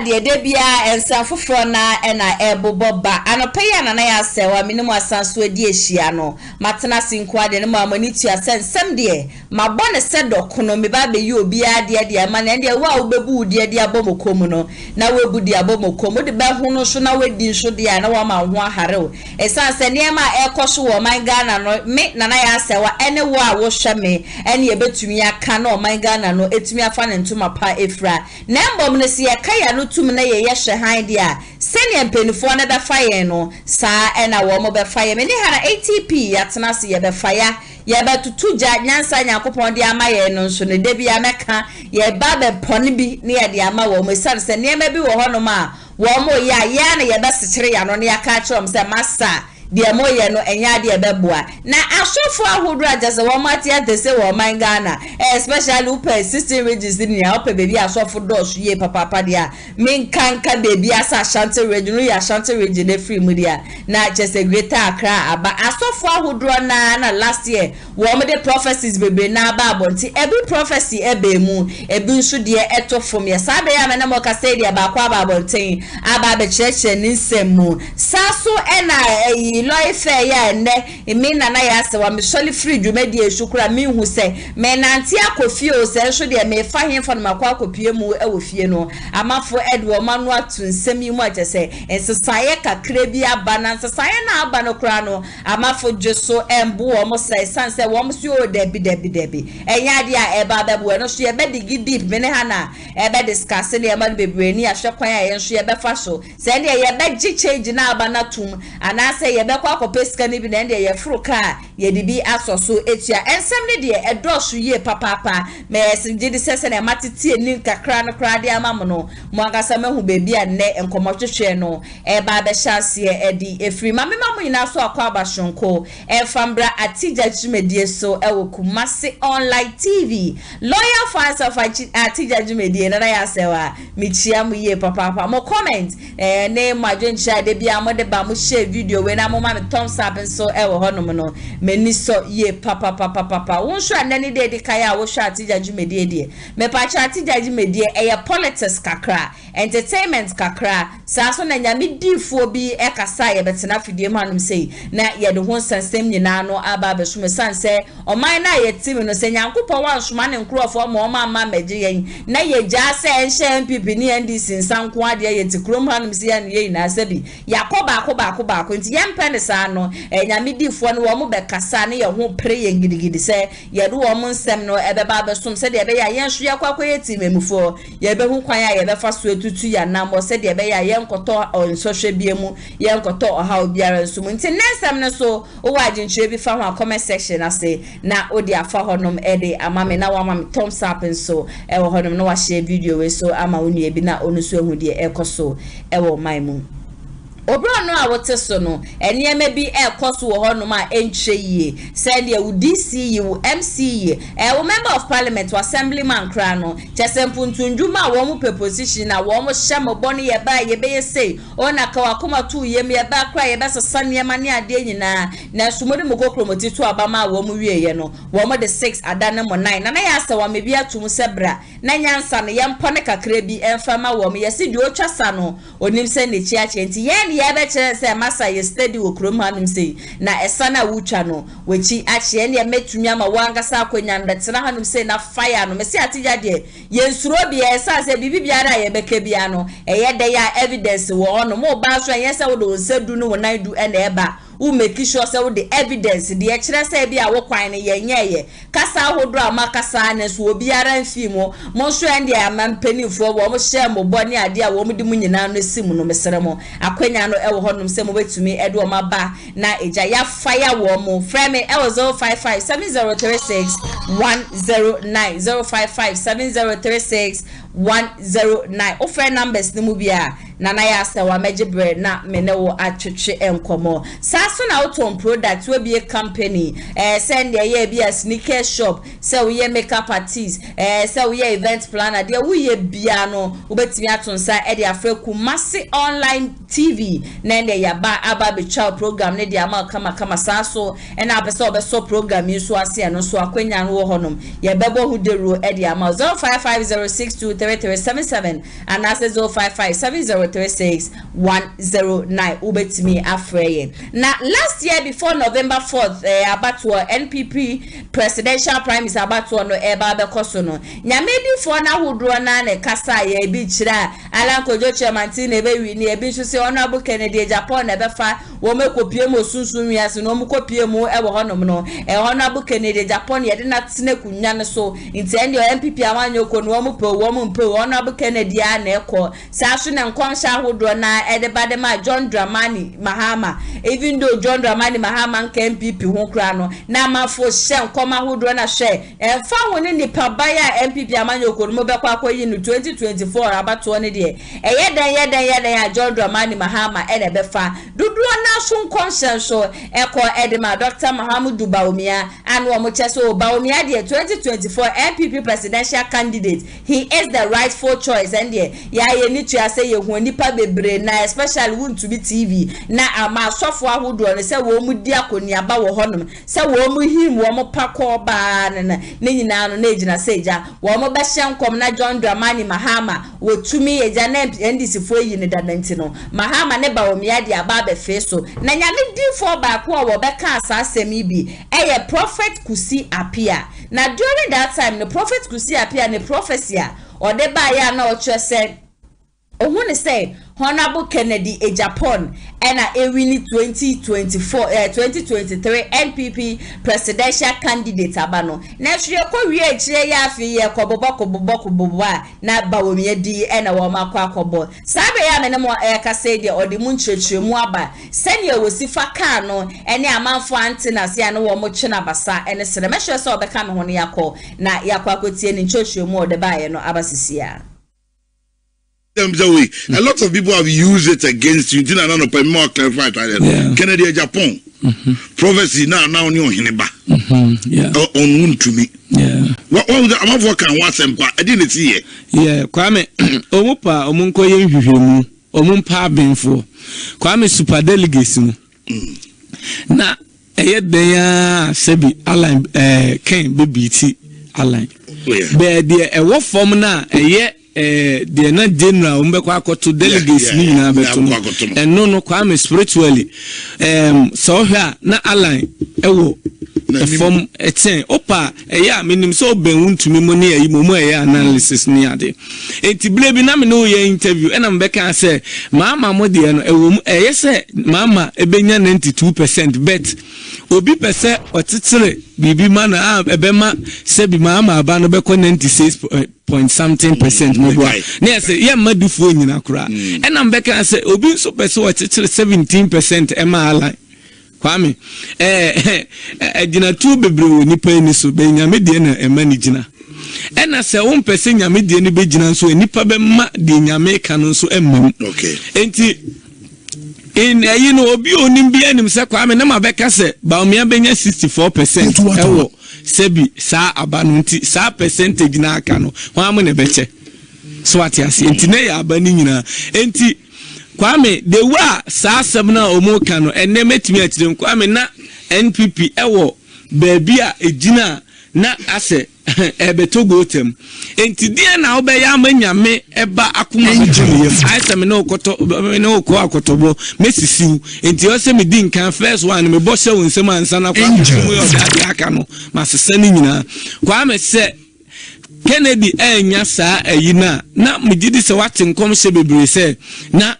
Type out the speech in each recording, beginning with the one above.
de bia ensa foforo na na eboboba anopeya na ya sewa minimum asanso adi ehia no matena sinko de ne mamani tua sensem de mabone sedo kono me ba be yi obi ade ade ma na de wa obebu de ade abomokom no na webu de abomokom de ba hu no so na wedi so de na wa ma ho ahare esanse ne ma ekoso wo man Ghana no me na ya sewa ene wo a wo hwe me ene ye betumi aka na o man Ghana no etumi afa ne ntoma pa efra na mbom ne se ye kaya no tum na ye hwe han dia senior mpenifo na be faye no saa ena wo mo be faye me ne hara ATP yatena se ye be faya ye be tutu ja nyansa nyakopon de ama ye no so ne de bia meka ye ba be pone bi ne ye de ama wo mo sare se ne ma bi wo hono ma wo mo ya na ye be sekere ya no ne ya ka kire se masa de mo ye no enya de beboa na asofo ahodo ajase wo matia de se wo man Ghana especially upe system register ni ya upe baby asofo do so ye papa dia min kanka baby asa Ashanti region ya Ashanti region e free media na just a greater Accra aba asofo ahodo na last year wo me de prophecies bebe na aba abonti every prophecy ebe mu ebi nso de eto from ya sabe ya me na mo ka say dia ba kwa aba abonti aba be church ni nsemu saso ena loy fair ya ne emi na ya se wa me soli free dwumadi esukura me hu se me nanti akofie o se so de me fa hemfa no makwa akopie mu e wo fie no amafo edwo manu atunsemi mu akese ensesaye kakra bi aba na ensesaye na aba no kra no amafo dweso embo wo mo se sanse wo mo si o debi enya de a eba bebu no so ye be digi deep me ne ha na ebe discuss ne e ma bebre ni ahwe kwan a ye so ye be fa so se ne ye be gi change na aba na tum anase ye be kwa akopeska ni bi na de ye furu ka ye de bi asoso etia ensem ne de edoso ye papa me singidi sese na matete ni kakra no kra de amam no mo agasa mahu bebi a ne enkomotwehwe no e ba be chance edi efri mame mamu ina so akwa abashonko e fambra atija jumedie so e wo Kumasi online TV loyal fans of atija jumedie na ya sewa michia mu ye papa mo comment ne madwencha de bia mo de ba mo share video we na mo ma me thumbs up so e wo honom no meni so ye papa won so anani de kaya wo sha atija jumedie de me pa cha atija jumedie e ye politics kakra entertainment kakra sa so na nyame difo bi e kasa ye betena fidie manum sei na ye de ho sansem nyina no aba be so me sanse o man na ye timi no se nyankopon wan soma ne nkrofo mo ma magye yen na ye ja se enhye NPP ni NDC nsanko ade ye tikrom hanum se ya ne na asabi yakoba nti ye mpene sa no nyame difo no wo mo be kasa ne ye ho pre ye gidigidi se ye do wo mo nsem no ebe ba be som se de ebe ya yen hwe yakwa ye timemufo ye be hu kwan ya ye be fa so etutu ya na mo se de ebe ya yen koto onsohwe biemu yen koto oha obiara nsum nti nensem ne so o waginchwe bi fa ho comment section ase na odi afa honom ede amame na wama me thumbs up nso e wo honom no wa share video we so ama wonu ebi na onu so ehu de ekoso e wo maimu obro no a wote so no eniyema bi ekoso wo honom a enhwe yie send ye DC you MC wo member of parliament wa assemblyman kra no chesempuntundwuma wo mu preposition na wo mu hyemo boni ye ba ye be ye say ona ka wakoma tu ye me ba kra ye be sesane ma ne ade nyina na sumode mokokramoти to abama wo mu wie ye no wo mu de 6 adane mo 9 na ya se wa me bi atum sebra na nyansa no ye mpone kakra bi emfama wo mu ye se di otwasa no onim se ne chiache nti ye ye be chere se masa ye steady wo krom hanum sei na esana wutwa no wechi ache ne metumi ama wangasa akonya ndetena hanum sei na fire no me se atija de ye nsuro bi esa se bibi biara ye beka bia no eye de ya evidence wo no mo ba so ye se wo do sedu no wo nan du ene eba u make sure say the evidence the chere say bia wo kwan ne ye nyeye kasa hodo amakasa ne so obiara mfi mo so ende amampanifo wo mo share mo boni ade a wo mo di mu nyina no sim no mesere mo akwanya no e wo honum se mo betumi e do ma ba na eja ya fire wo mo frame e wo 0557036109 0557036109 o friend numbers ni mu bia nana ya se wa mejibre na mene wo atwetwe enkomo saso na auto product we be a company send ye be a sneaker shop sell we makeup artist sell we event planner there we bia no ubetimi atonsa e de afre Kumasi online TV nende ya ba aba be child program ne dia ma kama saso and abeso obeso program yi so ase no so akwanya no wo honom ye bebo hu de ro e dia ma 0550623377 and as 0557036109 ubetimi afreye na last year before November 4th abatuo NPP presidential prime minister abatuo no eba be koso no nyamedi fo na hudro na ne kasa ye bi kira alankojo chairman na ebe wi ni ebi nso se honorable Kennedy Japan na befa wo mekopie mo sunsun wiase no mo kopie mo e wo honom no honorable Kennedy Japan ye de na tene kunnya ne so nti ende MPP amanyoko no mo pe wo mo mpe honorable Kennedy a na ekọ sa so na nkonsha hodo na ede bade ma John Dramani Mahama even though John Dramani Mahama nka MPP ho kra no na mafo hye nkoma hodo na hye fa woni ni pabaya MPP amanyoko no mo bekọ akoyi no 2024 abato ne de yeden John Dramani Mahama ene befa dudu na so nkonsenso eko edema Dr. Mahamudu Bawumia and wo mo cheso Bawumia de 2024 NPP presidential candidate. He is the rightful choice and ye ye ni to say ye hu nipa bebre na especially won to be TV na ama sofo ahodo ne se wo mu di akoniaba wo honom se wo mu him wo mo pakọ ba ne nyina no na ejina seja wo mo be hyenkom na John Dramani Mahama wo tumi eja na NDC fo yi ne dadanti no Mahama ne Bawumia de aba be feso na nyame di fo ba ko wo be ka asasemi bi eye prophet Kusi appear na during that time the prophet Kusi appear ne prophecy or de ba ya na o chwe se ohun say honorable Kennedy Japan and ewini 2023 NPP presidential candidate abano na hwe ko wie kire ya afi ye kobobo na Bawumia di na wo makọ akobo sabe ya mene mo ka say de odi mu nchechemu aba sene wosifa ka no ene amanfo antena se ya no wo mo chena basa ene sere mehwe se obeka me hono yakọ na yakọ akotie ni nchechemu ode ba ye no abasisia. A lot of people have used it against you. Didn't know more clarified. Kennedy Japan prophecy now new hineba on to me. What was the amount of can watch and I didn't see it. Kwame Omupa Omunko Yemu Omumpa Benfo Kwame super delegates na Eya Sebi Align Ken BBT Align. But the what form na the na general umbekwa akoto delegates ni na beto and no Kwame spiritually so here na align ewo from eten opa eya minim so benwu ntumi mo ne ayi mo eya analysis ni ade enti blebi na me no ye interview and am beka say mama mo de no ewo eye say mama ebenya 92% bet obi pese otitere bibi mana ebema se bi mama aba no beko 96.something% mo bua na say ye madufo nyina kura and am beka say obi so pese otitere 17% ema align Kwame ejina tu bebre nipa ni so be nyame de na emani jina ena se won pese nyame de ni be jina so nipa be ma de nyame ka no so emmam okay enti in you know obi onim bi anim se Kwame na mabeka se Bawumia benya 64% ewo sebi sa abanu nti sa percentage na aka no hwan mo ne beche so atiase enti na ya abani nyina enti Kwame the wa sa semna omoka no enne metimi atire Kwame na NPP ewo baabi a ejina na ase ebetogo tem enti dia na obeya amanyame eba akoma hujimye aisem na okoto na okọ akotobo mesisiu enti o se me di nkan first one me bo hye wonsem ansa na kwa mu yo da aka no masesa ni nyina Kwame se Kennedy enya sa ayina na mejidi se wate nkom hye bebre se na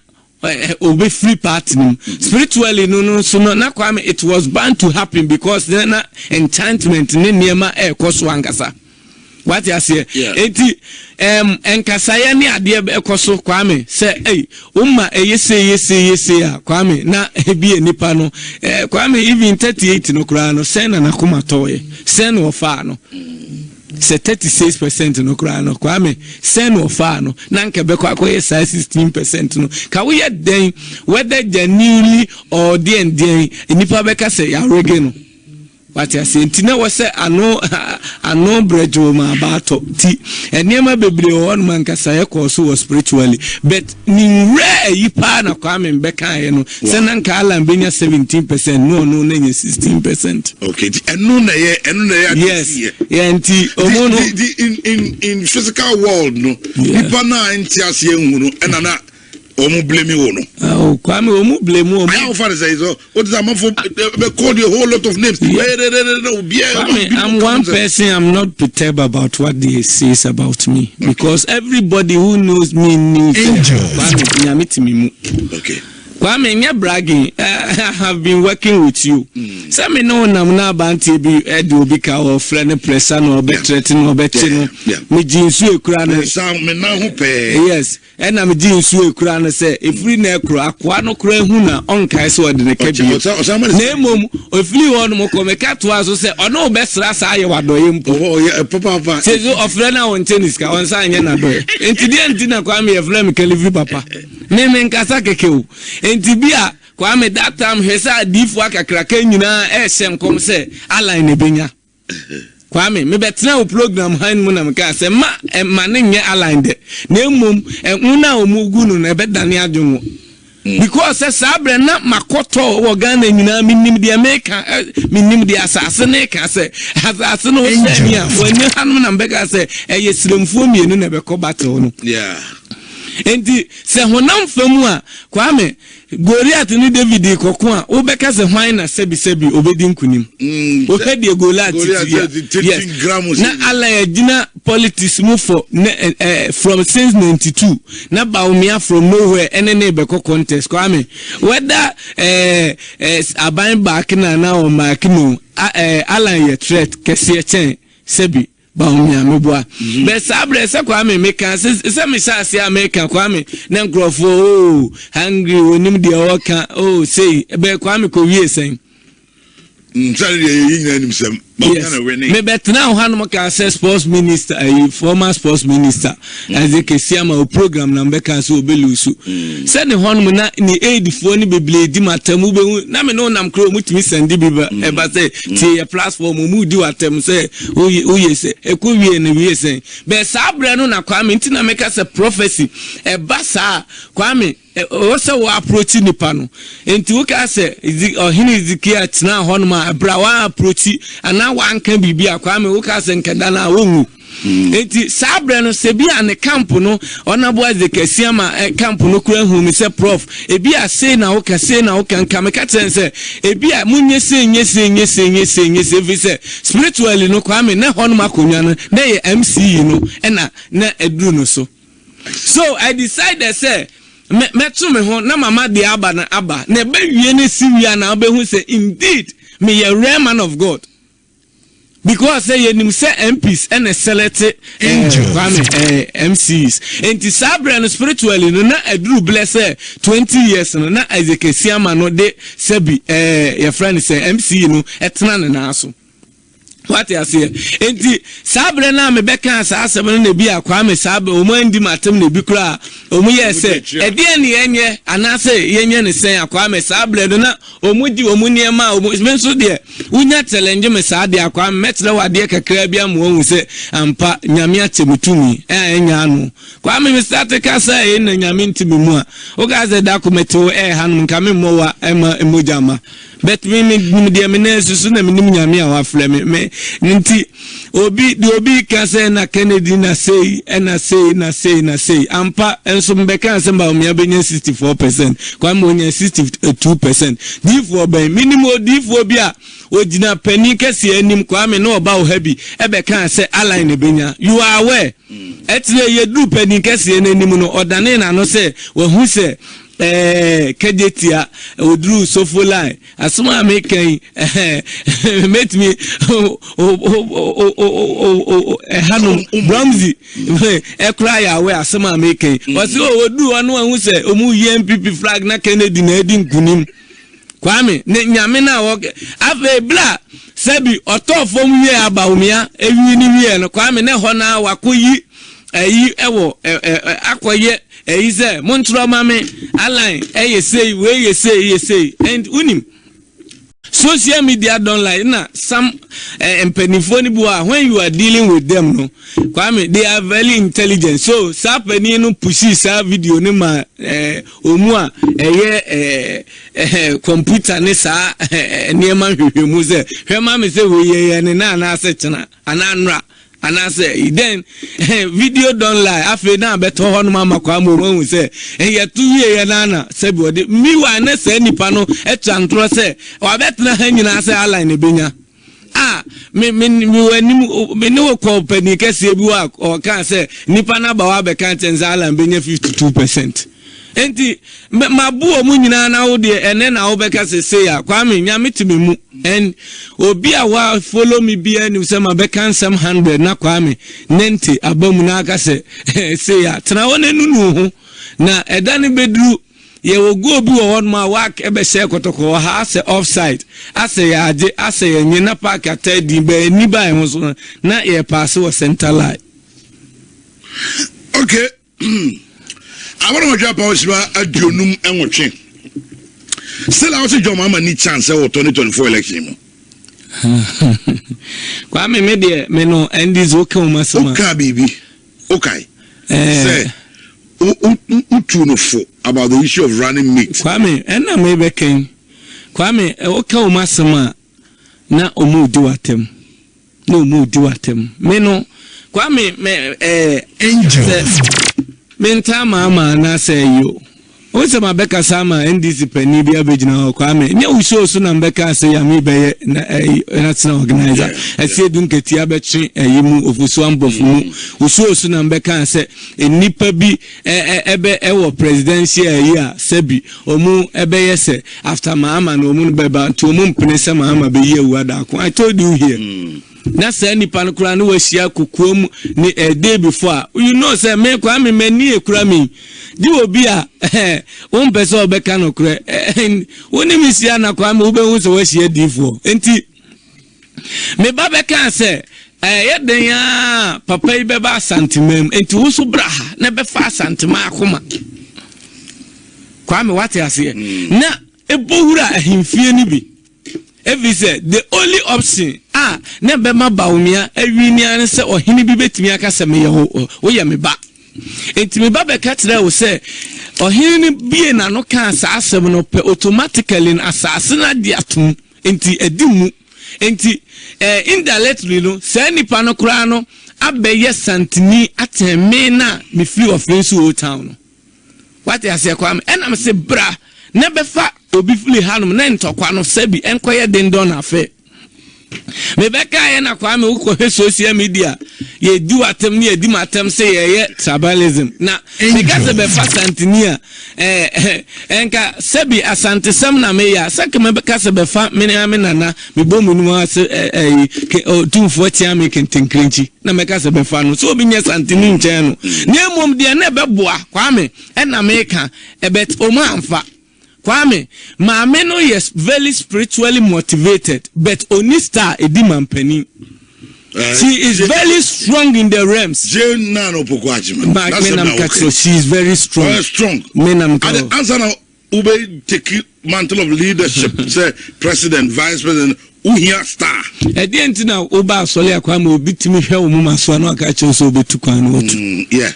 obe free party spiritually no so na Kwame it was bound to happen because then enchantment ne niema ekoso angasa what you say enti enkasaya ni ade ekoso Kwame say umma yese ya Kwame na ebie nipa no Kwame even 38 no kura no sen na kuma toye sen wo fa no se 36% no kura no Kwame sen wo fa no na nke be kwa 16% no ka we den whether genuinely or den nipa be ka say ya rege no what I say ntina wo say ano brejo ma abato ti enema bebre won man kasa ye course was spiritually but ni rare yipa na Kwame Mbeka ye no say na nka ala benya 17% no na 16%. Okay, enu na ye yes yeah nti omono in physical world no yipa na entiase ehunu ena na omu blame you no. Oh, Kwame omu blame you. I offer say so. What is a man for? They call you a whole lot of names. Kwame, I'm one person. I'm not perturbed about what they say about me because everybody who knows me knows. Okay. Kwame, you're bragging. I have been working with you. Some me know I'm not banty be edubika or friend person or betretin or betino. Me jinsu ekrana. Some me now who pay. Yes, and I'm jinsu ekrana say if we necro aquano crehuna on kaiso de ne kebi. Name if you want mo come catwa so say or no best rasa aye wadoyim. Oh yeah, papa. Say so of friend on tennis ka on say na do. Enti die ntina Kwame e friend me kelivi papa. Me nkasa keke enti bia Kwame that time hesa difu akakraka nyina ehye nkom se align ne benya Kwame me betena o program han mu na me ka se ma ne nye align de na emom una omugu nu na bedane adwonwo because sabre na makoto wo Ghana nyina minim de America minim de asase ne ka se asase no se mia wani han na mbeka se eye siremfuo mienu na beko battle no yeah. Enti se honam famu a Kwame Goliath ni David kokko a wo beka se hwan na sebi obedi nkunim wo hedi Goliath yes na ala yagina politics mu for from since 92 na Bawumia from nowhere enene beko contest Kwame whether aban back na o mark no ala ye threat kese chen sebi Bawumia meboa be sabre se Kwame meka se me sase America Kwame na nkrofo hungry onim de oka say be Kwame ko wie sen me betna hanum ka say sports minister former sports minister as a kesiama program na mbeka so obelusu say ne honum na ni aid fo ni beble di matamu be na me no nam kro mutimi sende bi e ba say tie platform mu di watam say oye say ekowie na wie say be sabre no na Kwame ntina meka say prophecy e ba sa Kwame also wa approach nipa no enti wo ka say ohini Ezekiel tena honum abra wa approach ana wan kan bibia Kwame wo ka se nkeda na wongu enti sabre no se bia ne camp no onabo azekasi ama camp no kura hu mi se prof e bia say na wo ka say na wo kan ka me ka ten se e bia munye se vi se spiritually no Kwame na hono makonwa no na ye MC no na eduru no so I decided say metu me ho na mama de aba na be wie ne siwia na obehu say indeed me a rare man of God because say yenim say MPs and select MCs enti sabre no spiritually no na eduru bless 20 years no na Ezekiel ma no de sebi your friend say MC no etena na aso what you say enti sabre na me beka asasem na bi Kwame sabre o mandi matem na bi kura o mu yese e de ne yenye anase yenye ne sen Kwame sabre na o mu di o mu niema o mu so de unya challenge me saade Kwame metre wade kakra bia mo hu se ampa nyame atemutumi enya anu Kwame me start ka say na nyame ntimi mu a o ga ze da kometo hanum nka me mo wa emojama bet me de me na susu na me nim nyame a wa frɛ me nti obi ka say na Kennedy na say ampa enso mbeka say Bawumia benya 64% Kwame onya 62% difo ben minimum difo bia ogina pani kese anim Kwame no oba o habi ebeka say align ne benya you are aware etle ye du pani kese anim no odane na no say we hu say kejetia odru sofolai asuma mekan met me hanu bramzi cry away asuma mekan wasi odu anu hu say omu NPP flag na Kennedy na edi nkunim Kwame ne nyame na wo ave bla sebi otofom wie Bawumia ewi ni wie no Kwame ne ho na wakoyi ayi ewo akoye say montro mame align say we say and unim social media don't like na some penifoni bua when you are dealing with them no kwame they are very intelligent so sa peni no pushi sa video ne ma omu a computer ne sa niema hwehwemu se hwema me se we ye ne na ase chena ananra and I say then video don't lie after na beto hono mama kwa mo say e 2 years na say body me wa na say nipa no e chantro say wa betna ha nyina say align e benya me wani me no company kese bi wa o kan say nipa na ba wa be kan tenza align benya 52%. Enti mabu omu nyina na wo de ene na wo beka se ya kwame nyame timi mu and obi a wa follow me bia ni se ma beka nsem 100 na kwame nenti abamu na aka se ya tena wona nunu ho na eda ne bedru ye wo go obi wo hon ma wa ebe se kotoko ha se offside ase ya age ase ya nyina park atadi be ni ba ho so na ye pass wo center line. Okay. I want to drop our adunum and watching. Still, I was a John Mama need chance for 2024 election. Kwame media meno and this okay masama. Okay, baby. Okay. Say, utuno about the issue of running meat. Kwame, and I may be king. Kwame, okay masama na omu duatem. No mu duatem. Meno Kwame me angel. Menta mama na say you. Once my beka sama NDC penny be abegina kwame. Nya usho so na beka say ya me be national organizer. I say dunketi abetwe yimu ofusu ambofu mu. Usho so na beka say enipa bi ebe ewo presidential year sebi omu ebe yese after mama no omu beba to omu mpene se mama be ye wada ko. I told you here. Na say nipa no kura no wahia kokuom ni a day before you know say me kwa me mani ekura mi di obi a won pese obeka no kura woni mi sia na kwa me ube hu so wahia difo enti me ba beka say yeden ya papa ibe ba santimam enti wo so bra na be fa santima akoma kwa me wate ase na ebohura ahimfie ni bi. If he said the only option never ma Bawumia ewini an se ohini bi betimi aka se me wo ye me ba enti me ba be katra wo se ohini bi na no kan sa asem no pe automatically asase na di atum enti edimu enti indirectly no se nipa no kura no abeye santini ateme na me free of Nsu town no what I say kwam enam se bra never fa obi fuli hanum na ntokwa no sebi enkoye dendon afe me beka ye na kwa me ukọ social media ye di watem ni edi matem se ye tribalism na because be fasantinia enka sebi asante sem na me ya sake me beka se be fa me na me bomu nu ase tumfo tia me kentenkrenchi na me ka se be fa no so obi nya santini nchen no na emom de na be boa kwa me na me ka ebet o ma amfa Kwame, Maameno is very spiritually motivated, but Onista Edimampeni. She is very strong in the realms. She is very strong. Very strong. And answer now, Ube take mantle of leadership, say president, vice president, Uhia star. At the end now, Oba Solia Kwame beat me here, Muma Swano catch us over to Kwano. Yeah.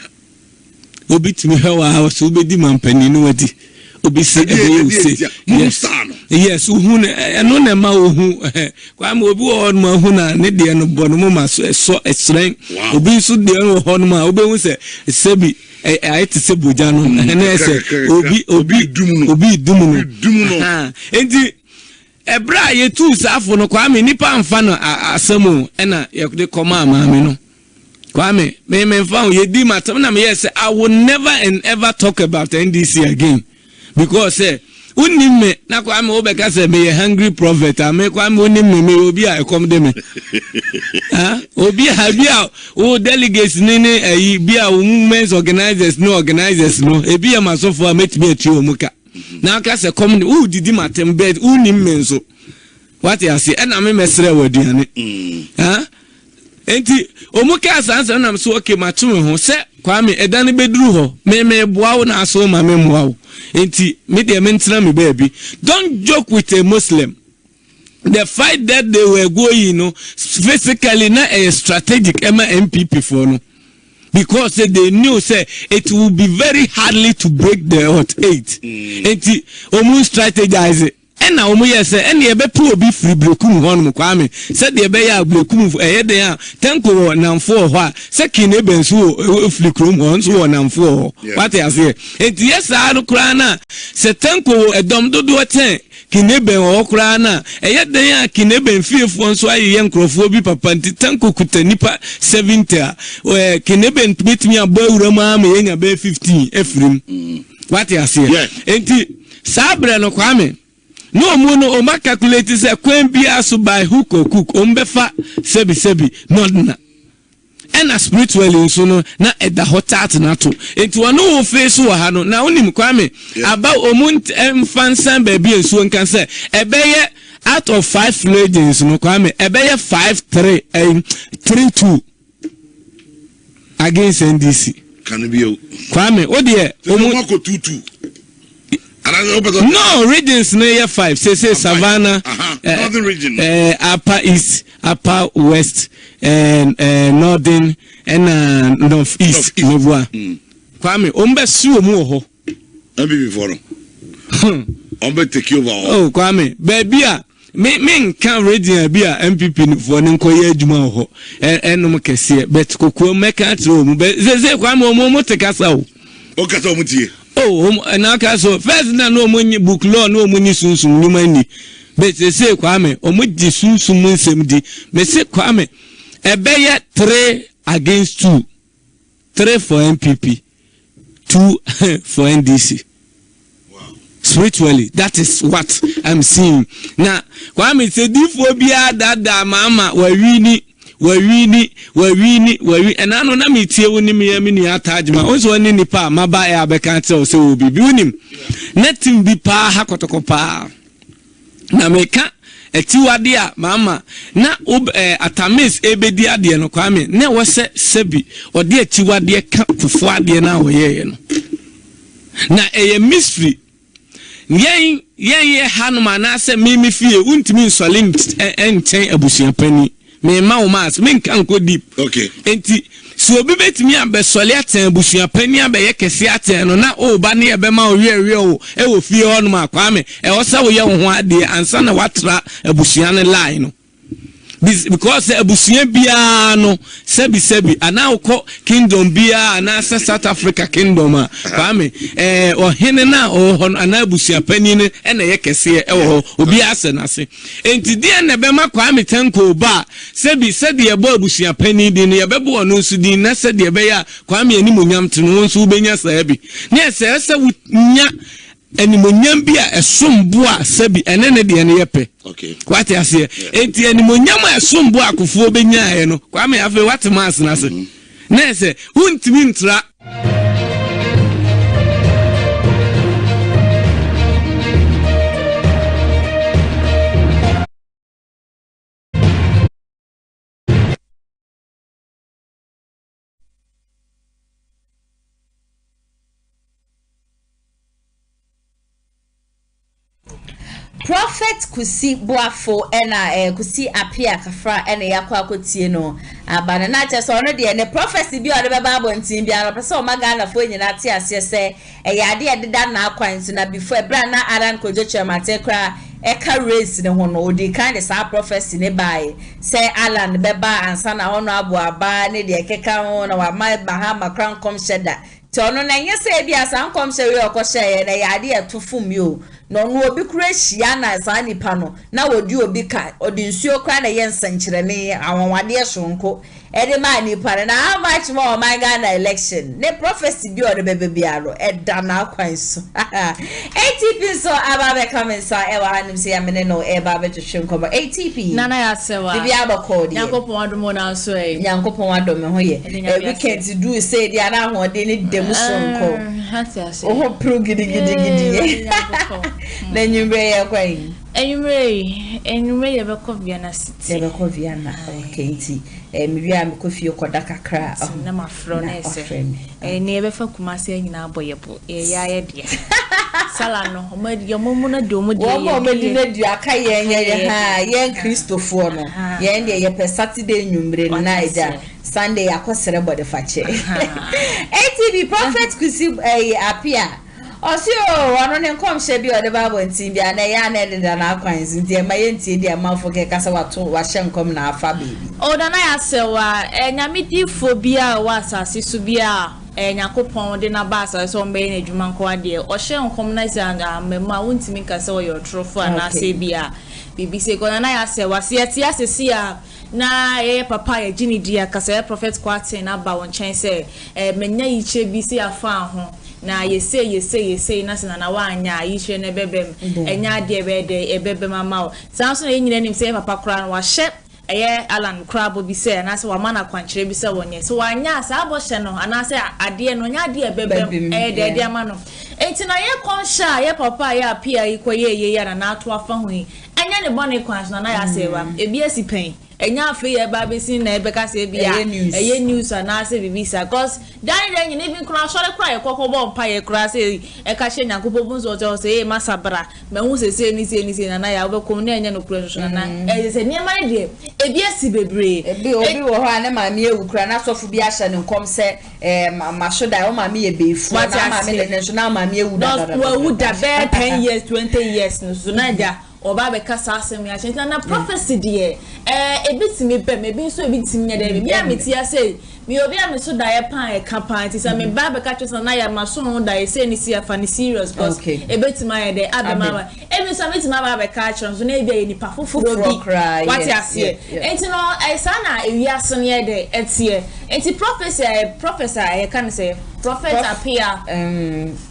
Obit me here, I was Ube Dimampeni, no way. Obi say yes uhun eno na ma ohun kwa ma obi o no ma na ne de no bo no ma so esren obi so de no ho no ma obi hu se sebi ayete se boja no na se obi dum no enti ebra ye tu safo no kwa me nipa amfa no asemu na ye de koma ma me no kwa me mfa ye di matam na me yes I will never and ever talk about NDC again. Because unime na kwa me obeka se me hungry prophet ame kwa me unime me obi a come de me obi ha bia o delegates ni bia women's organizers no ebi ya masofo a metime ati omuka na aka se come u didi matem bed unime nso what you say na me mesre waduane enti omuka asansa na so okay matwe ho se kwa me edane beduru ho me boa wo na aso ma me moa wo enti me de mentra me baby don't joke with a Muslim the fight that they were going, physically not a strategic NPP for no. Because they knew say it will be very hardly to break the hot 8. Enti omu strategize it. And now omu say any ebe pu obi free brekum ho no kwame. Said the ebe ya brekum de ya tanko namfo ho say kinebe nso free krom ho nso namfo ho. What you say? Enti yes adu kra na say tanko edom dodo 10 kinebe okura na den ya kinebe mfiefo nso aye nkrofo bi papa nti tanko kuta nipa 70 kinebe ntmitimi abawura ma yenya be 15 efrim what you say enti sabre no kwame no omu no o ma calculate say kwen bia so by hook or cook o mbefa sebi not na ena spiritually nso no na eda hotat na to enti wono wo face wo ha no na onim kwame aba omunt emfansan ba bi nso nkan say ebeye out of 5 legends no kwame ebeye 5-3 3-2 against NDC can be kwame o de omu ko 2-2 no regions near 5 say Savannah northern region upper east upper west and northern and northeast Novua kwame ombe su omu ho MPP for ombe take over oh kwame baby a me can region bia MPP for nkoye adwuma ho enom kese bet kokuo meka tro mu ze kwame omu tekasa o okasa omu tie oh na ka so first na no monyi book law no monyi sunsun ni mani but say kwame omuji sunsun nsem di me say kwame ebeye 3 against 2 3 for MPP 2 for NDC. Wow. Spiritually that is what I'm seeing now. Kwame say difo bia dada mama wawini enano na metie woni me ni atagema onso ni nipa maba ya beka tell say obi bi wonim netim bi pa ha kotoko pa na meka etiwade a mama na atamis ebedi ade no kwame na wo se sebi ode etiwade ka fufo ade na wo ye no na eye mystery yen hanuma na se mimi fie untimi nsole enten abusuan pani me ma o mas me nkan ko deep okay enti so obi betimi abesole aten abusuan pani abeye kese aten no na o ba ne ebe ma o wie o e wo fie ho no akwame e wo sa wo ye ho ade ansa na watra abusuan ne line no because abusuan bia no sebi ana ukọ kingdom bia ana South Africa kingdom kwame ohene na ana abusuan pani ne na ye kese e wo obi ase na se enti die na be ma kwame tanko ba sebi ye bo abusuan pani di ne ye be bo no nsu di na se de be ya kwame ani monyam te no nsu benya sa bi ne se nya animonyam bia esombo a sebi enene de ne yepe okay kwate ase enti animonyam a esombo akofo benyaa no kwame afi wate mas na se na se huntimi ntra Prophet kusi boafo ena kusi apia kafra ena yakwa akotie no abana na che so no de ne prophecy bi o de baba abontin bia no pese o maga na fo nyina te ase se eyade ededa na akwan so na before ebra na aran kojo chemate kra eka race ne ho no odi kind sa prophecy ne bai se alan beba ansa na ho no abo aba ne de ekeka ho na wa Mahama crown come sheda ti ono na nyese bia san come shede okoshe na yade etufum yo no obi kura hia na sa nipa no na wodi obi ka odi nsuo kra na ye nsankyere ne awonwade sonko ede ma nipa na how much more my Ghana election ne prophecy bi ode bebe biaro eda na kwan so ATP so ababe come so e wa hanim se amene no e ba be twetwe nkomo ATP nana ya sewa bi abakodi yankopon adomo na so e yankopon adome ho ye weekend do say dia na ho de ne dem sonko hati ase oh pro gidi Na nyumre ya kwai. Enyumre ye beko Viana City. Ye beko Viana. Okay nti. Mi wi am ko fie koda kakra. Na ma fro na ese. Ne ye befa Kumasi nyina aboyebo. Ya ya dia. Sala no, omadi yomumu na do omadi. Wo mo omadi na du aka ye ha, ye Christopher no. Ye ndie ye pe Saturday nyumre na eja. Sunday yakosere body fache. ATV Prophet kusi appear. Osio wano ne nkom hye bi ode babo ntin bia na ya na de na akwanz nti ma ye nti de amanfo ke kasa wato wa hye nkom na afa baby. O da na ya sewa nyamidi phobia wa asase su bia nyakopon de na ba asase so mbe na adwuma nko ade o hye nkom na za mema wontimi kasa wo your trofo na se bia bibi se ko na ya sewa se atia sesi a na papa ya jini dia kasa prophet kwate na ba won chen se menya yiche bi se afa ho na yese na sina na wanya yiche na bebem enya de ebebem ama sanso na nyina nim se papa kra wa hye Alan Crabo bi se na se wa mana kwankyere bi se wonye so wanya sa abɔhye no ana se ade no nya de ebebem de ama no enti na ye konsha ye papa ya apia ikoye ye na ato afa ho enya ne bone kwans na ya se wa ebi asipen enya afi ye ba besin na ebeka se bia eye news na se bibisa cause dan dan nyine bi kura sore kura ye kokobɔ mpa ye kura se e ka hye nyankopɔ bunzo o se e masabra ma hu se ni na ya obekom na enya no kura so na se niema de ebi asi bebre ebi obi wo ho ane ma me ewu kura na sofu bi ahye ne nkom se ma shoda o ma me ye befu na ma me le so na ma me ewu da wu da be 10 years 20 years no so na ja oba be kasa asem ya chenna na prophecy de ebitimi be me bi so ebitimi nya de bi ameti ya say mi obi am so da ye pan e ka pan ti say me ba be ka twesa na ya maso no da ye say ni si afa ni serious because ebitima ya de abema ebi so metima ba be ka chron so na ebi ye nipa foforo bi what you say enti no sa na ewi aso ne de etie enti professor e kan say prophet appear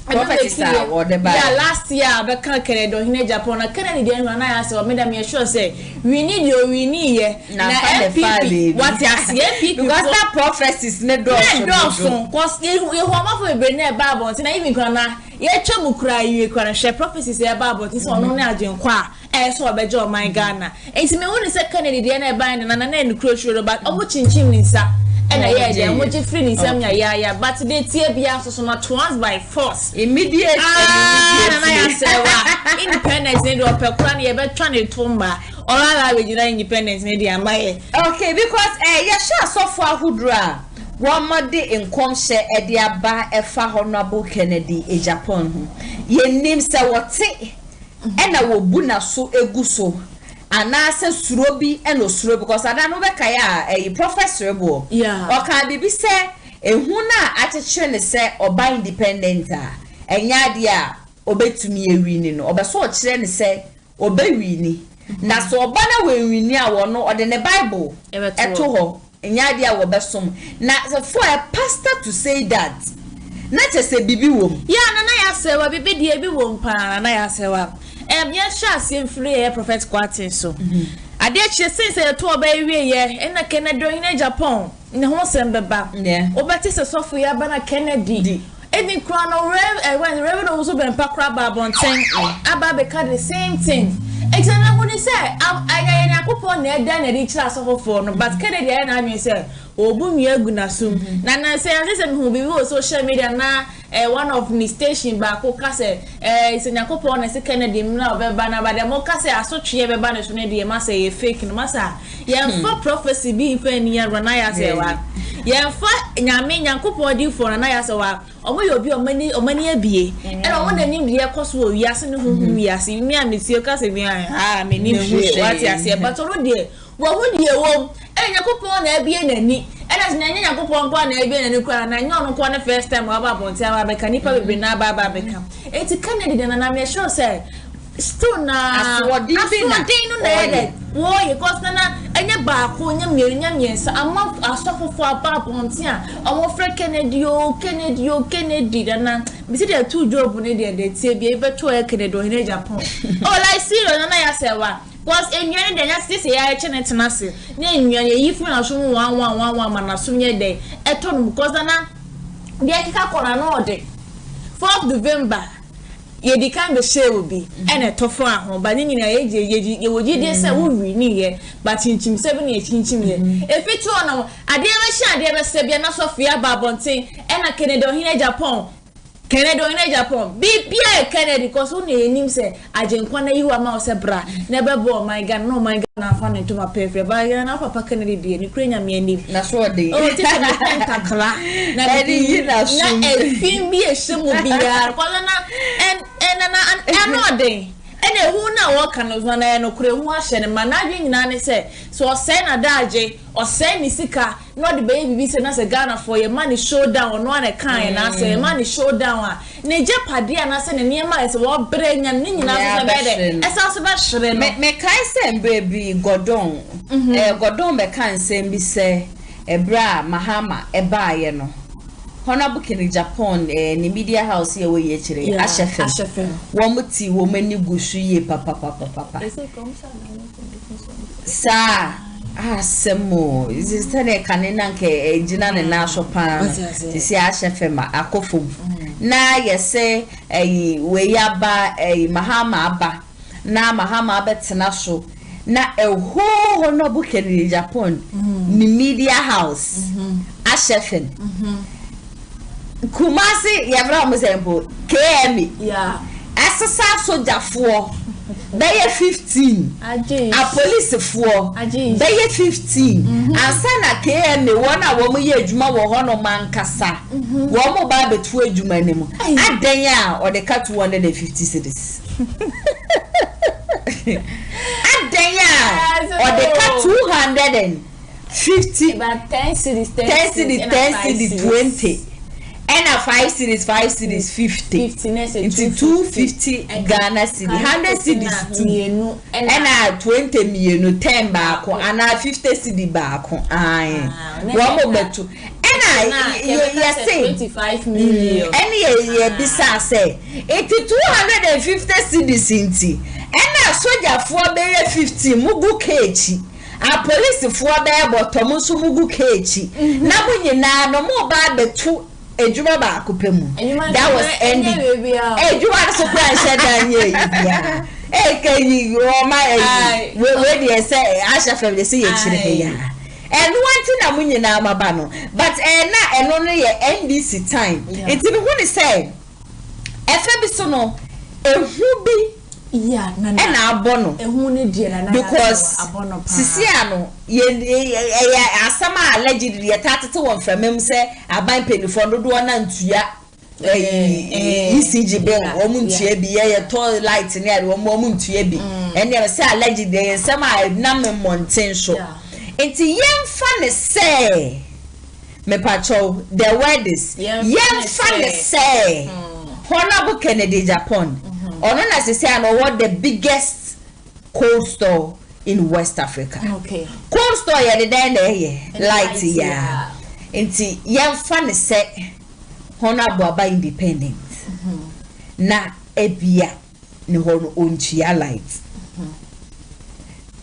prophet or the yeah last year be kan kere do hine Japan na kere ni na ya say o me da me sure say we need ye na NPP what you say NPP because that prophecies ne do so cause you homa for be na bible na even kana ye twam kura ye kura she prophecies ye bible ti so no na agenkwa so obeje o my Ghana enti me woni say Kennedy de na ban na na kuro shuro but omo chinchin ni nsa and I hear them, which is free in some ya, but they tear beyond so much once by force. Immediate independence in the Pekran, you better trying to tumba. All I will independence in the Amaya. Okay, because so far who draw. One more day in Comshe Edia Ba Efa Honorable Kennedy a Japan. Ye name say what say, and I will buna so eguso. Anase surobi eno suro because ada no beka ya professor bo o ka bibi se ehu na atechire ne se oba independent enya de a obetumi ewini no obeso o kire ne se obewini na so oba na wewini a wo no ode ne bible eto ho enya de a wo besom na for a pastor to say that na chese bibi wom na ya se wa bibi de bi wom pa na ya se wa sha sim free prophet kwatin so ade che since to oba ewie ye na Kennedy in Japan ne ho sem beba obeti se sofo ya ba na Kennedy even crown when reverend also be pakra ba bonten aba be ka the same thing example when say I yakopon na eda na di kira sofo no but Kennedy na me say obumia gunasum na say me be social media na one of the station back ko kase yakopon na say Kennedy na obeba na ba dem kase asotwe beba na so na die ma say fake no masa ye for prophecy be fa ni ya rana ya say wa ye fa nyame yakopon di for na ya say wa omo ye obi omani abie e na omo na nim de ekoso o wiase ne huhu wiase mi amesi kase bi me nim what ya say but oro de wo hu de wo yakopon na abie nani ena nya yakopon kwa na abie nani kwa na nya ono kwa na first time wa ba bonti wa be kanipa be na ba be kam eti Kennedy na me sure say still na aswodin na ede wo ye cause na enye ba ko nya miensa ama asofofo aba bonti a omo fre Kennedy na me see the two job ne de tie bi e beto e Kennedy o hine Japan oh like serious na ya say wa was enwere de nya sisi ya chene tenase na enwere yi fu na so 1 ma na so nye de eto no because na de akika kora na ode 4th November ye di kan be share obi ene tofo ahon ba nyina ye woji de se wo wi ni ye ba chinchim se bi na chinchim ye efitu ono ade be sha ade be se bia na sofia ba bonten ena Kennedy ohine Japan bibia Kennedy because who enim se ajenkwa na yiwa ma o se bra na be bo my god no my god na fa na to ma pefe ba ya na papa Kennedy die ni krenya me anim na so de o ti se na takla na edi na sum na efin bi ehemu bia ko na no de ene hu na wo kan no na no kure hu ahye ne manadwe nyina ne se so say na daje o say ni sika no de baby bi se na se Ghana for your money showdown no na kan na se money showdown a ne je pade na se ne niema se wo brenya ne nyina so be de esa so be hire no me kai se baby godon godon be kan se bi se ebra Mahama ebaaye no Honorable Kennedy Japan ni media house here we ye chire ahyefe wo muti wo mani gusu ye papa sa asemo izistane kanena nke ejina ne na shopa tisi ahyefe ma akofom na yese we yaba Mahama aba na Mahama abetena so na Honorable Kennedy Japan ni media house ahyefe Kumasi yabra muzembo KM asasa sojafoɔ bɛyɛ 15 a police foɔ bɛyɛ 15 asana KM wɔna wɔn yɛ adwuma wɔ hɔ no mankasa wɔn ba betu adwuma ne mu adanya ɔde ka 250 cedis adanya ɔde ka 250 about 10 cedis 20 and a 5 cedis 50 into 250 Ghana cedi 100 cedis 2 and a 20 million 10 baako and a 50 cedi baako one more betu and you say 25 million any year bisa say 250 cedis inti and a soldier for be 50 mugu kechi a police for be bottom so mugu kechi na bunyina no mo ba betu ejuma ba akopemu that was ending ejuma so plan said anye ya ekenyi o ma we dey say asha family say ye chire ya and one thing na munyina amaba no but na eno no ye NDC time it be when say efe bi so no ehu bi yeah na abono ehu ne die na because sisi ano ye asama allegedly yatata won famem say aban penifo dodo na ntua ECG be o mu ntua bi ye to light ne ade o mu ntua bi and they say allegedly ye sama na monten so enti yemfa ne say me pacho the word is yemfa ne say Honorable Kennedy Japan ono na se say no what the biggest cold store in West Africa. Okay. Cold store ya the there light ya. Enti yemfa ne say Honorable aba independent. Na ebia ne ho ontua light.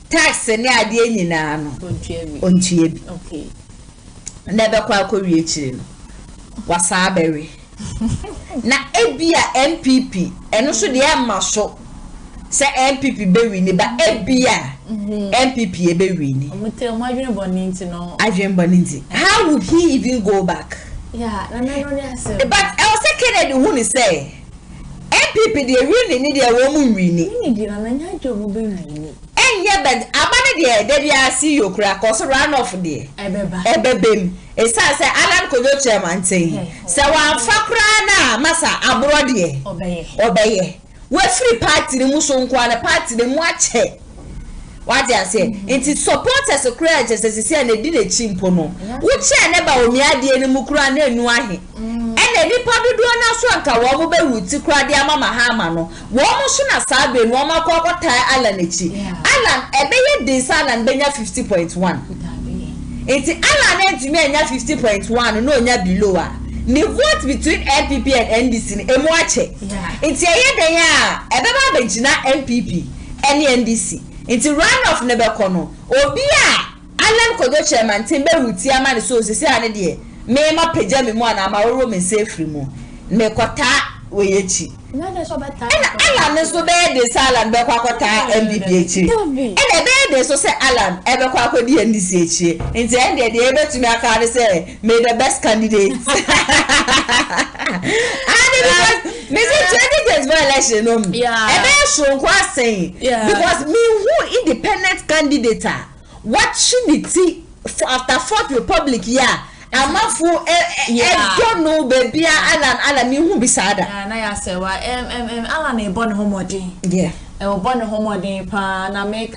Tax ne ade nyina no. Ontua bi. Okay. Na be kwa akori ekire no. Wasa abere. Na ebia NPP eno so de amaso se NPP be wini ba ebia NPP e be wini omote o madwene boni nti no adwen boni nti how would he even go back yeah na no say but I was Kennedy who ni say NPP de wini ni de wo mu wini ni di na nya job be wini enye but abane de dia see yokura cause run off de ebebem esa say Alan Kojo chairman say say wan fakra na masa abro de obeye we free party ni muso nkwa na party ni mu ache what they say it supporters courage say na di na chimpo no wo che ne Bawumia de ni mukura na enu ahe ene nipa dodo na so anka wo mo be wuti kura de ama Mahama no wo mo so na sabe no ma kokota Alan echi Alan ebeye de Alan benya 50.1 enti Alan entumi enya 50.1 no onya below a ni vote between NPP and NDC ni emu ache enti eye den ya ebeba begina NPP ene NDC enti run off ne be kono obi a Alan Kojo chairman timbe wuti ama ne so sisi ane de me ma pagya me mu ana ma woro me safely mu me kota weyechi na so beta Alan so be de Alan be kwa kwata NPP echi e na be de so say Alan e be kwa kwadi NDC echi nti end de ebetumi aka say may the best candidate Mrs. 2024 election e be so kwa saying because me who independent candidate opportunity for after 4th Republic amafu don't know baby Alan me who be sada na ya say wa Alan e born homodin e born homodin pa na make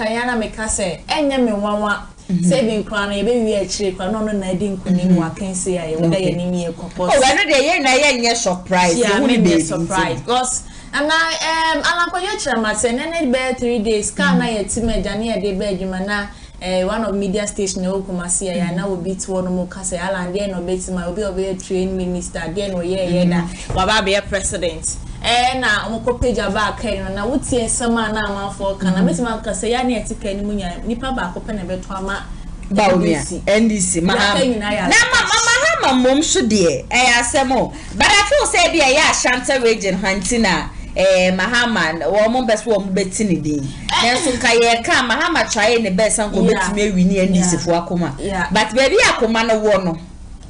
say enye me wanwa say bin kran e be wi akire kran no na di nkuni mu akansi ya we da ye ni mi ekopos we no de ye na ye surprise you will be surprised because and Alan ko ye kire ma say na be 3 days ka na ye ti me jane ye de be adwuma na one of media station in Kumasi ya na will beat one more kase Alan there no bet my obi a train minister there no ye na baba be president na omko page aba kan na wutie sama na amanfo kan na metima kase ya na etika ni munya nipa ba ko pe na beto ama Bawumia NDC Mahama na Mahama mom so de asemo but I feel say be ya Ashanti region huntina Mahama wo mo best wo mo betini din nenso kaye ka Mahama try ne best an ko betimi awini NDC fo akoma but baby akoma no wo no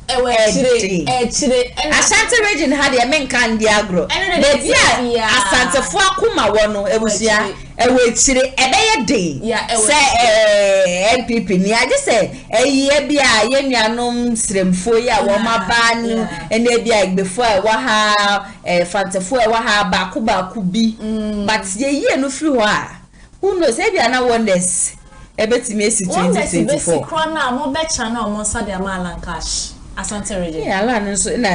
chire Ashanti region had ya menka ndi agro baby Asante fo akoma wo no ebusia ewe chire ebeye din say NPP ni age say eyi bia ye nuanom sremfo ya wo maba ni ene bia igbefo e wa ha fantefo e wa ha ba ku bi but ye no free ho a who knows e bia na wonders ebetimi esi 2024 besi krona mo be channel mo sa de amalan cash Ashanti region Alan so na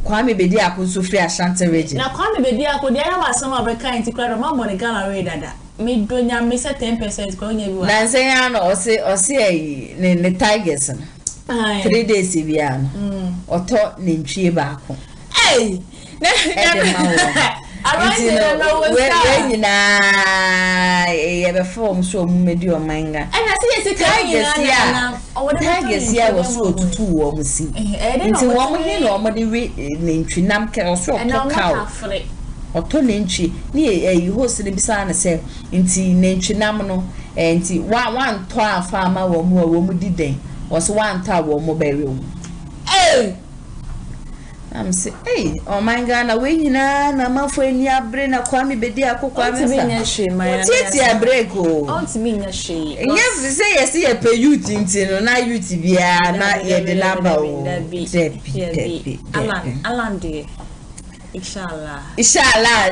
Kwame bedi akonso free Ashanti region na Kwame bedi akodi ya wa sama be kan ti krona mo money gallery dada me donya me say 10% ko nya bi wa na say ya no o say ne tigers no 3 days bia no oto ne ntwie ba ko we na ye be form so medi o manga and I see tigers ya was so tutu wo musi nti wo mo hin no mo de ne ntwinam ke so to cow oto ne ntwi ni host ne bisa na se nti ne ntwinam no nti wan to afa ama wo mu diden wo so wan ta wo mo be we I'm say oh my God na we nyina na mafo eni abre na Kwame bedi akokwa mesa titi abrek o ontimi nya hwe nya say yes ye pe youth nti no na youth bia na ye de laba o Alan de inshallah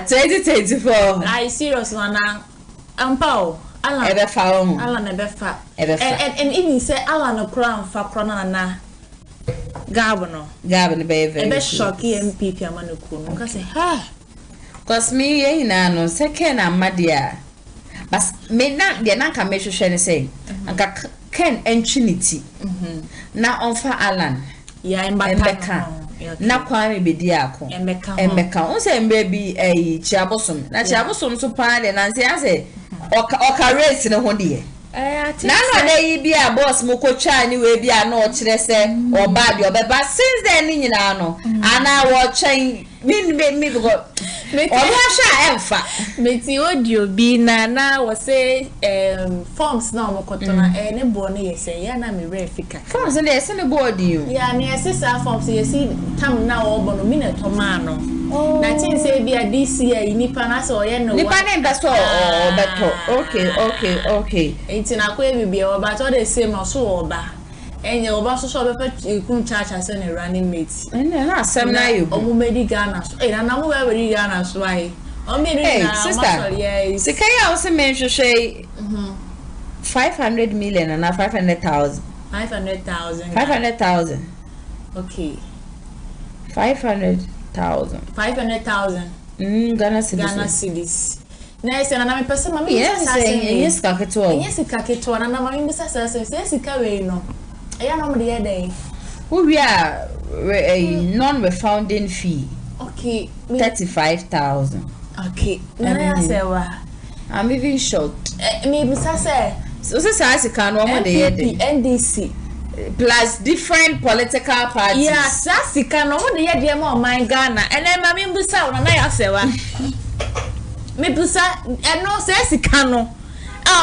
2024 I serious na ampao Alan ebe fa o Alan ebe fa and even say Alan okra fa krona na Gabon be very ebe shock NPP amanuku no ka say ha cause me ye na no second amadia bas me na de na ka me hwehwe ne say anka ken entrinity na onfa Alan ya embeka na Kwame bedi ako embeka on say mbe bi chiabosom na chiabosom so pa de na say ase oka race ne ho de na no dey bi a boss mo ko twa ni we bi a no kire se oba bi obeba since then ni nyina no ana wo twen me go oba sha emfa meti audio bi na wo say forms na mo ko to na ne bo ne yese ya na me verify forms ne yese ne board you ya ne yese sa forms yese tam na wo bo no mi na to ma no na tin say bi a this year nipa na so ye no nipa ne beso beto okay enti na ko e bi o ba to the same so oba enye oba so be kun church as a running mate na asem na you omo medi Ghana so na mo we we Ghana so ai o me na sister yes sikaya o se men hwehwe 500 million and 500,000 okay 500,000 Ghana cedis na se na me pese ma me yes ka keto na ma me sasa se ka we no ya no me dey we are a non-refunding fee okay 35,000 okay na say wa I'm even shocked me bisa say so say can no mo dey NDC plus different political parties. Yeah, sasika no mo de ye de ma man Ghana. Ene ma me mbusa na ya sewa. Me busa eno sasika no.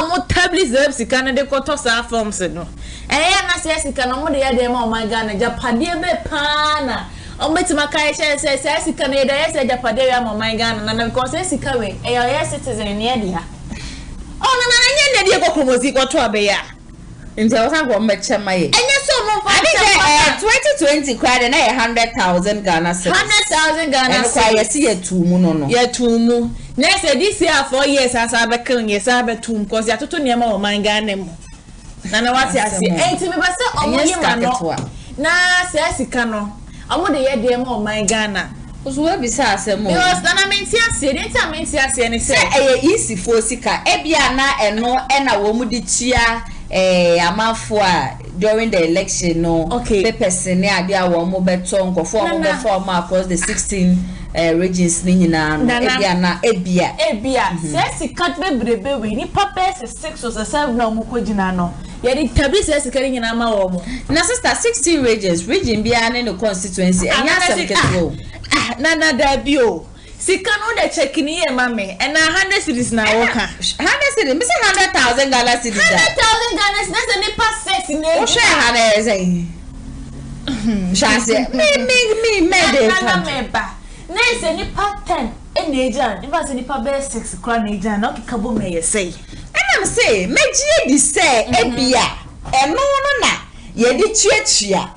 Mo tablis de sika no de koto sa forms no. Ya na sasika no mo de ye de ma man Ghana japade be pa na. Ometima kai say sasika no de ye say japade ya ma man Ghana na because sasika we e citizen ne dia. Oh na nye ne de ko kromosi ko to abeya. Nti I was going to make sure my. And yes, so I think 2020 cried and I 100,000 Ghana cedis. 100,000 Ghana cedis. And I see a 2 moon. Yeah, 2 moon. Next this year 4 years as I be killing yes I be 2 because you are to near my man Ghana. Nana what I see. Eh, to me but say omo na say sika no. Omo de ye de mo man Ghana. Oso we bisa asem o. Because na menti ase, nti menti ase ne say. Say easy for sika. E bia na eno e na wo mu di chia amafo a during the election no papers ne ade a wo mo beto nkofo mo be form across the 16 regions ni nyina no ebia say sika bebrebe we ni papers 6 or 7 na mo kogina no ye di tabi say sika nyina ma wo mo na sister 16 region bia ne no constituency enya asem keto na dabio sika no de check ni e mame and 100 cedis na woka 100 cedis me say 100,000 Ghana cedis 100,000 Ghana cedis na say ni pass 6 ne o share ha na say chance me de na meba na say ni pass 10 e na eja ni pass ni pass 6 kra na eja na okika me ye say and am say meji di say ebia eno no na ye di tuatua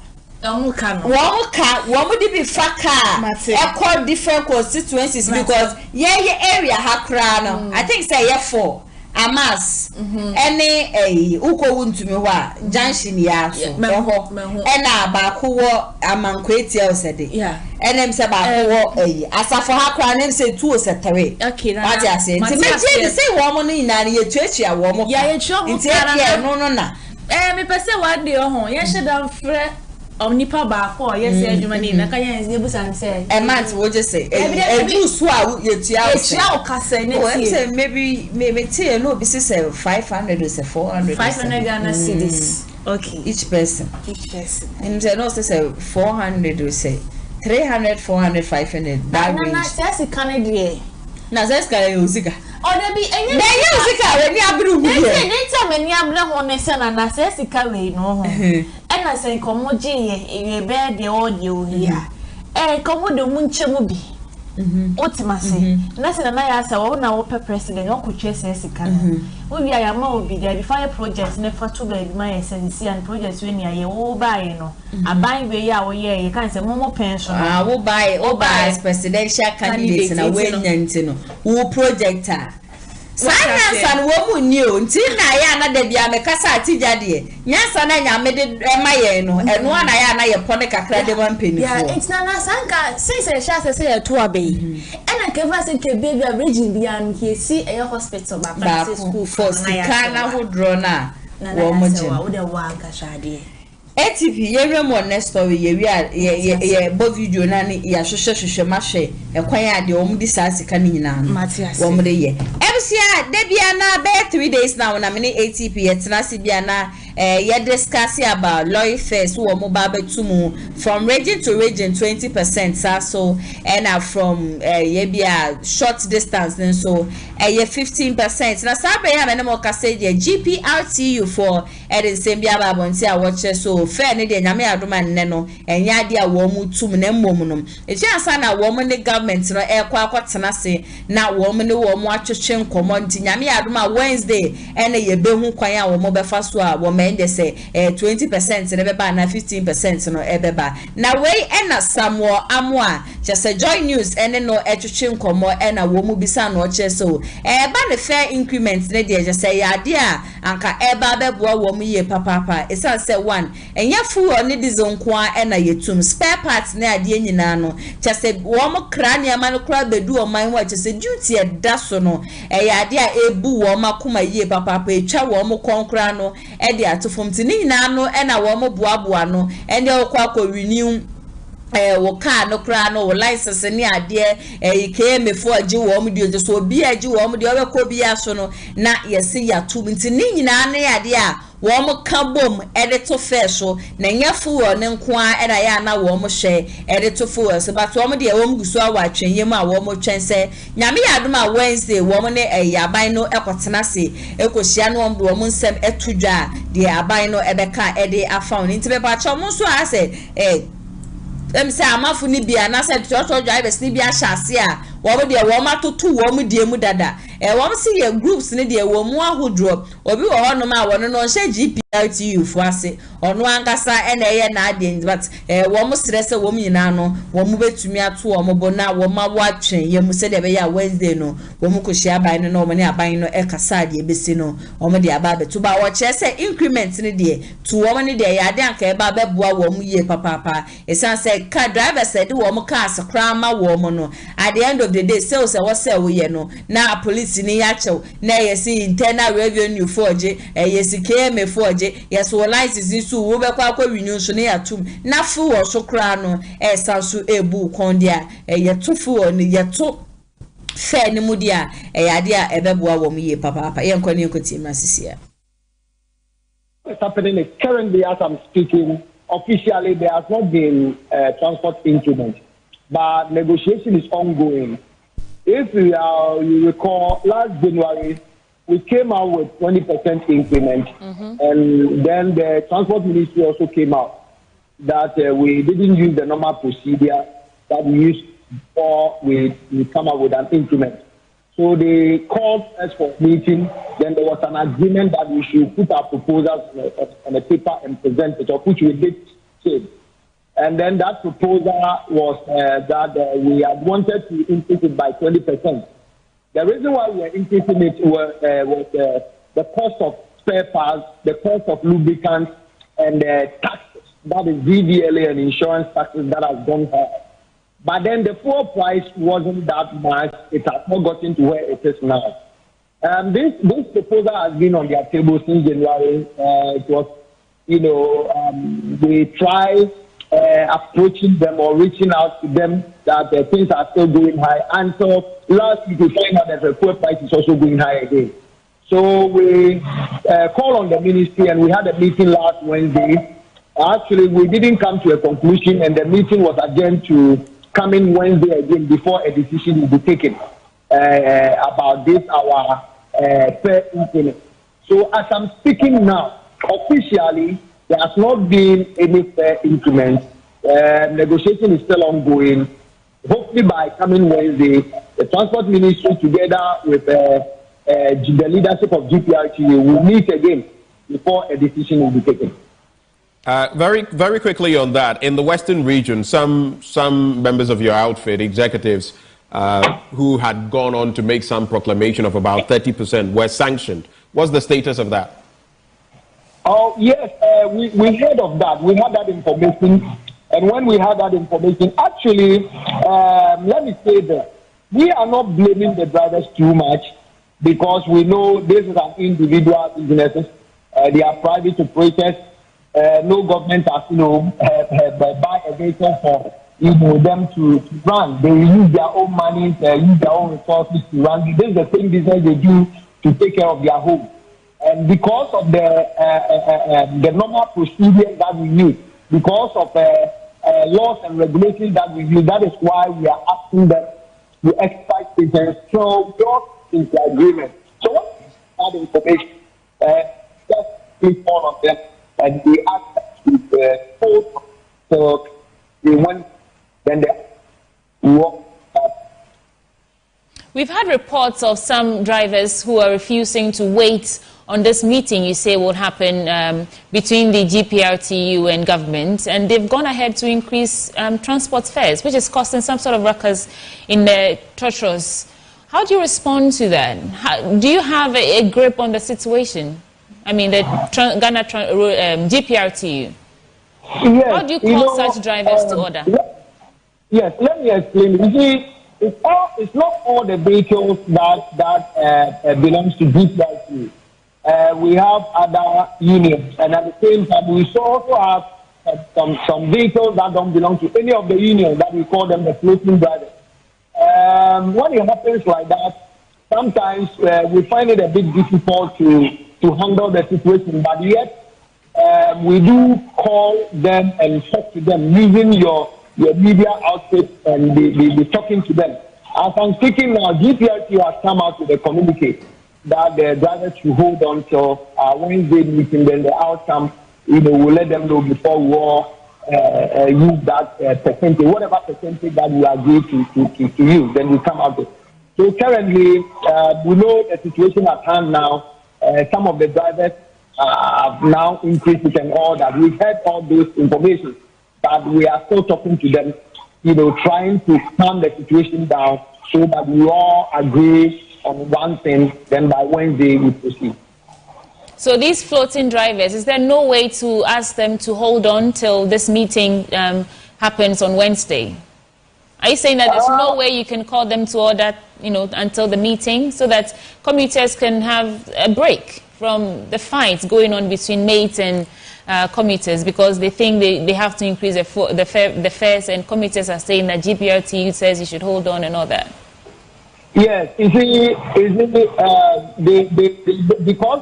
Womu di be faka call different constituencies because area hakra no I think say 4 amas any uko wuntumi ho a junction ya so ena ba ko wo amankweti e osede enem se ba ko wo asafo hakra nem se 2 or 3 okay na what you say nti meje dey say womu no ina ye tuatua womu nti e no na me pese one day ho ye sheda mfre omnipa ba ko yes adwuma ni na kanya nzi ebusan say e month wo just say e do so a yetua o kasa ne say maybe tie no be say 500 or say 400 500 Ghana cedis okay each person and say no say 400 or say 300 400 500 that range na say Canada na say ska usika o da bi enye na ye usika we ni abru hu ye nti amani abre ho ne se na say sika we no ho na say komo je ye be de o de o ya komo de mu nchemu bi otimase na se na ya sa wo na wo president o kotwe se sika na wo wi aya ma obi de fire project ne fa to ba bi ma ye sensi and project we ni aye wo ba ye no aban we ya wo ye kan se mo pension wo ba presidential candidate na we nyanti no wo projector Science and woman knew until I na de bia me kasa atija de nyansa na nya me de emaye no eno na ya na ye pone kakra de one penny for it's na sanka since e sha say to abe and I can say ke baby region bia no he see a hospital ba school for sikana ho draw na wo mo je wo de wa akashade ATP yeremo next story ye bo video na ni ya hwehwe mahwe ekwan ade o mu di sa sika ni nyina no wo mu de ye MCA de bia na be 3 days now na me ni ATP yetena si bia na ye discuss about lawyer first wo mu ba betumu from region to region 20% so and from ye bia short distance then so ye 15% na sabe ya me mo ka say ye GPRTU for edin sembia ba bonti a watch so fair ne de nyame adoma nne no enya ade a wo mu tum na mmom no e chi ansa na wo mu ne government no kwa akotena se na wo mu ne wo mu atwetwe nkomo nti nyame adoma Wednesday ene ye behu kwan a wo mu befa so a wo mende se 20% ne beba na 15% no ebeba na we ena samwo amwa just joy news ene no etwetwe nkomo ena wo mu bisa no che so ba ne fair increment ne de just say ade a anka eba beboa wo mu ye papa esa say one enya fu oni dizonkwa ena yetum spare parts na ade nyina no just wo mu kra ne ma no kra bedu o man wa just duty e da so no ya ade a ebu wo makoma ye papa etwa wo mu konkra no e de atofom ti ni nyina no ena wo mu boaboa no ene okwa renew wo car no kra no license ni ade ikeme fo agi wo mu dio so obi agi wo mu dio we ko bia so no na yesi ya tu nti ni nyina na ade a wɔn ka bom ɛde to fɛ so na nya fuel ne nkoa ɛda ya na wɔn hwɛ ɛde to fuel so but wɔn de wɔn gusu awa atwenye mu a wɔn twɛn sɛ nyame yɛ adom a Wednesday wɔn ne aban no ɛkɔtena se ɛkɔhyia no wɔn nsɛm ɛto dwa de aban no ɛbɛka ɛde afa wɔn nti bɛpa kyɛ wɔn nso asɛ say amafu ni bia na say church drivers ni bia hyase a wo de wo matoto wo mu die mu dada wo se ye groups ni de wo mu ahodro obi wo hono ma wo no hye GPRTU fu ase ono ankasa na eye na ade but wo mu stress wo mu nyina no wo mu betumi ato wo mu bo na wo ma wo atwen ye mu se de be ya Wednesday no wo mu kohia aban no wo mu ne aban no ekasa de ebesi no wo mu de aba beto ba wo kye se increment ni de to wo mu ne de ya de anka e ba beboa wo mu ye papa esan say car driver said wo mu cars krama wo mu no at the end of the day sales what say we ye no na police ni ya chew na yesi internal revenue forge yesi KM forge yes wo license su wo be kwa renew so na ya tum na fu wo so kra no sansu ebu kondia ye to fu ni ye to fair ni mu dia ya dia ebeboa wo mu ye papa ye nkoni nkoti masisia. What's happening is currently as I'm speaking, officially there has not been transport increment, but negotiation is ongoing. If you recall, last January, we came out with 20% increment, and then the transport ministry also came out that we didn't use the normal procedure that we used before we come out with an increment. So they called us for a meeting. Then there was an agreement that we should put our proposals on a paper and present it, of which we did change. And then that proposal was that we had wanted to increase it by 20%. The reason why we are increasing it was the cost of spare parts, the cost of lubricants, and the taxes. That is VDLA and insurance taxes that has gone high. But then the fuel price wasn't that much. It has not gotten to where it is now. This proposal has been on their table since January. It was, we tried approaching them or reaching out to them that things are still going high. And so last week we find out that the fuel price is also going high again. So we called on the ministry and we had a meeting last Wednesday. Actually, we didn't come to a conclusion and the meeting was adjourned to coming Wednesday again before a decision will be taken about this, our fair increment. So as I'm speaking now, officially, there has not been any fair increment. Negotiation is still ongoing. Hopefully by coming Wednesday, the Transport Ministry together with the leadership of GPRTA will meet again before a decision will be taken. Very, very quickly on that, in the Western region, some members of your outfit, executives, who had gone on to make some proclamation of about 30% were sanctioned. What's the status of that? Oh, yes, we heard of that. We had that information. And when we had that information, actually, let me say that we are not blaming the drivers too much because we know this is an individual business. They are private operators. No government has, buy a vehicle for them to run. They use their own money, use their own resources to run. This is the same business they do to take care of their home. And because of the normal procedure that we use, because of laws and regulations that we use, that is why we are asking them to exercise patience. So just is the agreement. So what is that information? Just please all of them. And they asked to hold, so they went, then they walked up. We've had reports of some drivers who are refusing to wait on this meeting you say will happen between the GPRTU and government, and they've gone ahead to increase transport fares, which is causing some sort of ruckus in the tortuous. How do you respond to that? Do you have a grip on the situation? I mean, the Ghana GPRTU. Yes, how do you call such drivers to order? Yes, let me explain. You see, it's not all the vehicles that belongs to GPRTU. We have other unions, and at the same time, we also have some vehicles that don't belong to any of the unions that we call them the floating drivers. When it happens like that, sometimes we find it a bit difficult to handle the situation. But yet, we do call them and talk to them using your media outfit and be talking to them. As I'm speaking now, GPRT has come out with a communique that the drivers should hold on till Wednesday meeting. Then the outcome, we'll let them know before we use that percentage, whatever percentage that we agree to use. Then we come out with. So currently, we know the situation at hand now. Some of the drivers have now increased it and all that. We've heard all those information, but we are still talking to them, trying to calm the situation down so that we all agree on one thing. Then by Wednesday we proceed. So these floating drivers, is there no way to ask them to hold on till this meeting happens on Wednesday? Are you saying that there's no way you can call them to order, until the meeting, so that commuters can have a break from the fights going on between mates and commuters, because they think they have to increase the fares, and commuters are saying that GPRT says you should hold on and all that? Yes, because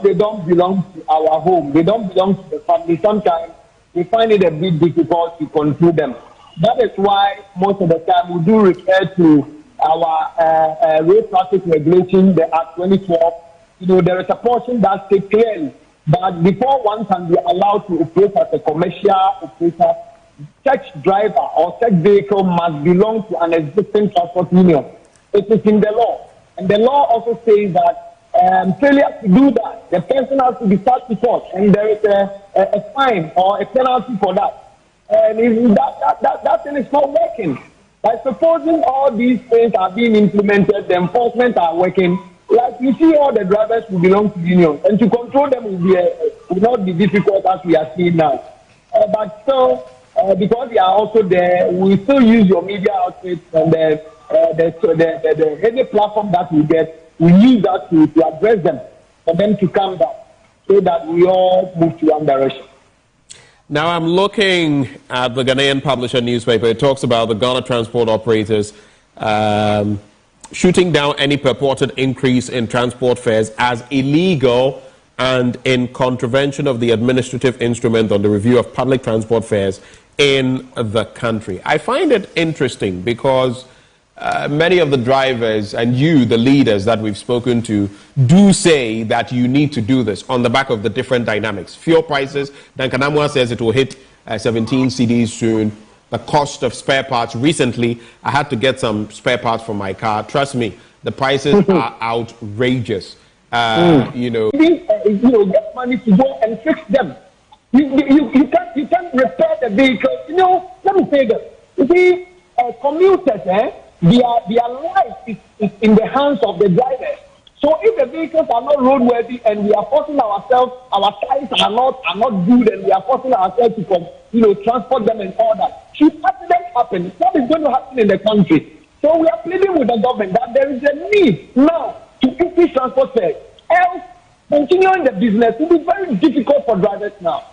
they don't belong to our home, they don't belong to the family. Sometimes we find it a bit difficult to control them. That is why most of the time we do refer to our road traffic regulation, the Act 2012. There is a portion that states clearly that before one can be allowed to operate as a commercial operator, such driver or such vehicle must belong to an existing transport union. It is in the law. And the law also says that failure to do that, the person has to be charged with court, and there is a fine or a penalty for that. And if that thing is not working. By supposing all these things are being implemented, the enforcement are working, like you see all the drivers who belong to unions, and to control them will not be difficult as we are seeing now. But still, because they are also there, we still use your media outfits and any platform that we get, we use that to address them, for them to come back, so that we all move to one direction. Now I'm looking at the Ghanaian Publisher newspaper. It talks about the Ghana transport operators shooting down any purported increase in transport fares as illegal and in contravention of the administrative instrument on the review of public transport fares in the country. I find it interesting because many of the drivers and the leaders that we've spoken to, do say that you need to do this on the back of the different dynamics. Fuel prices, Dankanamwa says it will hit 17 cedis soon. The cost of spare parts. Recently, I had to get some spare parts for my car. Trust me, the prices are outrageous. Get money to go and fix them. You can't repair the vehicle. Let me say this. You see, commuters, their life is in the hands of the drivers. So if the vehicles are not roadworthy and we are forcing ourselves, our tires are not good, and we are forcing ourselves to transport them and all that, should accidents happen, what is going to happen in the country? So we are pleading with the government that there is a need now to increase transport fares. Else, continuing the business will be very difficult for drivers now.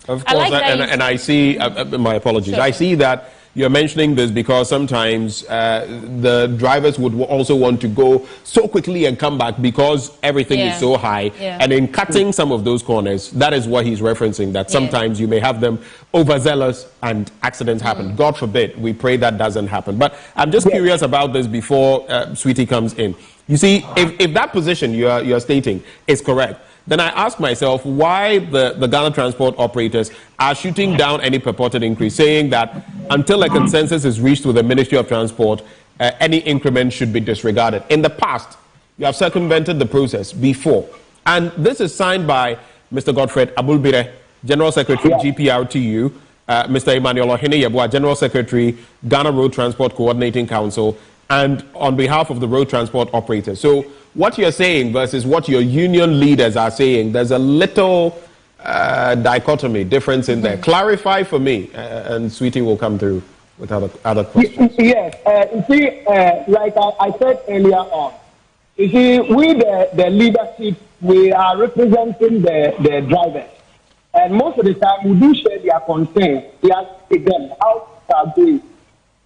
Of course, and I see, my apologies, sure. I see that you're mentioning this because sometimes the drivers would also want to go so quickly and come back because everything is so high. Yeah. And in cutting some of those corners, that is what he's referencing, that sometimes you may have them overzealous and accidents happen. God forbid, we pray that doesn't happen. But I'm just curious about this before Sweetie comes in. You see, if that position you're stating is correct, then I ask myself why the Ghana transport operators are shooting down any purported increase, saying that until a consensus is reached with the Ministry of Transport, any increment should be disregarded. In the past, you have circumvented the process before. And this is signed by Mr. Godfred Abulbire, General Secretary, GPRTU, Mr. Emmanuel Ohene Yeboah, General Secretary, Ghana Road Transport Coordinating Council, and on behalf of the road transport operators. So what you're saying versus what your union leaders are saying, there's a little dichotomy, difference in there. Clarify for me, and Sweetie will come through with other questions. Yes, you see, like I said earlier on, you see, we the leadership, we are representing the drivers. And most of the time, we do share their concerns. We ask them how to are doing.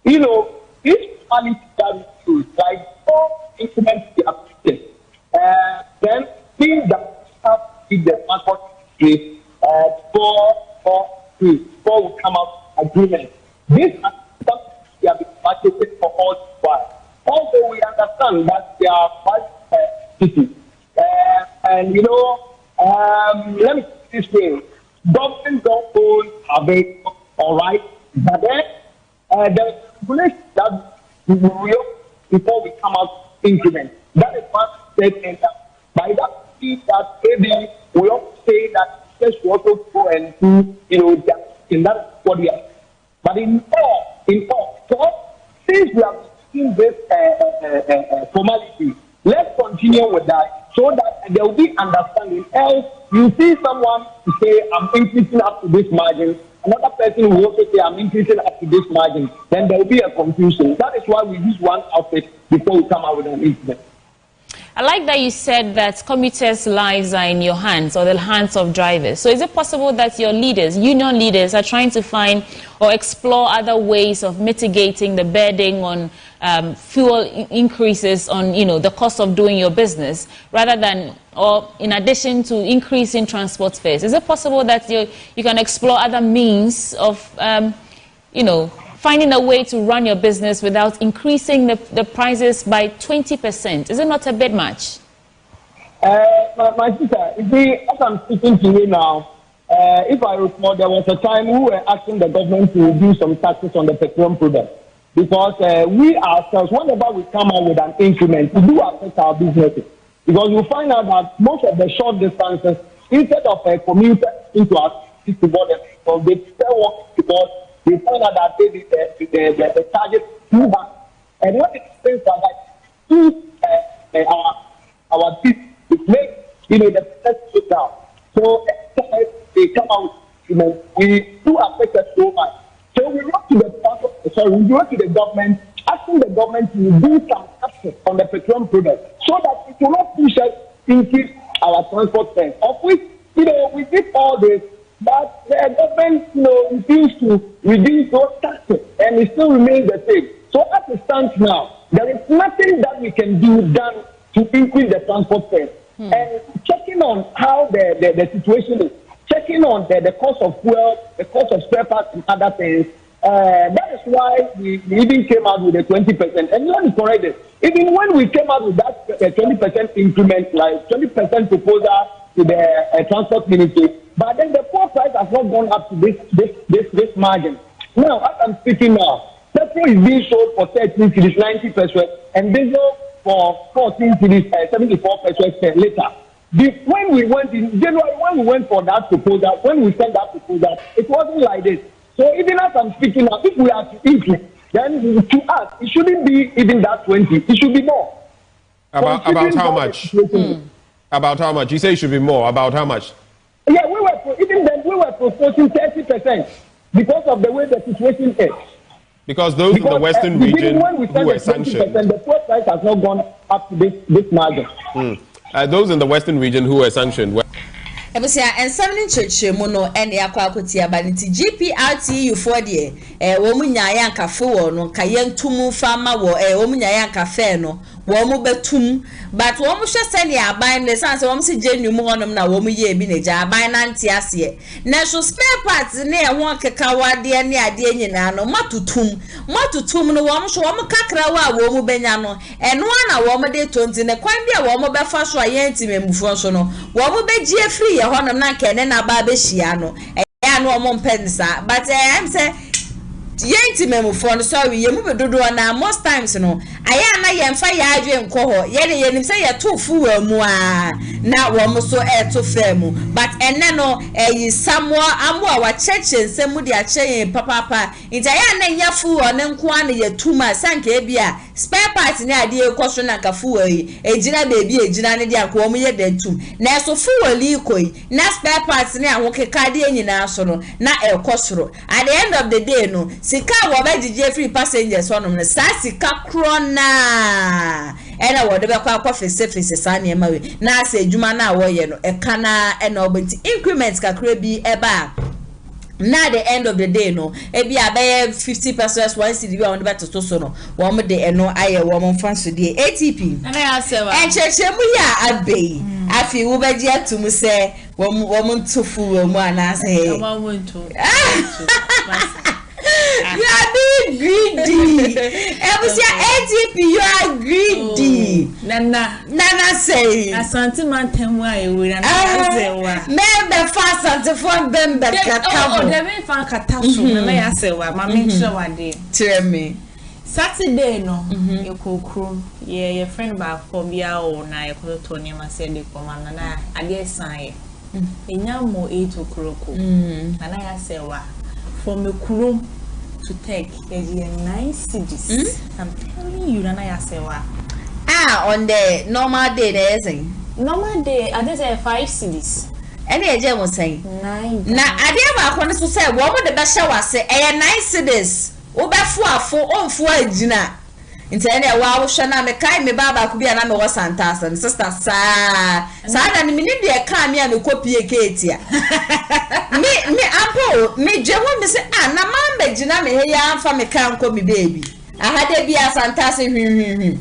If quality that is like all increments they are then things that have keep the transport industry before we come out agreement. This is something we have been practicing for all this while. Also, we understand that there are 5 cities. And you know, let me put this way: government don't own a vehicle, all right? But then the regulation that we will before we come out increment. That is one statement. By that means that maybe we also say that just we also go and do, you know, that's what we are. But in all, so since we are doing this formality, let's continue with that so that there will be understanding. Else, you see someone say, I'm increasing up to this margin. Another person will also say, I'm increasing up to this margin. Then there will be a confusion. That is why we use one outfit before we come out with an incident. I like that you said that commuters' lives are in your hands or the hands of drivers. So is it possible that your leaders, union leaders, are trying to find or explore other ways of mitigating the burden on fuel increases on, you know, the cost of doing your business rather than, or in addition to increasing transport fares? Is it possible that you can explore other means of, you know, finding a way to run your business without increasing the prices by 20%? Is it not a bit much? My sister, you see, as I'm speaking to you now, if I recall, there was a time we were asking the government to reduce some taxes on the petroleum products. Because we ourselves, whenever we come out with an increment, we do affect our businesses. Because you find out that most of the short distances, instead of a commuter into our city to border, so they still walk because we find out that maybe the target is too high. And when it happens that our people make, you know, the business go down. So every time they come out, you know, we do affect us so much. So we wrote to the government, asking the government to do some action on the petroleum product so that it will not push us to increase our transport fares. Of which, you know, we did all this, but the government, you know, refused to reduce those taxes, and it still remains the same. So as it stands now, there is nothing that we can do done to increase the transport fares. And checking on how the situation is, checking on the cost of fuel, the cost of spare parts and other things. That is why we even came out with the 20%. And let me correct it. Even when we came out with that 20% increment, like 20% proposal to the transport ministry, but then the fuel price has not gone up to this margin. Now, as I'm speaking now, petrol is being sold for 13 cedis, 90 pesos, and diesel for 14 cedis, 74 pesos per liter. When we went in January, when we went for that proposal, when we sent that proposal, it wasn't like this. So even as I'm speaking now, if we are to increase, then to us, it shouldn't be even that 20. It should be more. About how much? About how much? You say it should be more. About how much? Yeah, we were proposing 30% because of the way the situation is. Because those in the Western region who were sanctioned, the fuel price has not gone up to this margin. Those in the Western region who were sanctioned. Ebusia ensamni chechemu no ene akwakotia abaniti GPRTU for de wo munya yankafo wo no kayentumu fama wo wo munya yankafe no wo mu betum but wo mu hwese ne aban ne sanse wo mu se genu mu honom na wo mu ye bi ne ja aban na nte ase na so spare parts ne e ho keka wade ne ade nyina no matutum no wo mu so wo mu kakra wo mu benya no eno na wo mu de 20 ne kwan bia wo mu befa so ayenti memufo so no wo mu begie free honom na kene na ba be hia no ya no mo mpensa but I'm say yenti memufo no sorry yemu bedodo na most times no aya na yemfa ya adwe nko ho ye ne yenim say ye to fu amu a na wo mo so to famu but enne no yi samwa amu a wa cheche nsemu de a che papa nti aya na nya fu o ne nko an ye tuma sanka e bia spare part ne ade e koso na ka fu yi ejina bebi ejina ne de akwa mo ye dentum na so fu wali koi na spare part ne ahokeka de nyina so no na e kosoro at the end of the day no sika wo be gije free passengers honom ne sa sika krona ena wo de be kwa face sane ma we na asa adwuma na wo ye no e kana ena obenti increment kakra bi eba na the end of the day no ebi abaye 50% one cedi we on better to so no wo mo de eno aye wo mo fanso de ATP na ya sewa enchechemu ya abei afi wo beji atum se wo mo ntofu wo mu anase wo mo nto you are being greedy. Ebusia ATP, you are greedy. Nana say. Asante mantem wa ewe na say wa. Member fast and for member katawo. Oh, dem fan kataso na ya say wa. Ma me tire wa de. Tire me. Saturday no, ekokru. Ye friend ba for bia o na ekoto ni ma say de koma na ade san. Enya mo 8 o'clock. Na ya say wa. For me kurum to take a 9 cedis. I'm telling you, Nana Yasewa. On the normal day, there isn't. Normal day, I just say 5 cedis. Any agent was saying 9. Now, I never wanted to say, what would the best shower say? 9 cedis. Oba for Gina. Into any wow, Shana, me kind me baba could be an amo Santas and sister sa. Sada minute they come here and copy a Katia. Me ample, me Jewel, me say, na mamma Gina me here for me can't call me baby. I had a be a Santas in him. You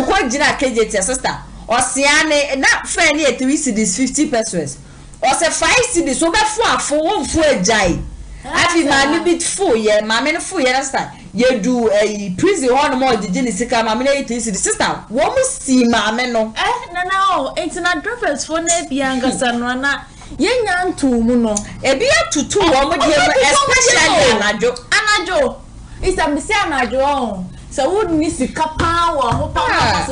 call Gina KJ sister. Or Siane, not fair near 3 cedis 50 pesos. Or say 5 cedis over 4 jai. I feel my bit full, yeah, my men full, yeah, that's that. You do a prison one more the Genesis come, I'm going to the sister. What must see my men? No, it's not drivers for Nebianga Sanwana. Yan to Muno. A beer to 2 especially Anajo. It's a Messiah, so wouldn't miss a capa or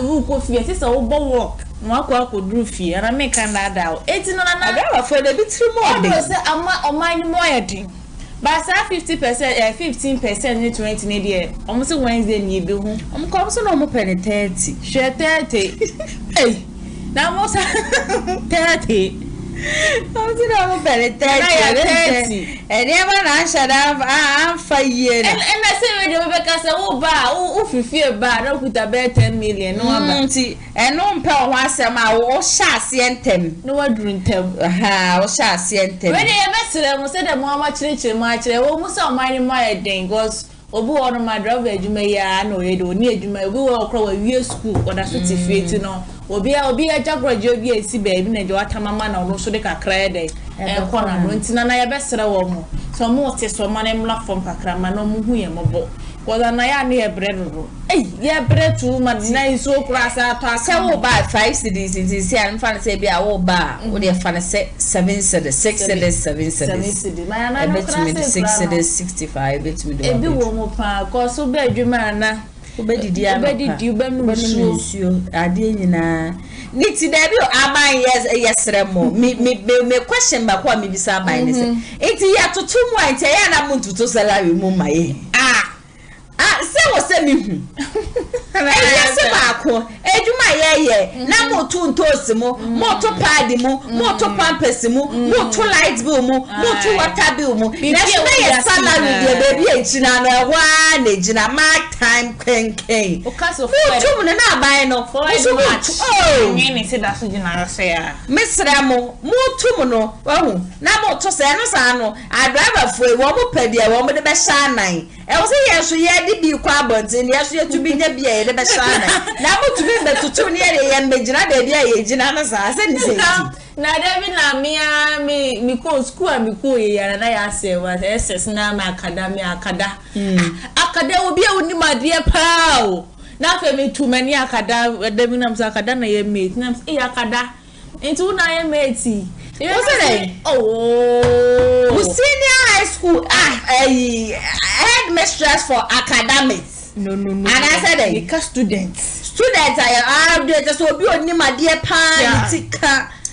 who could fear this old walk. Mwako could do fear, and I make another. It's not another for the bit more. I'm mind more. But 50%, 15%, 20 almost Wednesday, you be home. I'm coming so no penny 30. Share 30. Hey, now most 30. I'm penny 30. And everyone answered, I'm 5 years. And I say, Rebecca said, oh, bah, if fear bad, I'll put a bet 10 million. No, and no power once a mile, or shall see and tem. No, I drink them. Or shall see and tem. When I messed them, said a more much richer, much, almost all my thing was. Obu ono madra ve adwuma ya na oyedo ni adwuma obi wo okro wa wie school oda certificate no obi ajagraduate obi esi ba bi na je watamama na ono so de kakra de kona no ntina na ya besere wo mo so mo te so ma na mla form kakra ma no mu hu ye mobo koza na ya na ye bredo ye bredo ma na iso kura sa to aka wo ba 5 cedis nti an fa na say bia wo ba wo de fa na 7 cedis 6 cedis 7 cedis ma na no kura 6 cedis 65 bet me do ebi wo mo pa ko so ba adwuma na obedidi ubenu suo ade nyina niti da bi aban yesremo me question ba kwa me bisa aban ne se enti ya tutu mu ante ya na mu tutu salary mu maye se wo se mi hu se ba ko edwuma ye na mo tu ntosi mo to pad mo to pampers mo to light bill mo to water bill mo na se ya salary de baby e china na wa na jina mark time kenken o kaso mo na aban no so oh ni se da so jina se ya mesra mo tu no wahu na mo to se no sa no a driver fo e wo mo pa bia wo mo de be sha nan e wo se yeso ye de bi kwa abontin yeso ye tu bi nya bia ye de be sha nan na mo tu bi be tutu ni ye mbegina da bia ye jina na sa se ni se na da bi na mi ko school mi ko ye ya na ya se wa SS na ma academy akada obi a woni made pa o na fe me tu mani akada da bi na msa akada na ye mate na akada enti una ye mate what's it? Oh, senior high school headmistress for academics. No. And I said because students are just obi oni my dear pan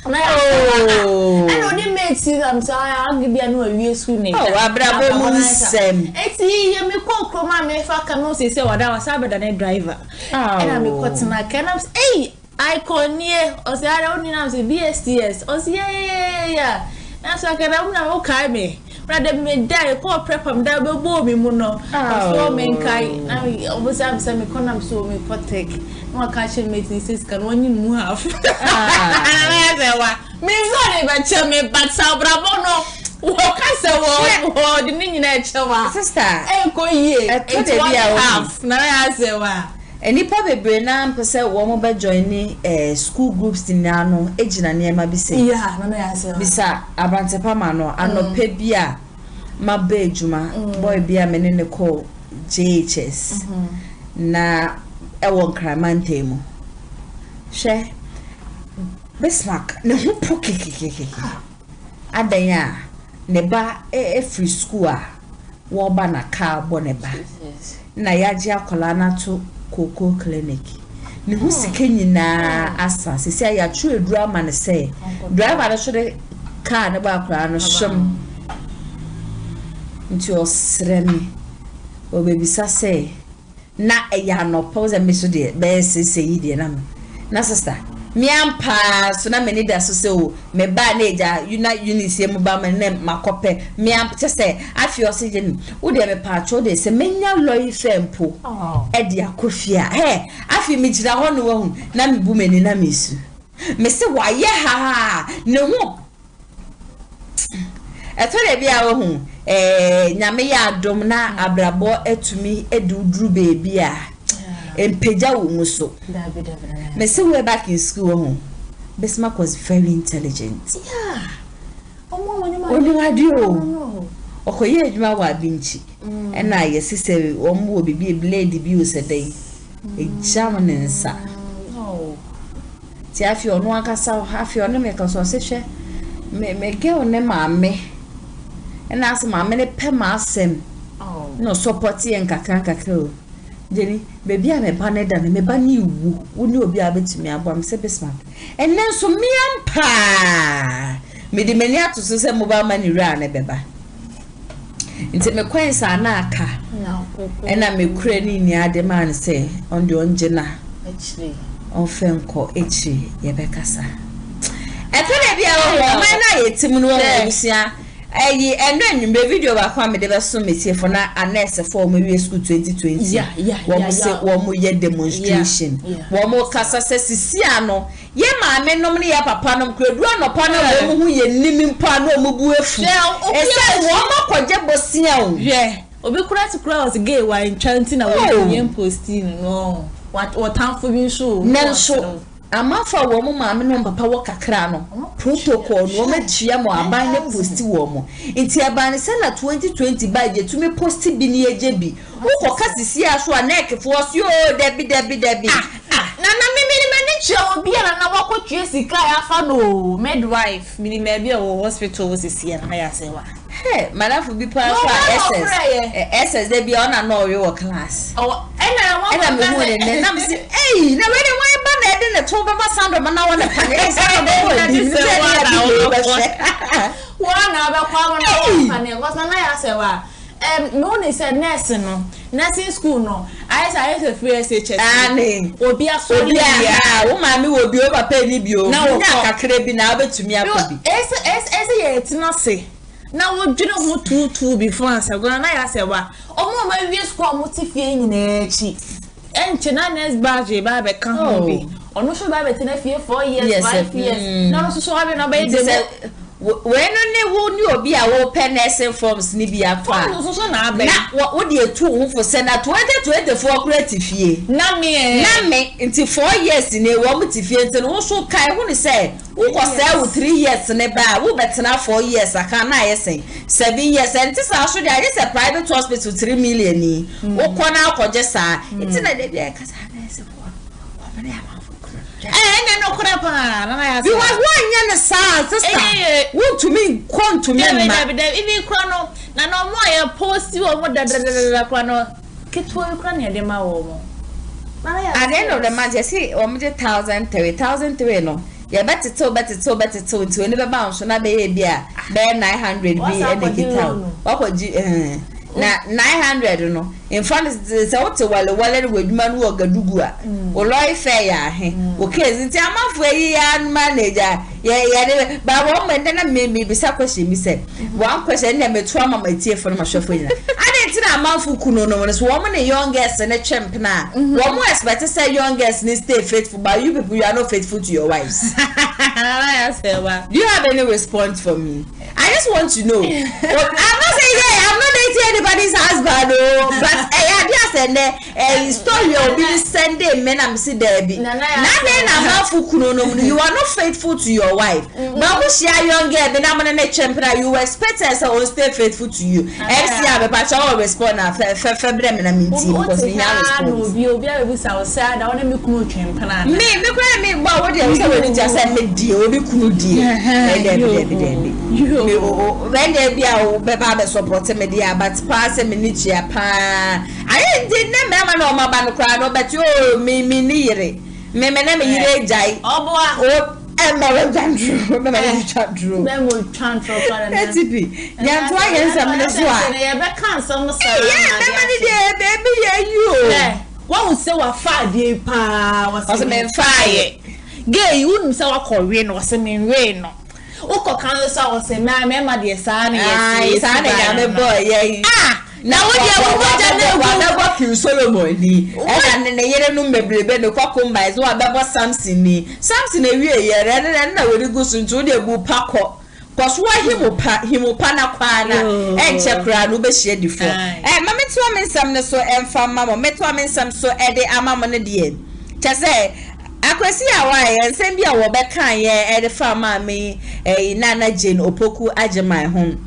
oh, I know they made it. I'm sorry, I'll give you a new school name. Oh, Abraham Musem. It's here, me call Kroma, me if I can say what I was better than a driver. And I'm a cotton. I can have, hey, I call near, or say I don't know, say BSTS, or say, yeah. That's why I can have okay me. Rather me die, call prep them, that will bore me, Muno. So, mankind, I was absent, me condom so me protect. No catching me, this can only move. Me sorry, but tell me, but so bravo, no. Kasa wo de ni nyina echewa. Sister. Enko yie. It's 1/2. Na ya sewa. Enipa bebre na mpese wo mo be join ni school groups dinna no ejina niema bi say. Yeah, na ya sewa. Bisa abrantepa ma no anope bia ma ba ejuma boy bia me ne call JHS. Na ewo nkramante mu. Hwe Bismarck ne ho pokekekeke. Adanya ne ba free school a wo ba na car bo ne ba. Na yaji akola na to Koko clinic. Ni hu sike nyina asa sisi ya tru edura ma ne say driver na shode car ne ba akra no shom nti osremi obebisa say na eya no pause me so de be sese yi de na sister me ampa so na me need aso se o me ba na eja unity mu ba me ne makope me ampa say afi oxygen wo de me pa cho de se menya loyi fempo e de akofia afi me gira ho no wahu na me bu meni na mesu me se wa ye ha ne ho eto de bia wo hu nyame ya adom na abrabo etumi eduduru beebi a empeja wo muso me say we back in school Bismarck was very intelligent. Yeah. Only radio. Okoye adwuma wa binchi. Na yesise omo obibi blade bi o sedai. Examine nsa. Oh. Ti afi onu akasa afi onu me kan so se hwe. Me girl ne maame. Na as maame ne pe ma asem. Oh. No support yen kakra o. Jenny, baby, I'm a paneda, and me banny who knew be able to me about Mr. Bismarck. And then so me and pa me the many to say mobile money ran a beba. Into me quains are naka. And I may cranny near the man say on the onjena. Actually, on Fenco, Echi, Yabekasa. I thought I be a Timuno. And then you may video about Kwame de Summit here for now, and next for maybe school 2020. Yeah. One more year demonstration. One more Casa says, Siano. Ye, my men nominate a papanum could run upon a woman who ye niming pano mubu. And said, one more Quajabo. Yeah. Obikura to crowd was gay while enchanting away young posting. No, what time for you show? No, so. Amafa wo mo maame no papa wo kakra no protocol no ma tua mo aban ne posti wo mo nti aban se na 2020 ba je tumi posti bi ni eje bi wo ko kasisi aso a neck fo so debi na me ni tua obi ara na wo ko tue sika ya fa no midwife mini me bi o hospital wo sisi na ya se wa Malafu bi pa SS they be on a no your class. Oh, and I'm moving and I'm saying, hey, now when I ban I didn't talk about sound of an hour and no, they said nursing, no, nursing school, no. I said free SHS. And will be a soldier. Woman will be over penny bio. Now, I can't be now, but to me, it's not say. Now we do not want to before us. I'm going to say, "Wa, oh, my views come motivating in echi." And China's badge, baby, can't be. Or no, so baby, 4 years, 5 years. No, so having a baby. When only who knew be our open nursing forms, Nibia. What would you do for Senate 2024 creative year? Name until 4 years in a woman to fear and also Kai who say, who was there with 3 years in a bar, who better now 4 years. I can't say 7 years, and this actually is a private hospital 3 million. Who can now just it's in a day because no crap. You was 1 year sister. Want to me, come to me. Even chrono, no more post you or what the chrono. Get to a crania de Mahama. At the end of the month, you see, 1,000, 3,000, no. Yeah, better to never bounce on a baby. Bear 900 be and the guitar. What would you? Na 900 no in front is out to wale with man wo gadugua o loy fair ya he o case nti amafo yi ya manager Yeah, but one man then maybe be question me said. One question never trauma my tear for my chauffeur. I didn't know a mouth who could know one woman a young guest and a champ now. One more expect to say young guests need stay faithful, but you people are not faithful to your wives. Do you have any response for me? I just want to know. I'm not saying I'm not dating anybody's husband, but I just said a story will be Sunday men I'm see there be. Now then you are not faithful to your wife. But we share young girl, then I'm gonna champion. You expect us to stay faithful to you. And see I but I will respond after February and meeting because we have response. Me, but what you say just said me deal, be cool deal. When they be our baby support media, but pass a minute here, I didn't remember no my crowd, but you me near it. Me name is Jai. Oh, and my Drew. Memo Chantro, yeah, try and some as well. Yeah, baby, you. What would say a 5 year pa was a man fire? Gay, you wouldn't sell a Korean or some in rain. Oko Canada was a man, remember the son, yes, a boy, yeah. Ah, now what you Solomon, and then the yellow number, the cockle by what that was something, a year, and I will go soon to the boo paco. Cause why he will pana and check crowd will be shared before. And mamma told me some so and farm mamma, met woman some so at the amamon dear. Just say, I could see a why and send me a wabaka at the farmer me a Nana Jane Opoku Ajamai home.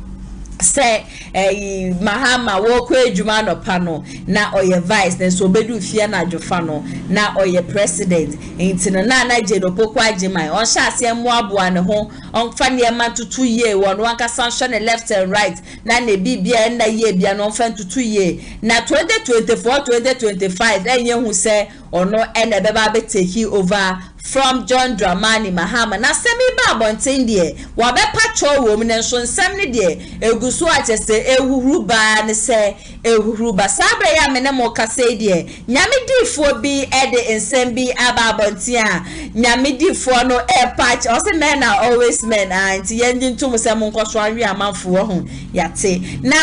Say Mahama wokwe juma no pano na oye vice then so bedu fia na jofano na oye president enti na na je do pokwa agimai on sha ase mo aboa ne ho on fa ne ma tutu ye won wanka sanction left and right na ne bibia na ye bia no fa tutu ye na 2024 2025 enye hu se ono ene beba be take over from John Dramani Mahama na semi ba bonten de wa be patrol wo mu ne so nsem ne de egusu achese ehuru ba ne se ehuru ba sabre ya mene mo kase de nyame difo bi ede nsem bi aba bonten a nyame difo no patch o se men are always men anti yendin tum se mo nkoso awi amanfo ho yate na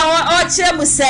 o kire mu se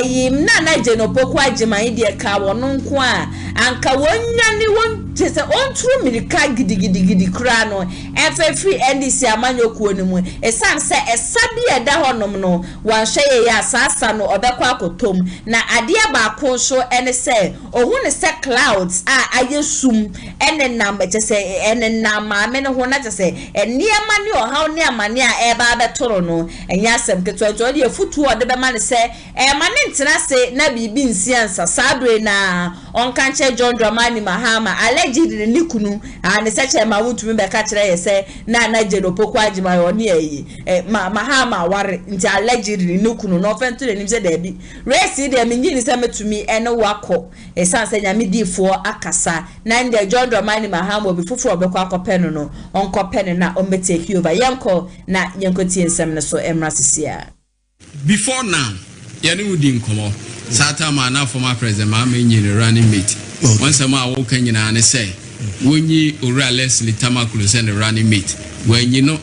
yim na je no poku agiman de ka wono nko a anka wonyane won tese on tru mirika gidigidi kra no efe free NDC amanyokuo ni mu esan se esabi eda honom no wanhwe ya asasa no obekwa akotom na ade ba so ene se ohun se clouds ayesum ene nam tese ene nam ame no ho na tese eniema ne ohaw ne amane a eba betoro no enya asem ketwanto de futu ode be mane se mane ntena se na bibi nsiansa sadwe na onkanche John Dramani Mahama allegedly nikunu and such a mawutu be ka kire ye se na je do poku agima yo ne yi Mahama ware nti allegedly nikunu no fento de nim se da bi race de menyi ni se metumi ene wako esanse nyame difo akasa na nde John Dramani Mahama obi fufuro be kwa akopeno no onkopene na ombeteki over yanko na yanko tie nsem ne so emra sisia before now yani wudi nkomo sata ma na former president Mahama nyine running mate once a ma wo kan nyina ne say wonyi ora Leslie Tamakulu send the running mate when you know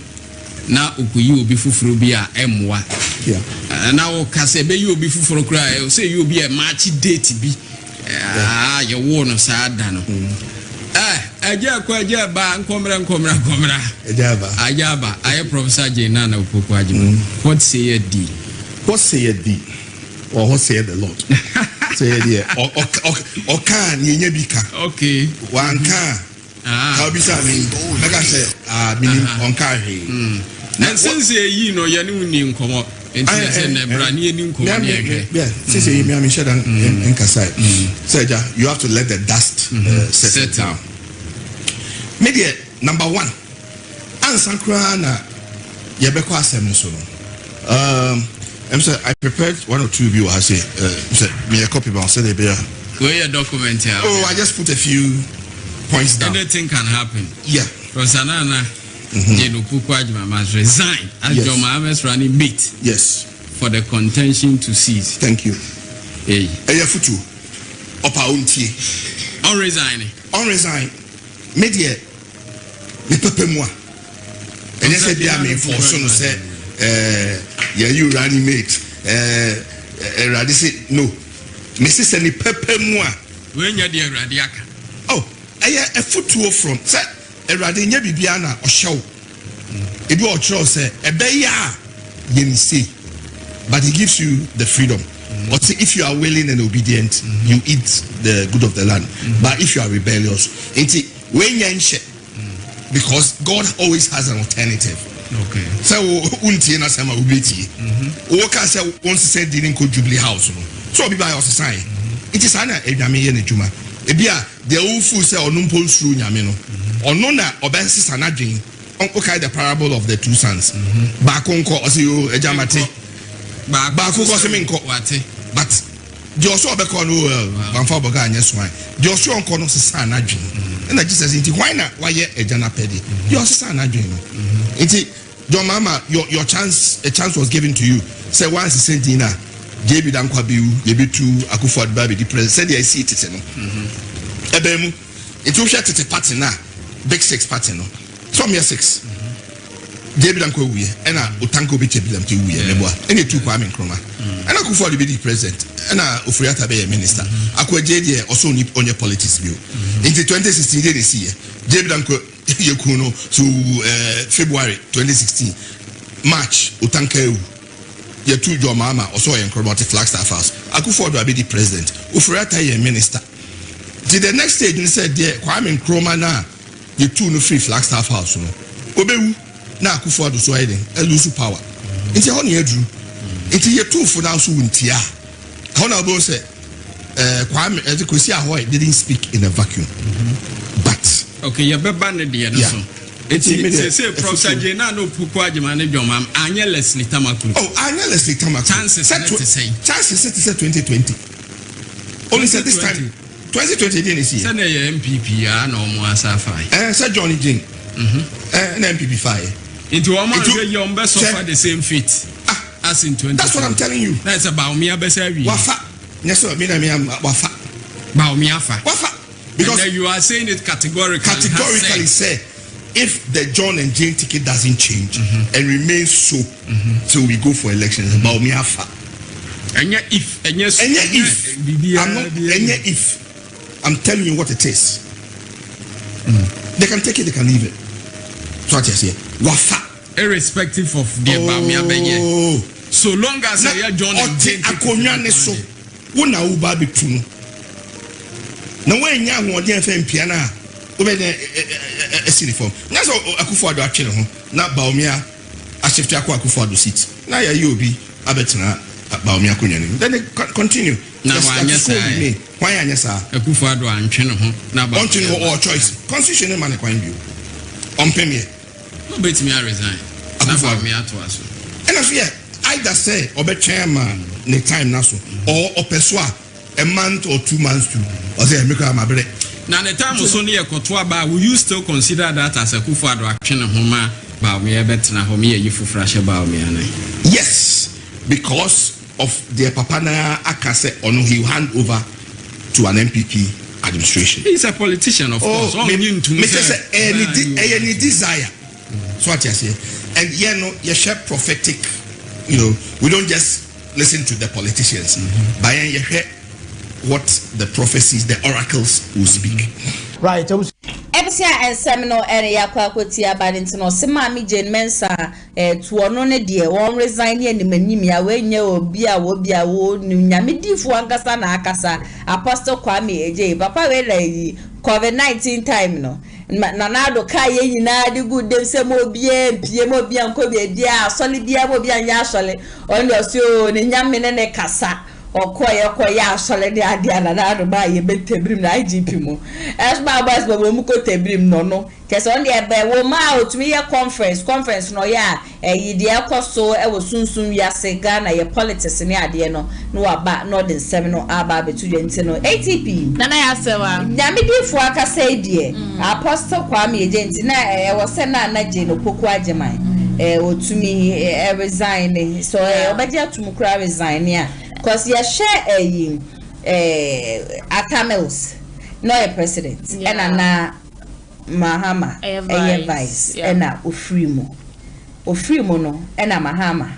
na okuyi obi fufuro bi a emwa na wo kase be yi obi fufuro kra say you obi a match date bi you wo no sa da no aja ba nkomra ajaba aye Professor Jena na opoku ajima what say ye di or what say the Lord say there or can ye bika okay one can how be say like I say meaning on car he na since ye no ye ni nkomo enti say na bra ni ni nkomo yeah since ye me am share dan in kasai say you have to let the dust settle down media number 1 ansankra na ye be ko asem so no I prepared 1 or 2 of you. I say, me a copy, but I said, where your document here? Oh, I just put a few points down. Anything can happen. Yeah. Rosanana, Jeno Pukwajima must resign as John Mahama's running mate. Yes. For the contention to cease. Thank you. Hey. Futu. Opa unti. On resign. Media. Me pepe moi. And you said they are made for son say you running mate radisi no Mrs. Any Pepe moi when you're the radiaka. Oh, a footstool from say a radinia bibiana or show. It will say a beya yen see, but he gives you the freedom. But see, if you are willing and obedient, you eat the good of the land. But if you are rebellious, because God always has an alternative. Okay. So unti na sama ubeti. Oka say once said didn't go Jubilee House. So be by us sign. It is ana edwame ye ne dwuma. Ebia the ofu say onumpo suru nyame no. Ono na obensi sanadwen. Okay, the parable of the two sons. Bakonko osio ejamate. Bakonko seminko wate. But Joshua beko no banfa boga anya swan. Joshua onko no sesa anadwen. Na Jesus inti why na why ejana pedi. Joshua anadwen no. Inti John Mama your chance a chance was given to you. Say once he sent dinner JB dankwa biu yebi tu akufo adba be the president said I see it no. Ebemu it will share to party na big six party no. Some year 6. JB dankwa wuye ena utanko be chebilam ti wuye meboa. Ene tu kwa Nkrumah. Ena akufo be the president ena Ofuriata be minister. Akwa JD also ni onye politics bill. In 2016 they see JB dankwa yekuno to February 2016 March utanka ewu ye tu John Mahama also Nkrumah to Flagstaff House. Akufo be the president. Ofuriata ye minister. The next stage they said there Kwame Nkrumah na you two no free Flagstaff House no obewu na Akufo-Addo so hiding lose power nti ho na edru nti ye two for now so wuntia how na bo say Kwame Kwesi Ahoy didn't speak in a vacuum but okay you be ban de no so nti say Professor Jena no puku agema ne dwomam anya Leslie Tamakuru anya Leslie Tamakuru chances to say 2020 only said this time 2020 didn't see. Send a NPP no more asafai. Sir Johnny Jane. An NPP fire. Into a man your best suffer the same fate as in 20. That's what I'm telling you. That's about me Besavi. Wafa. Yes, sir. Wafa. Bawumia. Wafa. Because you are saying it categorically. Categorically say if the John and Jane ticket doesn't change and remains so till we go for elections, Bawumia fa. And yet if I'm telling you what it is. They can take it, they can leave it. So what I say, wafa. Irrespective of the Bawumia benye. So long as I hear John and Jane akonya ne so, wona wo ba betunu. Na when nya ho de fa mpia na, wo be de esiniform. Na so Akufo-Addo atwere ho, na Bawumia ashifti Akufo-Addo seat. Na ya obi abetena Bawumia akonya ne. Then they continue. Na wanya say why anya sa Akufo-Addo antwene ho na ba antwene ho choice constitution man kwan bio on premier no bet me resign na Bawumia to aso and as here either say obetwema ne time na so or opeswa a month or 2 months to or say make am abere na the time so ne yekoto aba will you still consider that as Akufo-Addo atwene ho ma Bawumia betena ho me yi fufura hye Bawumia na yes because of their papana akase or no he will hand over to an NPP administration. He's a politician, of course. Any desire. So what you say, and you share prophetic. We don't just listen to the politicians, but you hear what the prophecies, the oracles will speak. Right. Ebusia ensemino ene yakwa kwoti abadinti no se mami Jane Mensa to no ne de won resign ye nimanyim ya we nya obi a wo nyame difu angasa na akasa Apostle Kwame Eje papa we la COVID-19 time no nanado ka ye nyina de good dem se mo bia mpie mo bia nko bia dia asole bia mo bia nya asole on so ne nyame ne kasa okoye asole de adia na do ba ye betebrim na IGP mu as ba boys bo mu ko tebrim no kese on de ebe wo ma otumi ye conference no ya yi de ekoso e wo sunsun wiase Ghana ye politics ne ade no wa ba no den sem no aba betu yenti no ATP nana ya sewa nyame difo aka say die Apostle Kwame Agenti na wo se na je no poku ageman otumi resign so obaje atum kura resign ya because you share Atamels no a president and na Mahama a vice and na Ofrimo ofiri mu no ena Mahama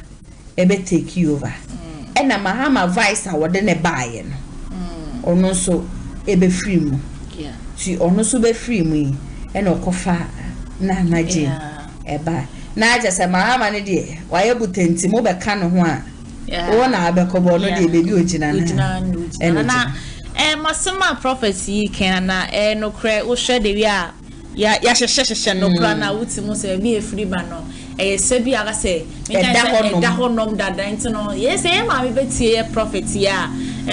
ebe take you over ena Mahama vice a wode ne baaye no ono so ebe free mu ti ono so be free mu ena okofa na maje eba na aja se Mahama ne de waye butenti mo be ka no ho a wo na abekobo no de bebi ogina na masema prophecy can na no kre wo hwe de wi a ya hwehwehwehwe no kra na wuti mo se bi efiri ba no se bi aga se da honom dada ntino yes e ma me betie prophet ya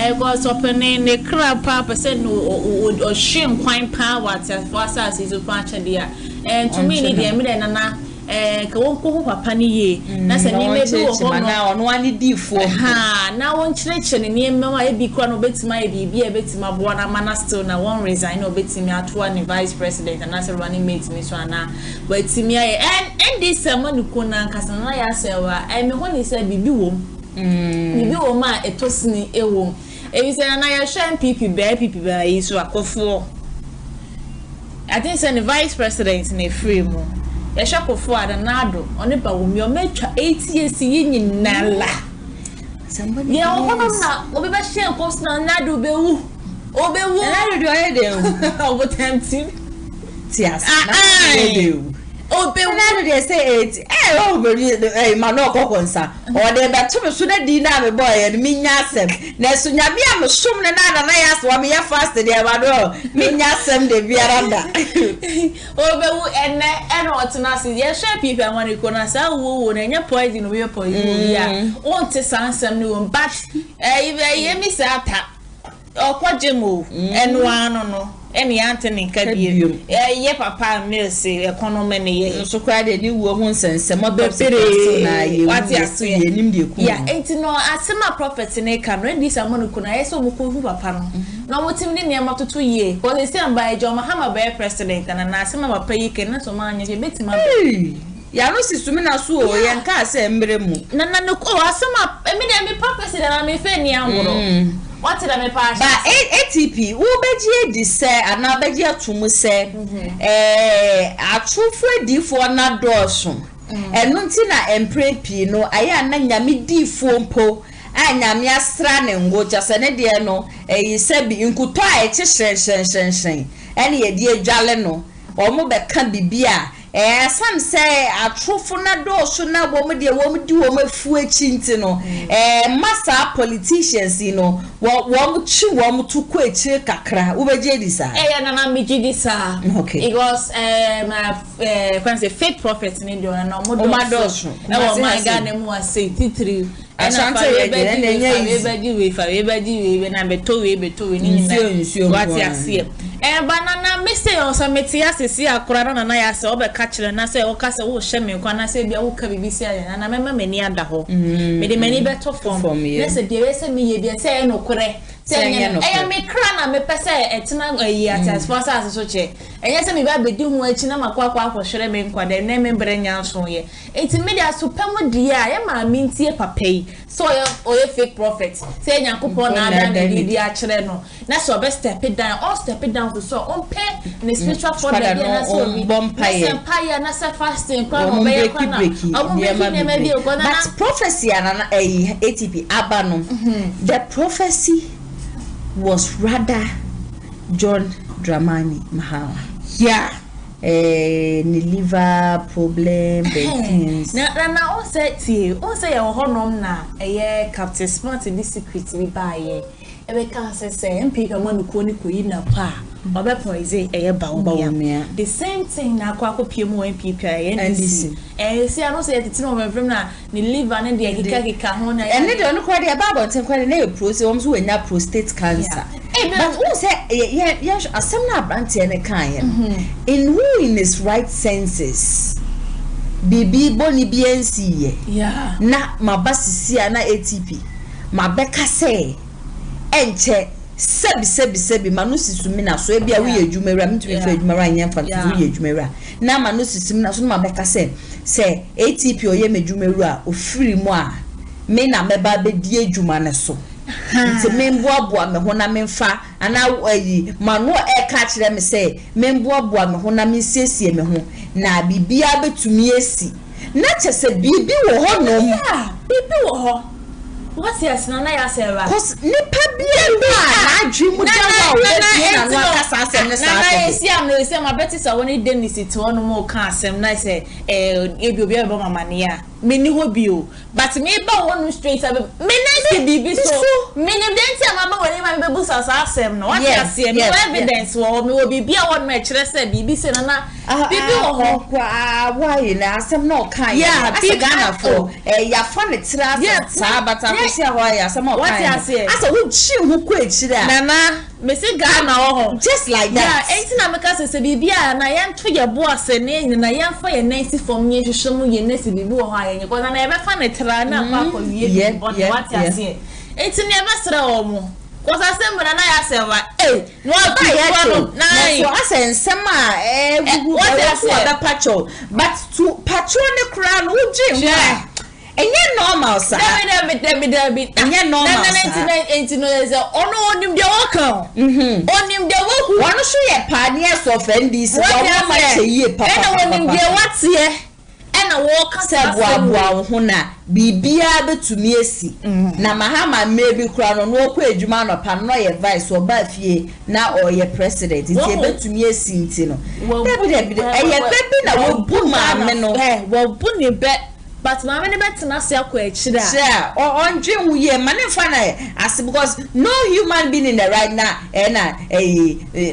because opening the crap percent o shame kwan power to for us is to patch dia to me ni dia me na ka won ko papa ni ye na se ni me bi wo ho na ono ani difo ha na won chireche ni me ma e bi kra no betima e bi e betima bo na mana still na won resign no betimi ato ni vice president and as running mate me so ana betimi and this man ko na nkasa na ya sewa me ho ni se bibi wom bibi wom a etosini ewom e say na ya hwe NPP ba yi so akofo I think say the vice president na free mo ya shakofo adanado oni Bawumia metwa 8 years yinyinala somebody ya okono na obi ba share course na nado bewu obewu nado do ayede o tempting tias na bewu obewu nado dey say 8 o be man okokonsa o dey beto so na di na me boy mi nyasem na so nyame am sum ne na ya so am ya fast dey ba do mi nyasem de biaranda obewu ene otena se ye share people amani ko na sa wo na nya poison we poison ya on te sansem ne won but ye mi sa ata okwajemo enu anu no eni antene kabie ye papa me se economy ne ye so kwa de ni wo ho nsensem obepere na ye wati aso ye nim de ku ya enti no asema prophet ne ka no ndi samonu ku na ye so mu ko hu papa no na motim ne ne matoto ye ko se se amba ejo Mahama be president na asema papa yi ke na so ma anya ye betima ya no sisumi na so o ye nka ase mbre mu na no ko asema emi de mi papa se na me fe ni angoro what did I pass? But ATP, who beji di se ana beji atumu se atufo di fo na dosho enu nti na emprepi no aya na nyame di fo mpo anyame asra ne ngoja se ne de no se bi nkuto a eche shen ene ye di adwale no omo be ka bibia sam say atufo na dosho na wo di wo afu echi nti no massa politicians no wo chi wo to ko echi kakra wo beje di sa na me di sa okay it was when say fake prophet ni do na mo dosho e my God na mu say 33 asante ye be we na beto we ni na what ya see banana me say o so meti asisi akora na ya se obe ka kire na se o ka se wo hye me kwa na se bia wo ka bibisi aya na mema mani ada ho me de mani beto form na se bia we se me ye bia se no kore se me kra na me pese etina ayi atas for as so che enye se me ba bedi hu achi na makwa hwere me nkwa de na me brenya so ye enti me dia so pam di a ye ma me ntie papai so o ye fake prophet se Nyankopon na ada na di a kire no na so be step it down so on pay the spiritual for the na so empire na se fasting kwa mo be kwa na but prophecy na ATP abano the prophecy was rather John Dramani Mahama ni liver problem things na o say your honom na Captain Smart in this secret we buy ebe ka say MP ka manu ko ni ko yi na pa obe poise Bawumia the same thing na kwa piemu NPP NDC see I no say the no from na ni liver na de kika ho na ene de no kwa de baba ten kwa na e prostate won so wenya prostate cancer but who say asem na brante ne kan in who in his right senses bibi boni BNC na mabasisi na ATP mabeka say enche sebi manusi sumina so ebia we adwumara mtumi fa adwumara nya fa we adwumara na manusi sumina so na mabeka say ATP oye medwumaru a ofiri mu a me na meba be die adwuma ne so nti memboaboa me ho na memfa ana ayi manu e ka kire me say memboaboa me ho na mensiesie me ho na bibia betumi esi na chese bibi wo ho no bibi wo ho what yes na ya say ba cause nipa bia na adwi mu da wa wo na no akasa asem ne sa na esi am no esi am abeti sa woni Dennis ti wono mo ka asem na say ebi obi ebe mama ne ya me ni ho bio but me ba wonu straight up me na say bibi so me ni denti am ba woni ma be bu sa asem no what yes no evidence wo me wo bibi a won me kire say bibi se na bibi wo ho kwa why na asem no kan ya bibi Ghana for ya fa ne tira sa bata si ahoa ya asem o kan asa wo chi hu ko echira nana me se Ghana ho just like that yeah enti na me ka se bibi a na yan to ye bo ase ne na yan fa ye nancy from ye hwehwemu ye nesi bibi wo ha ye ko na e be fa ne tra na kwa wie but what ya say enti ne be sra o mo ko sa se mra na ya se wa no ba ya to na so asa ensem a gugu what ya say be patrol but to patrol ne kra no ugye enye normal sa David enye normal sa enti no ze ono onim de woka onim de woku wono so ye pioneers of NDC wo ma cheye papa ena onim de watie ena woka sa boaboa ho na bibia betumi esi na Mahama maybe kura no okọ adwuma no pa no ye vice oba fie na o ye president nti betumi esi nti no David eye pepe na wo bu ma me no wo bu ni be but mama ne betina se akọ echira sure on dream we man fa na as because no human being in the right now na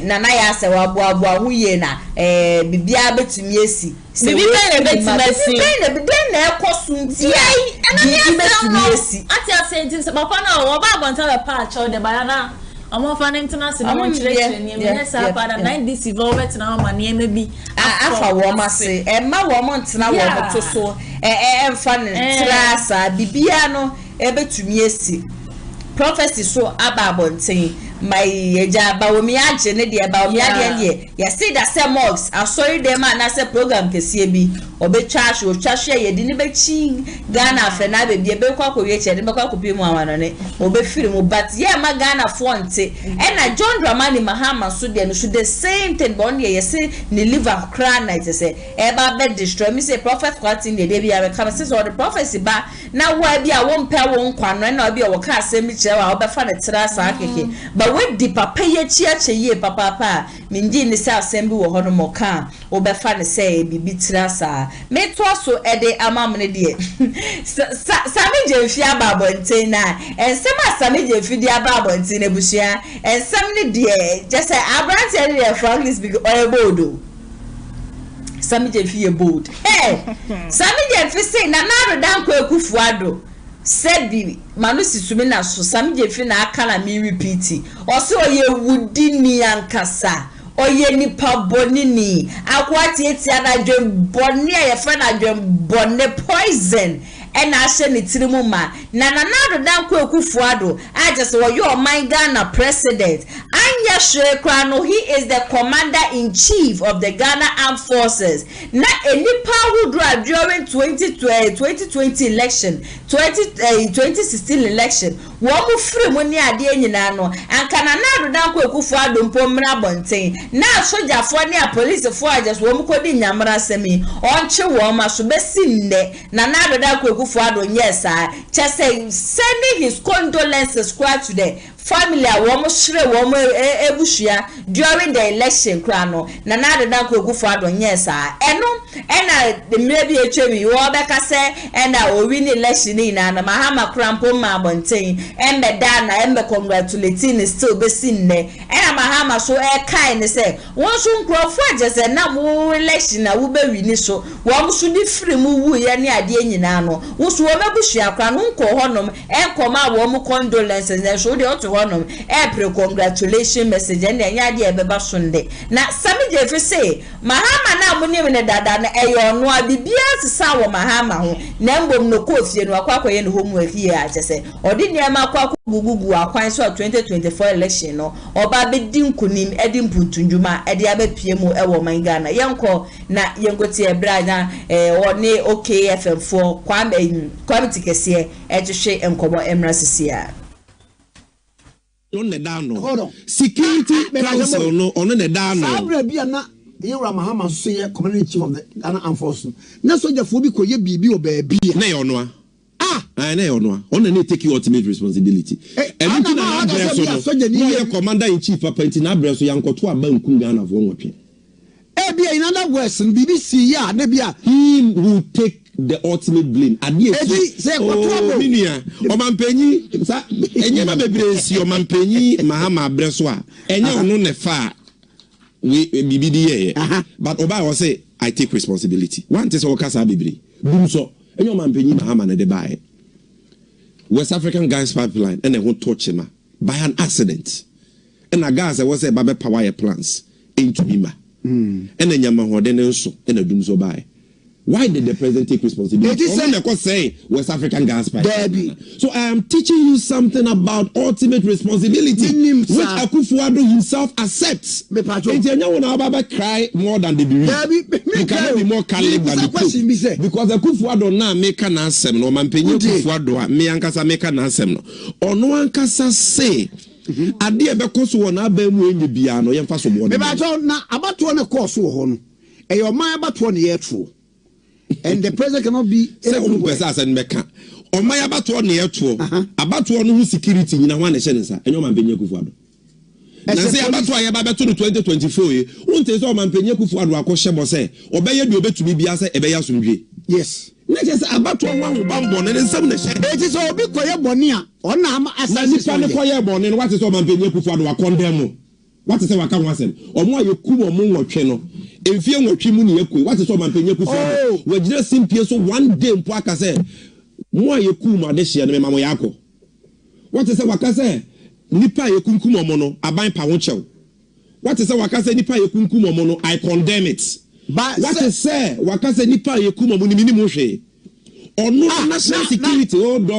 nana ya se wa boaboa hu ye na bibia betumi esi bibi be betima si be na ekosunti bibi betumi esi ati asenti se papa na wo ba bonta be pa cho de bayana omo fa ne international mo chire ni me sa para 90 civil betina ma ne ma bi afa wo ma se ma wo mo ntena wo mo to so emfa ne trasa bibia no ebetumi esi prophecy so ababonten my eja Bawumia age ne de Bawumia de ya see that say mosques asori dem na say program kese bi obetwa hwe otwahwe ye de ne bechi Ghana fe na be be kwa kowie che de be kwa kopie mu awano ne obefiri mu but ye ma Ghana fonte na John Dramani Mahama so de no so the same thing but ye say ne liver cry night say e ba be destroy me say prophet kwatin de bi ya come say so the prophecy ba na wa bi a won pe won kwano na obi a wo ka asem kire wa obefa ne tira sa keke but we di papa ye chiache ye papa minji ni say asem bi wo ho no mo ka obefa ne say bibi tira sa me to so e de amam ne de sami je fi ababonten na ensem asami je fi di ababonten na busia ensem ne de just say abrant ye de frankly speak oyebodo sami je fi ye bold sami je fi say na do dan ko ekufuado sebi manusi sumi na so sami je fi na aka na mi repeat o se oye wudi ni ankasa oye nipa boni ni akwati eti anadwe boni ye fa na dwe boni poison ena ahye ne tirimu ma na do dan ko ekufuado just wo your my Ghana president anya shekra no he is the commander in chief of the Ghana Armed Forces na enipa who draw during 2020 election 2016 election wo mu free mu ni ade nyina no anka na do dan ko ekufuado mpomra bonten na sojafo ne a police fo just wo mu kodi nyamra semi onche wo ma so besi nne na do dan ko Fuado yes sending his condolences to the family womo shire womo ebushia during the election krano na de dan ko Fuado yes ena the maybe echewi wo beka se ena o win election ni na Mahama krampo ma bonten embe dana embe congratulating still besi nne ena Mahama so kai ne se won so nkrofo agese na wo election na wo be win so wo so di free mu wu ye ne ade nyina no wo so wo bebushia krano nko honom enkoma wo mu condolences na so de oto honom pre congratulation message and nya de ebeba so nde na sami je fi say Mahama na mo ne dada na eyo no abibia sisa wo Mahama ho na mbom no kofie no akwakoye no homework here agese odi niam akwako gugugu akwan so 2024 election no oba be di nkunim edi mpuntunjuma edi abapie mu ewo man Ghana yenko na yengoti ebra na oni OKFM4 kwamiti kese ehwehwe enkomo emra sisia on the down no security council no on the down no sabra bia na Yura Mahama say commander in chief of the Ghana Armed Forces. Na soldier for bi koye bibi o baby. Na yo no. Na yo no. On na take you ultimate responsibility. And you na commander in chief papa nti na abreso yankoto aba nkum Ghana for nwotwe. In other words, BBC ya na bia he will take the ultimate blame. Say minia omampenyi sa enye ma bebresi omampenyi Mahama abreso a enye ono ne fa we BBD but Oba was say I take responsibility. One thing so kasa bebre. Dum so enye omampenyi Mahama na de bae. West African gas pipeline and won't touch him by an accident. And a gas was a baby power plants into Bima. And then Yamaha so and a doom so by. Why did the president take responsibility? Say West African gas pipeline. So I am teaching you something about ultimate responsibility, which Akufo-Addo himself accepts. And you cry more than the bereaved. You cannot be more calm than the cook. Because Akufo-Addo now make an answer. No man pay you Akufo-Addo. Me ankasa make an answer. Or no ankasa say. Adi ebe koso wona ba mu enye bia no yemfa so bo. Me ba na abato na course wo ho no. E your man abato na ye true. And the president cannot be everywhere. Omaya abato na ye true. Abato no security nyina ho na hye nsa. Enyo man penye Akufo-Addo. Na say abato aye ba beto no 2024 ye. Wonte so man penye Akufo-Addo akọhye bo say obeye bi obetumi bia say ebe ya somdwe. Yes. Na just abato wan bambo na nsam na hye. It is obi koye boni a ona am assassin. Na koye boni no what is so man penye Akufo-Addo akondem. What is say waka wasem. Omo ayekum omo nwotwe no. Emfie nwotwe mu ne yakui. What is so man penye Akufo-Addo. We jira simpie so one day mpo aka say mo ayekum ade hye no memo yakọ. What is say waka say nipa yekunkum omo no aban pa ho chew. What is say waka say nipa yekunkum omo no I condemn it. But what is say waka say nipa yekum omo ni minimu hwe. Ono national security hold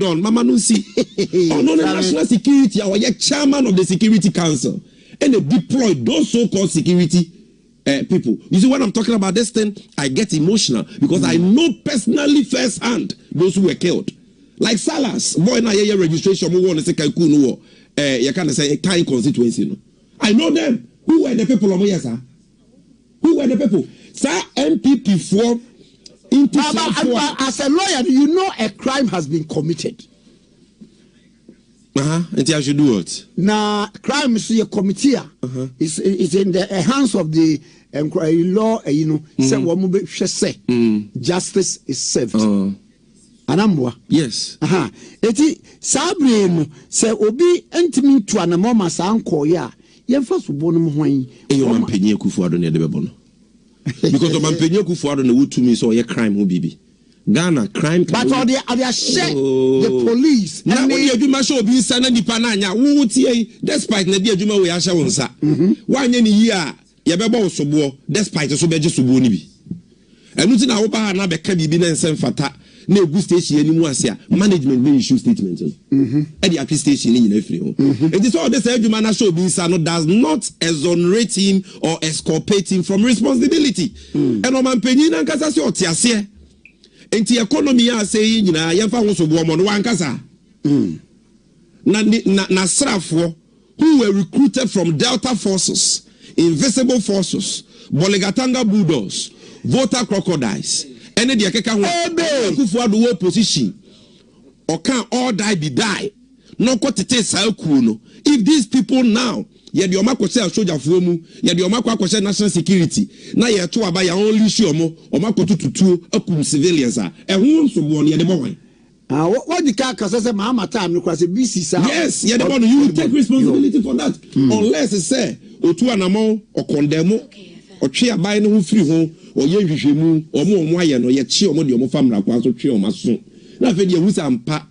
on mama no see. Ono national security our chairman of the Security Council and they deployed those so-called security people. You see what I'm talking about? This thing I get emotional because I know personally firsthand those who were killed. Like Salas, boy na ye registration we want to say Kaiku no you can say a kind constituency no. I know them. Who were the people of yes sir? Who were the people? Sir NPP for as a lawyer, you know a crime has been committed. And I should do what? Now, crime is a committee. It's in the hands of the law. Say, justice is served. Anambwa. Yes. Eti sabre say obi entimi to anamoma sanko ya. Yemfa so bonum hwan. Eyo man penye Akufo-Addo ne de bebono. Because man penye Akufo-Addo na wutumi so ye crime ho bibi. Ghana crime can. But they share the police. Na we adwuma show obi nsa na nipa na anya wo tie despite na di adwuma we ahya wo nsa. Wanye ni yi a ye bebo osobwo despite so beje sobwo ni bi. Enu ti na wo ba na be ka bibi na nsem fata na egu station animu ase management may issue statement. E di api station ni nyina free ho. It is all this adwuma na show obi nsa no does not exonerate him or exculpate him from responsibility. Eno man penyi na nkasa se otiase. Enti economy ya say nyina yemfa ho so bo mo no wankasa na srafo who were recruited from Delta forces, invisible forces, Boligatanga bulldogs, voter crocodiles, any de keka ho Akufo-Addo opposition or can all die no kwotete sa ku no. If these people now ye de omako say soldier for mu ye de omako akose national security na ye to aba ya only show omako tututu akum civilians a ehun so bo ne ye de bowan what the car say Mahama time no kwase BC sa. Yes ye de bowan you will take responsibility for that unless say otu anamo o condemn o twe abai no ho free ho o ye hwehwemu omo aye no ye che omo de omo famra kwa so twe omo so na fe de ehusa mpa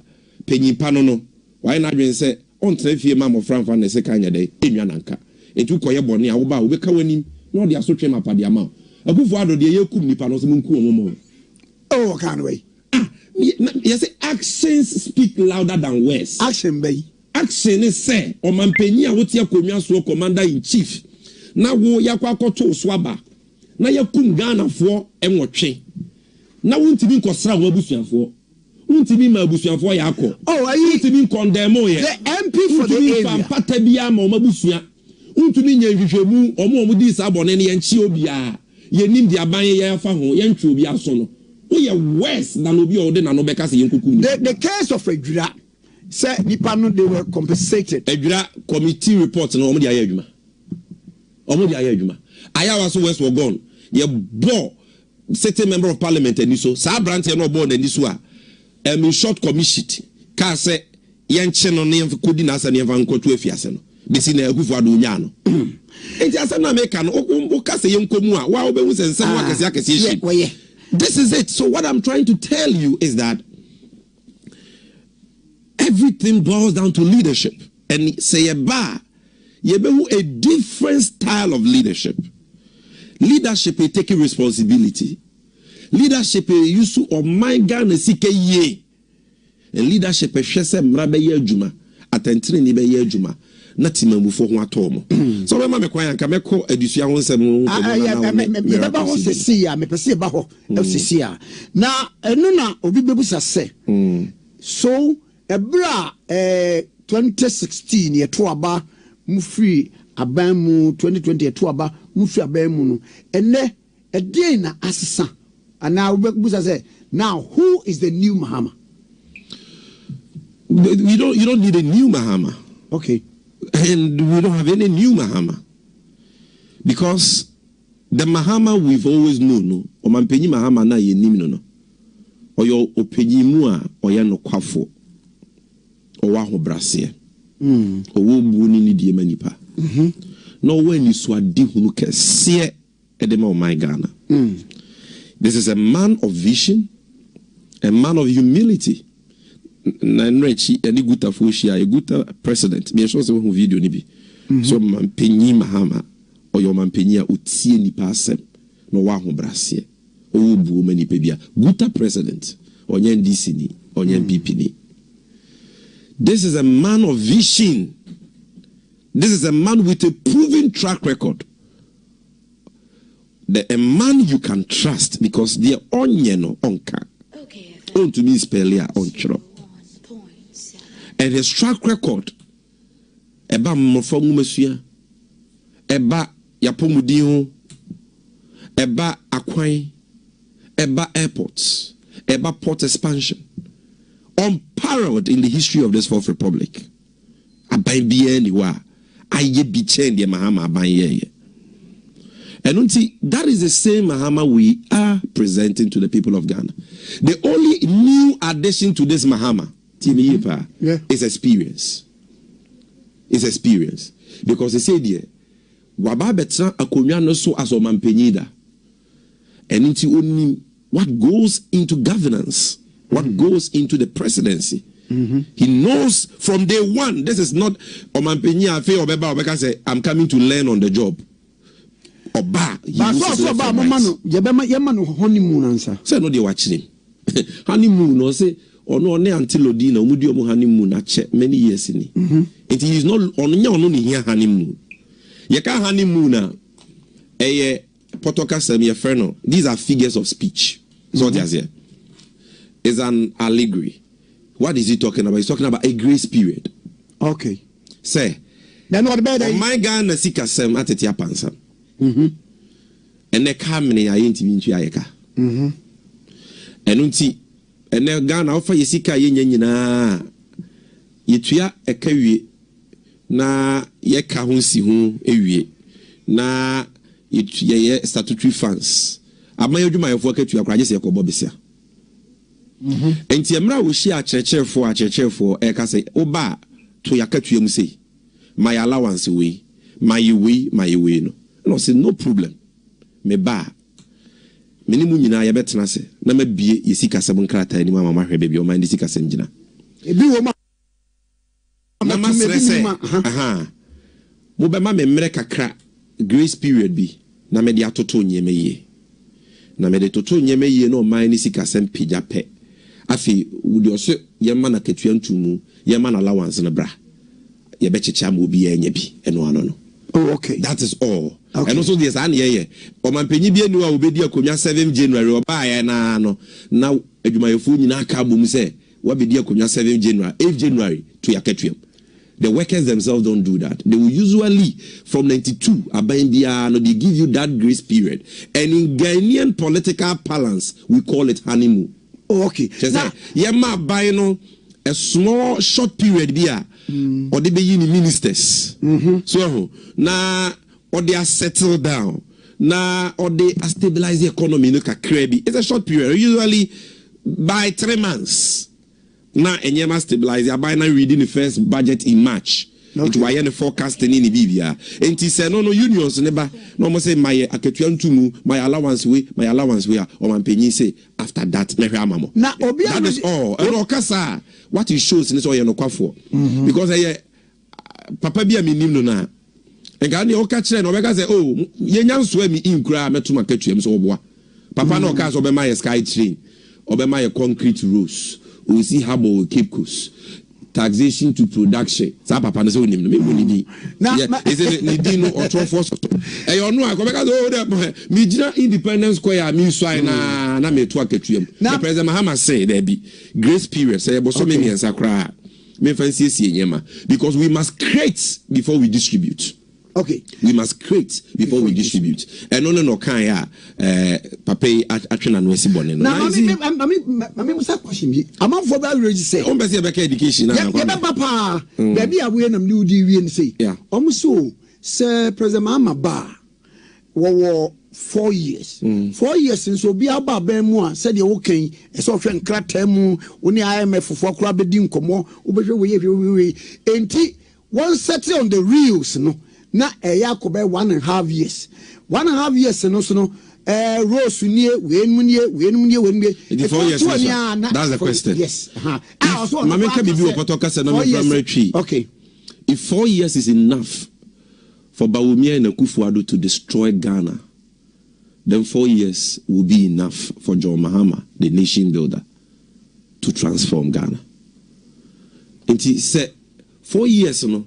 penyimpa no why na dwen say on trafie ma mo franfa na se kanya dey enwa nanka etu koye bone a wo ba wo be ka wanim no de asotwe mapade ama Akufo-Addo de ye kum nipa no so munku omo oh kind way yes actions speak louder than words. Action bay action is say o manpanyi a wote akonwa so commander in chief na wo yakwa akoto so aba na yakum Ghana fo enwotwe na wontimi nkosra wo abusuafo untimi ma abusuafo yakọ. Oh, are you untimi condemn ye. The MP for the area. Pata bia ma o mabusua. untumi nya hwehwemu omo di sabone ne yenchi obia yenim di aban ye fa ho yentwe obi aso no we worse than obi ode na no beka se yenkukum. The case of Edwira say nipa no they were compensated. Edwira committee report no omo di aye adwuma aya was west were gone ye bo certain member of parliament and so sa branch no bo na so a in short commission ka say yenche no ne kodi na asa ne fa nkoto afiase no bisi na akufo ado nya no enti asa na make no o ka say yenkomu a wa obehu sense no akese shi. This is it. So what I'm trying to tell you is that everything boils down to leadership. And say a different style of leadership. Leadership is taking responsibility. Leadership is used to my Ghana ye. And leadership is shese mrabe ye juma. Atentri ni be ye juma. Natima mufo ho atomo. So we ma me kwan anka me ko adusua ho nsem no. Me ba ho sesi ya me pese ba ho sesi ya. Na enu na obi bebusa se. So ebra 2016 ye to aba mu free aban mu 2020 ye to aba mu free aban mu no. Ene ede na asesa. Ana obebusa se now who is the new Mahama? You don't need a new Mahama. Okay. And we don't have any new Mahama. Because the Mahama we've always known, no, or Mampenyi Mahama na ye nim no, or your opinion or ya no kwafo, or waho brasie, or wo buni ni die manipa. No when you swadi hunuke sie edema o my Ghana. This is a man of vision, a man of humility. Nanrechi any good afushia a good president me show some video ni bi so Mampenyi Mahama or your Mampenya utie ni pasem no wa ho brasie o bu mani pebia good president or NDC ni or NPP ni. This is a man of vision. This is a man with a proven track record. A man you can trust because they are onyeno onka. Okay. On to me spell on chro. And his track record, eba mmofongu mesua, eba yapomudin, eba akwan, eba airports, eba port expansion, unparalleled in the history of this Fourth Republic. Aban biye niwa, aye biche ndiye Mahama aban yeye. And until that is the same Mahama we are presenting to the people of Ghana. The only new addition to this Mahama is experience. It's experience. Because they say there, waba betra akonya no so as Mampenyi da. And into only what goes into governance, what goes into the presidency. He knows from day one, this is not Mampenyi afe obeba obeka say I'm coming to learn on the job. Oba. Honeymoon answer. Say no they watching him. Honeymoon no say ono ne antilodi na omudi omo honeymoon ache many years ni. It is not ono no ni here honeymoon. Ye ka honeymoon na potoka sem ye freno. These are figures of speech. So what is here? It's an allegory. What is he talking about? He's talking about a grace period. Okay. Say. Then what about my Ghana sika sem ateti apansa. And the kamene ayenti mintu ayeka. Enunti ene Ghana ofa yesika yenye nyina yetua ekawie na yeka ho si ho ewie na ye statutory funds amaye adwumayefo akatua kwa agese yekobo besia. Enti emra wo hia akyerkyerefo eka say oba to yakatua mu sei my allowance we my no. No, say no problem. Me ba. Minimu nyina ya betena se. Na mabie yesika sabon krata ni mama mahwe baby o mind sika semjina. Ebi wo ma. Na masrese. Aha. Mo be ma me mre kakra grace period bi. Na me de atoto nyeme ye. Na me de toto nyeme ye no mind sika sem pija pe. Afi wudi oso ye ma na ketua ntumu, ye ma na allowance na bra. Ye be checha ma obi ye nya bi eno ano no. Oh, okay. That is all. Okay. And also there's an ye. Mampenyi bi enu a obedi akonya 7 January oba ya na no. Na adwumayefo nyina ka bom se wa bedi akonya 7 January, 8 January to yakatwem. The workers themselves don't do that. They will usually, from 92, they give you that grace period. And in Ghanaian political balance, we call it honeymoon. Oh, okay. Now, a small, short period here, or they be ministers. So, now, or they are settled down. Now, or they are stabilize the economy. It's a short period, usually by 3 months. Now, and must stabilize. I by now reading the first budget in March. It was the forecasting in the Bibia. And he said, no unions never. No more say my aketuantumu, my allowance we, or my penny say after that. Now, that is all. And Okasa, what it shows in this way no kwafo. Because Papa be a minimum na. And Gani Okache no because say oh yenyan so me inkura metuma ketuem so oboa. Papa no Okasa obema sky train, obema concrete roads. We see how we keep course. Taxation to production. Sa papa no say onim no me money. Na is it no or force. E you know because me gina Independence Square me swai na me to aketuem. The President Mahama say there be grace period say bo so me nsakra. Me fancy nyema because we must create before we distribute. Okay, we must create before we distribute. And no can ya papa atwena no esibone no. Now me musa question bi. Amam for that register say. On be say be education na. Ya papa baby awe nam ni udi wie ni say. Omuso say President Mahama ba wo 4 years. 4 years since obi aba ba mu a said the okay e so hwe nkrata mu oni IMF fofo akura be di nkomo obehwe we enti one settle on the reels no. Na yakobe 1.5 years. 1.5 years no so no Rose nie we 4 years. That's the question. Yes. Mameka bibi opotoka se no primary tree. Okay. If 4 years is enough for Bawumia and Kwahu to destroy Ghana, then 4 years will be enough for John Mahama, the nation builder, to transform Ghana. And he said 4 years no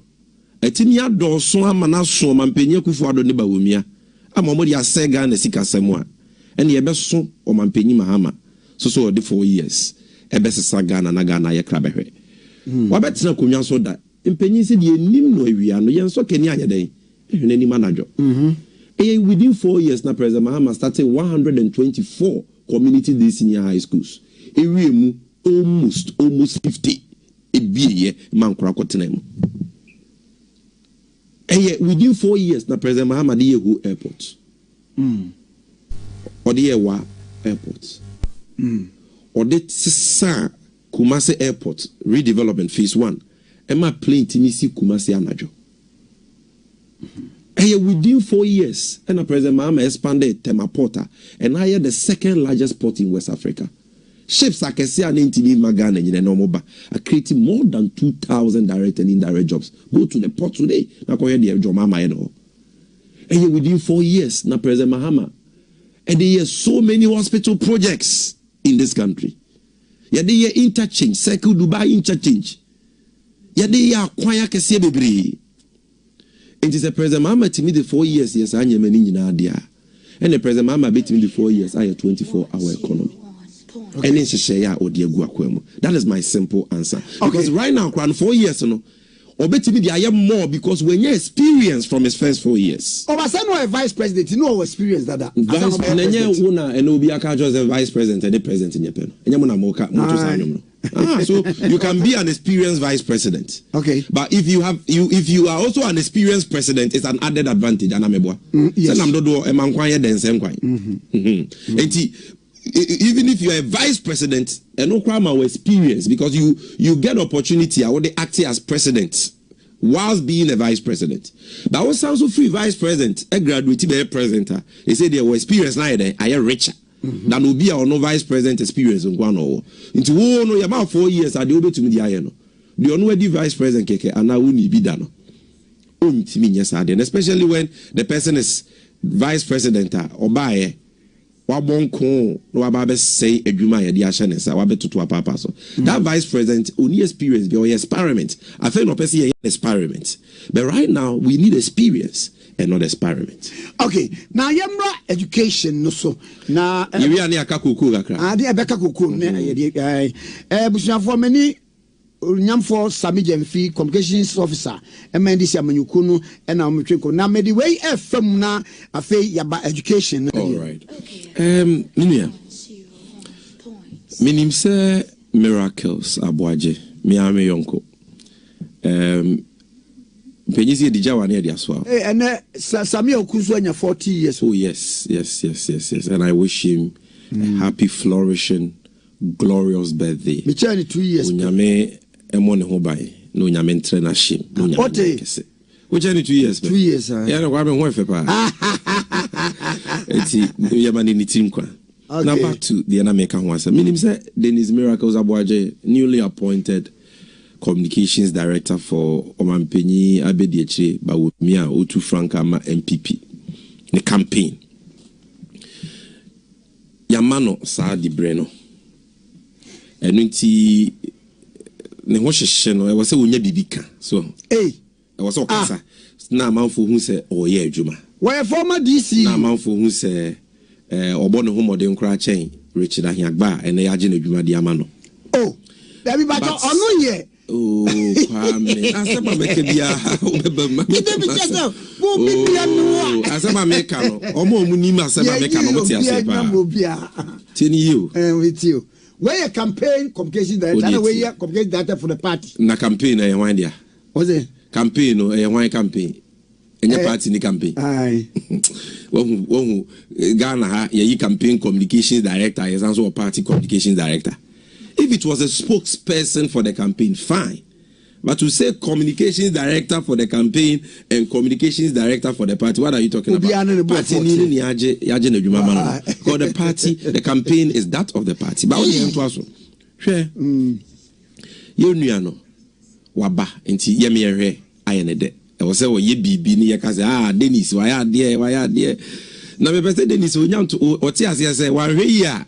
etimi adɔso amana so mampenye Kwahu ne Bawumia amomodi asega na sika semwa ene yebeso o mampenyi Mahama so the 4 years ebesesa Ghana na Ghana ye krabehwe wabetena konwa so da mpenyi se de enim no awia no yenso kani anyeden ehwe ni manager within 4 years na President Mahama started 124 community day senior high schools ewiemu almost 50 ebiye mankura kotena mu. Within 4 years, na President Mahama di Yehu airport. Or the Yewa airport. Or the Sisa Kumasi airport redevelopment phase 1. Emma plane Timisi Kumasi Anajo. Within 4 years, and President Mahama expanded Tema Porta and hired the second largest port in West Africa. Ships are creating more than 2,000 direct and indirect jobs. Go to the port today. And within 4 years, now President Mahama, and there are so many hospital projects in this country. There are interchange, Circle Dubai interchange. There are choir Kesebebri. And it's a President Mahama to me the 4 years, yes, I am an there. And the President Mahama bet me the 4 years, I have 24-hour economy. And then that is my simple answer. Okay. Because right now, 4 years, I am more because when you experience from his first 4 years. Oh, but I know a vice president, you know experience that. Vice president, and will be a vice president and the president in Japan. So you can be an experienced vice president. Okay. But if you are also an experienced president, it's an added advantage. Yes. Even if you are a vice president and no crime or experience, because you get opportunity, I want to act as president whilst being a vice president. But what sounds so free vice president, a graduate be a president. They say they were experienced now I am richer than will be our no vice president experience in one hour. Into no about 4 years I do to me the iron. The only vice president keke and I wouldn't be done. Especially when the person is vice president or by wabonko no wababe say edwuma ye di ahye ne sa wabetutu apapa so that vice president only experience be or experiment I think no person experiment but right now we need experience and not experiment. Okay, now yamra education no so na you are near kakoko kakra ade ebeka kokoko na ye busuafo mani Nyamfo Sami Jemfi communications officer MNDC Amanyukunu and Amitweko na me the way FM na afi yaba education. All right. Minia. Minim say miracles aboaje me ame yonko. Penyisi edija wane edi aswa. And Sami Okuzu anya 40 years. Oh yes. And I wish him a happy flourishing glorious birthday. Me chani 2 years. Unyame emone ho bai. No nyame entrena shim. No nyame kese. Which any 2 years? 2 years. Yeah, no, I'm going to pay. It's Yamani Nitimqua. Now back to the Anameka Wasa. Meaning, say, Dennis Miracles Abuaje, newly appointed communications director for Omanpenyi Abedieche Bawumia Otu Frankama NPP. The campaign. Yamano Saadi Breno. And unti ne hosheshe no e was say wonya bibika. So, hey. I was all kasa. Na manfo hu se oye adwuma. Why former DC? Na manfo hu se obo ne ho modern kra chen Richard Ahiagba ene ya je na adwuma di ama no. Oh. Baby but onu ye. Oh, kwame. Asema meke bia obeba ma. Kide bi chese. Bo bibia no. Asema meka no. Omo mu ni ma asema meka no moti asepa. Tini you. With you. Where a campaign communication director and where communication director for the party. Na campaign e wan dia. What's it? Campaign no e wan campaign. Enye party ni campaign. Aye. Wo Ghana ha ye campaign communications director is also a party communications director. If it was a spokesperson for the campaign, fine. But to say communications director for the campaign and communications director for the party, what are you talking about? Party ni yaje na dwuma ma no. Because the party, the campaign is that of the party. Ba oni ento aso. Hwe. Ye nua no. Waba enti ye me hwe ayene de. E wo se wo ye bibi ni ye ka se Dennis wa ya de. Na me pese Dennis onyanto o ti ase se wa hwe yi a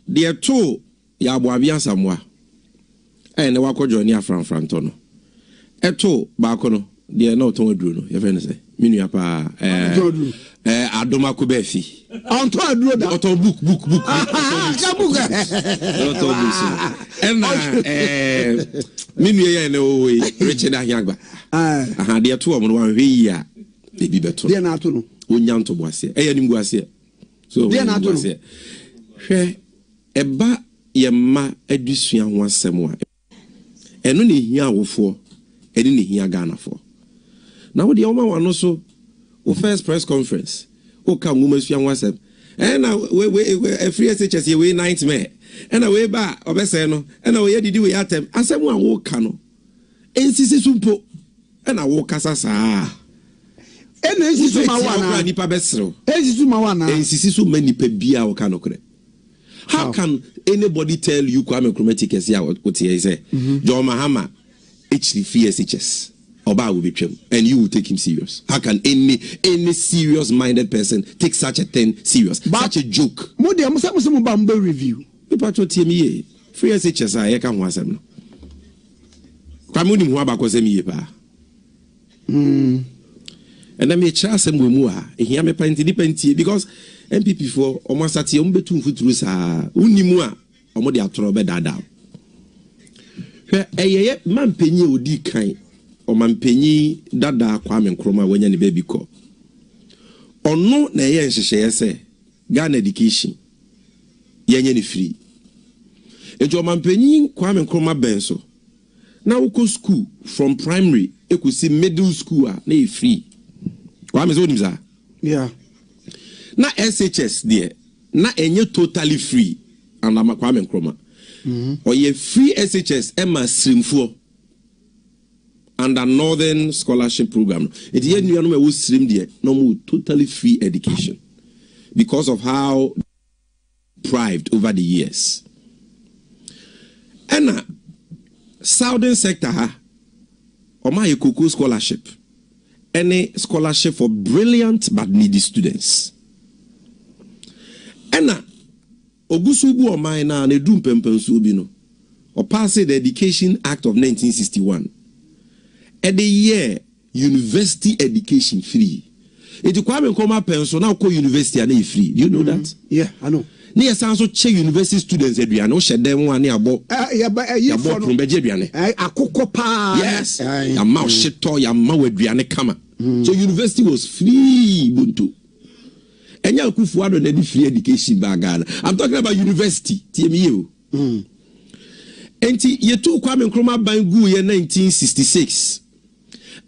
de to ya bo abia samwa. Ne wakojo ni afranfranto no. Eto ba ko no de na oton aduro no. Ye fe ne se minua pa adoma ko ba fi. Onto aduro da. Oton book. Ka book. Oton book. Minua ye ne o we Richard Ahiagba. Aha de to omo no wan hwe yi a e bi beto. De na ato no. Onyanto bo ase. Nim gu ase. So de na ato no. Hwe eba yemma adusua ho asem a eno ne hia awofo ene ne hia Ghanafo na wo de o ma wano so o first press conference o ka nguma sua ho asem na we free SHS ye we nightmare na we ba obese no na we didi we atem asem a wo ka no ensisi sumpo na wo kasa saa ensisi ma wana nipa besro ensisi ma wana ensisi so manipa bia wo ka no kre. How can anybody tell you Kwame Nkrumah is here what he say? John Mahama HDFSHS Oba will be trim and you will take him serious. How can any serious minded person take such a thing serious? Such a joke. Modi amusa bamba review. People to TME free SHS I can was them. Kwame ni mwa ba ko sem ye pa. And then me chance em mu a ehia me panti because NPP for almost at your betum futuru sa unimu a omo de atoro be dada hwe eyeye mampenyi odi kan o mampenyi dada Kwame Nkrumah wanya ne baby ko ono na ye nhyehyeye se Ghana education yenye ne free ejo o mampenyi Kwame Nkrumah benso na wo school from primary ekusi middle school a na e free Kwame zo nimza yeah. Na SHS there, na enye totally free. And I'm Kwame Nkrumah. Or ye free SHS Emma Streamfo under Northern Scholarship Program. It ye no me was stream there, no more totally free education because of how deprived over the years. And Southern sector ha, or my Kuku scholarship, any scholarship for brilliant but needy students. Ena ogusubu o man na ne dum pempensu bi no o pass the Education Act of 1961 at the year university education free. It Kwame Nkrumah penso na ko university na free. Do you know that? Yeah, I know. Near sounds so check university students, Adriano, shed them one near Bob. From Bejibiane. A cocoa pa. Yes, a mouse shit toy, a mow Adriane Kama. So university was free, Buntu. And you could afford any free education bagana. I'm talking about university, TMU. And you took Kwame Nkrumah Bangu in 1966.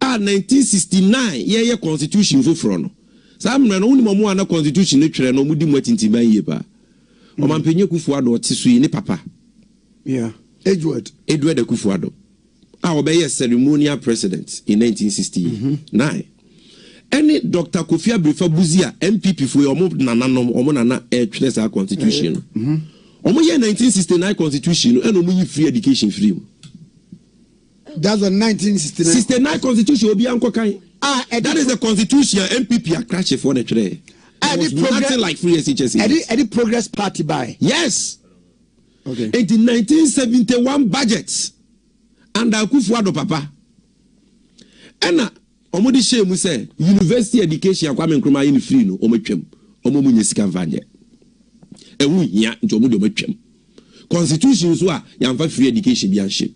1969, yeah, constitution for front. Some men only more constitution nature no mudi mwetinti ban yepa. Omampenye Kufuado tisui ni papa. Yeah. Edward Kufuado. Obey ceremonial president in 1969. Any Dr. Kofi Abrefa Buzia NPP for your nana address our constitution. Omo year 1969 constitution and omo free education free. That's the 1969 constitution obi anko kan. That is the constitution NPP are crash for the trade. Nothing like free SHS. Any Progress Party by. Yes. Okay. In the 1971 budget under Kufuado papa. And omodi shame say university education Kwame Nkrumah yin free no omotwam. Omo munye sika vanje. Ewu nya nti omodi omotwam. Constitution so a yamfa free education bi anhye.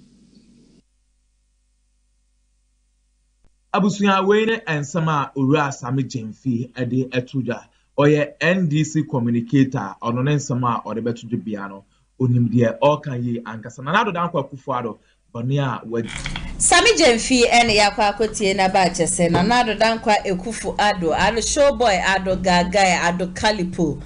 Abusua weyne ensama owura Sami Jemfi ede etuja oye NDC communicator ono ne ensama ode betuju bia no onimde all kan yi ankasa na nado dan kwa Kufuado bone a wadi Sami Jemfi ene yakwa akotie na ba chese na nado dan kwa Kufuado ado showboy ado gaga ado kalipo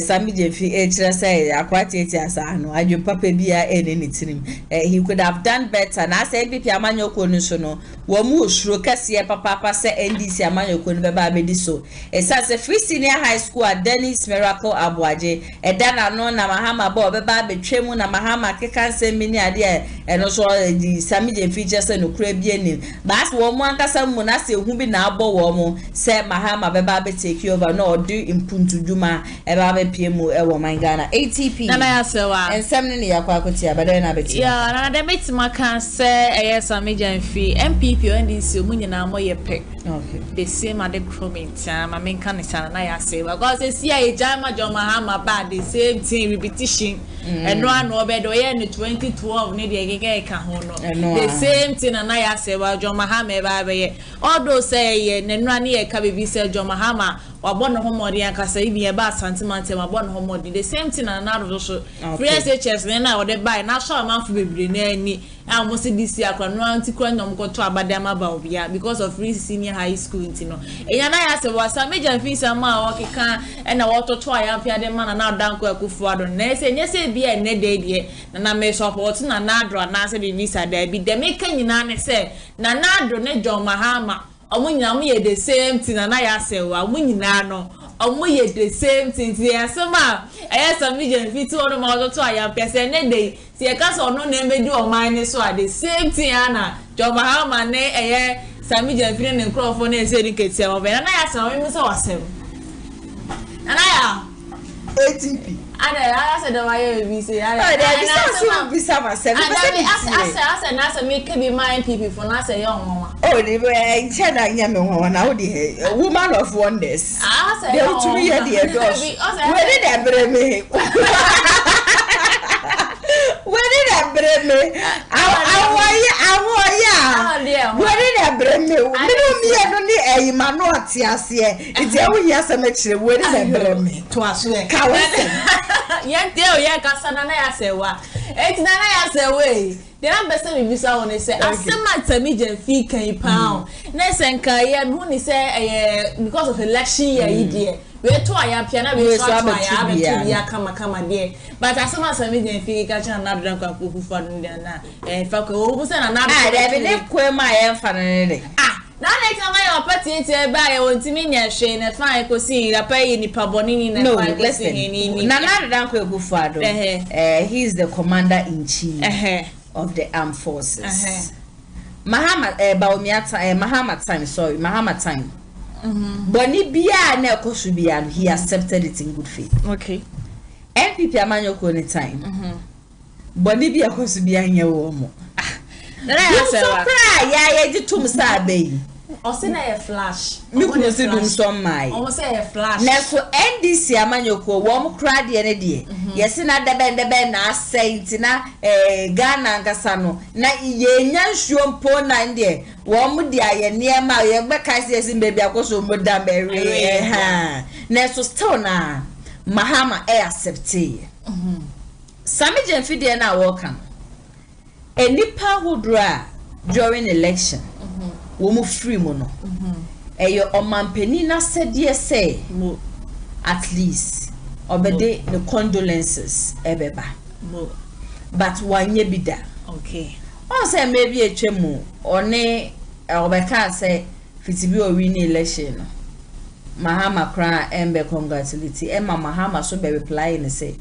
Sami Jemfi kire say akwati eti asa no adwo papa bia ene ne tirim he could have done better na say NPP amanyoko no so no wo mu osuro kase papa say NDC amanyoko no beba abedi so say free senior high school at Dennis Miracle Abuaje dana no na Mahama ba beba abetwemu na Mahama keka nsem mini ade eno so di Sami Jemfi just no kura bia nim but wo mu ankasa mu na say hu bi na abo wo mu say Mahama beba be take over no do impuntu djuma eba be piemu ewo mangana ATP na ya sewa ensem ne yakwa akoti abada na beti ya na de metima kan say Sami Jemfi NPP NDC omunye na moye pe okay the same at the comment ma men kan na ya sewa because see ya jama John Mahama ba the same thing repetition and no an obedo ye in 2012 ne de gege ka ho no the same thing na ya sewa John Mahama ba be although say ye ne no an ye ka be say John Mahama wabon no homodi akasa ibi e ba santimante wabon no homodi the same thing na do so free SHS na o de buy na so amanfo bebre na ani almost this year kwa no anti kwa nyom ko to abadama ba obia because of free senior high school ntino enya na ya se wasa Sami Jemfi sama wa keka na woto to ayampia de man na dan ko Kufuado na se nya se bia ne de na me support na do na se be visa da bi de me kan nyina ne se na do ne John Mahama omunyina mu ye the same thing na ya sewa omunyina no omu ye the same thing ti asema Sami Jemfi ti ono ma to ayampia se ne de ti e ka so no na emedi o man ne so the same thing ana John Mahama ne Sami Jemfi ne nkrofo na ese ri ketia mo be na ya se o mi so wasem na ya ATP ana ya se da waye bi se ya bi sama se asa na se make be my NPP for na se yon nwa ni be chana nya me nwa na wo di woman of wonders asa de to me here the doors we did that breme we did that breme awoya we did that breme me no ni eyima no atiase iti awo hia se me kire we did that breme to aso e ka we yente o ye kasa na ya sewa eti na ya sewe the number say we visa one say asema Sami Jemfi kan pound na senka ye hu ni say because of election year idie we to ayampia na we so abetu ya kama de but asema Sami Jemfi ka cha na do kan Kufuado na fa ko o bu say na de be ne kwema ye fa ne na next time your party ete ba ye wontimi nya hwe na fa ko si la pa ye nipa boni ni na fa ko si ni na dan ko Kufuado he is the commander in chief of the armed forces Mahama Bawumia Mahama time boni bia na ekosu bia he accepted it in good faith okay NPP amanyoko ni time boni bia ekosu bia nya wo mo na ya se wa ya ye ditum sa be Osina a flash. Me could see them some my. Almost a flash. Next for NDC amanyoko warm crowd the day. Yes, in the bend na saint na Ghana Gasano. Na ye nyan shum po na ndie. Warm dia near my Bekasi in baby akoso Madam Berry. Next still na Mahama accepted. Sammy Jenfidi na welcome. A nipa who draw during election. Womu free mono. Eyo omanpenina said yes say at least obede the condolences ebeba. But wanye bida. Okay. On say maybe a chemu one obeka say fitibi o win election. Mahama kra embe congratulate. Emma Mahama so be reply and say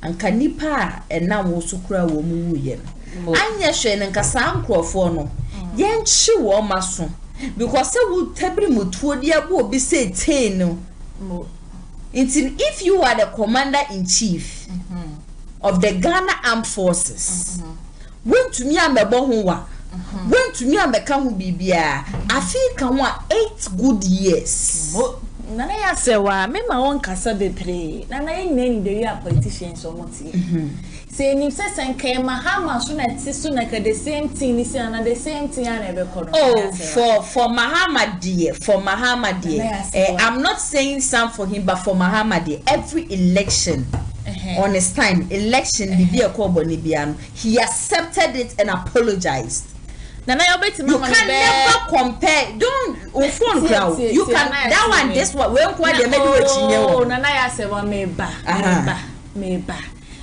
anka nipa na wo so kra wo mu wuye no. Anya hwe nka san krofo no. Yen chi wo maso because say we tabri mutuo dia bo obi say 10 no. If you are the commander in chief of the Ghana Armed Forces, when to me ambebo ho wa, when to me ambeka ho bibia, afi kan wa 8 good years. Nana ya sewa me ma won kasa betre nana yen dey a politicians o moti say nim say senke Mahama so na ti so na ka the same thing ni say na the same thing na be kono. Oh, for Mahama dear, I'm not saying some for him, but for Mahama dear, every election on his time election be a koboni biano, he accepted it and apologized. Nana you can never compare. Don't phone crowd. You can that one. This one. We don't want them to do. Oh, Nana ya say wa meba.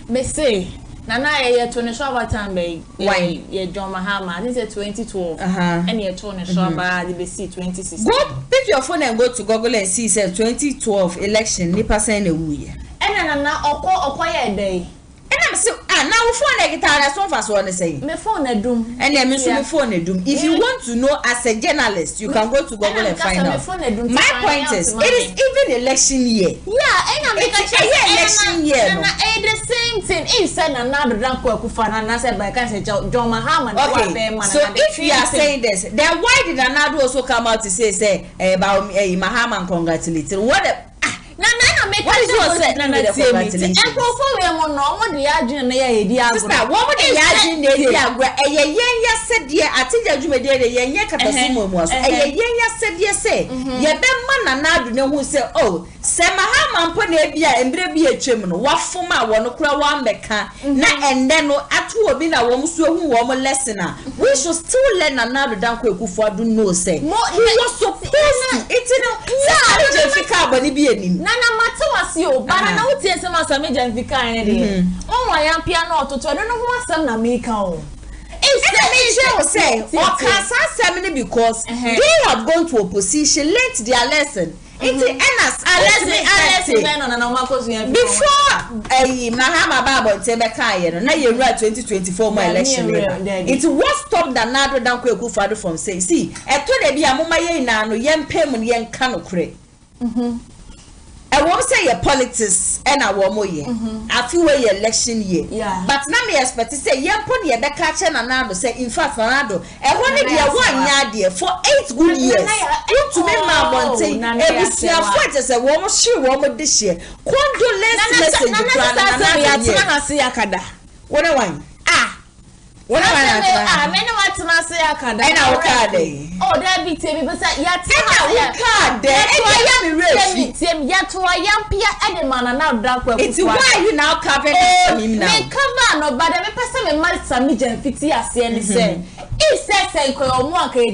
Me say Nana ye 2012 time be. Why? Ye John Mahama. This is 2012. And ye 2012 ba the be 2016. Go pick your phone and go to Google and see. Say 2012 election. Nipa say na wuye. And Nana oko ye day. And I'm so now phone a guitar as one fast one say. Me phone a doom. And then me phone a doom. If you want to know as a journalist, you can go to Google and find out. My point is, it is even election year. Yeah, and I'm election year. And the same thing. If said another drunk Kufana and I said by cancer John Mahama. Okay, so if you are saying this, then why did another also come out to say about Mahama and congratulating? What a Nana make what is your say? Nana congratulations. And for we mo no mo de agin na ye di agro. Sister, what mo de agin na di agro? Yen ya said ye atija dwuma de yen ye katasumo mu aso. Yen ya said ye say ye be ma Nana do ne hu say oh se Mahama mpo na bia embre bia twem no wafoma wo no kura wa mbeka na ende no atu obi na wo so hu wo mo lesson a we should still learn Nana do dan ko ekufu adu no say he was supposed to it no say Jefika abani bi enim Nana mate wasi o bana na wutie se ma Sami Jefika ene de on wa yan pia na ototo no no ho asam na make o say because they have gone to opposition, learnt their lesson. Before Mahama Babo Tebeka, na you 2024 my election. It was stopped that Nado Danko Kufado from saying, see, I told you be a mama ye na no yen payment yen canocre. I won't say your politics and a woman year. I feel your election year. But now me expect to say, young pony a back catcher and another say, in fact, Ronaldo, I wanted your 1 year dear for 8 good years. You to me, my one thing, every year, what is a woman, she woman this year. Condolence message. What I want? What I want to say, I can't. And our card. Oh, that be Timmy, but yet, yet, why young Pia Edelman and now dark. It's why you now cover him now. Come on, but I'm a person with my Sami Jefika, as you say. It says,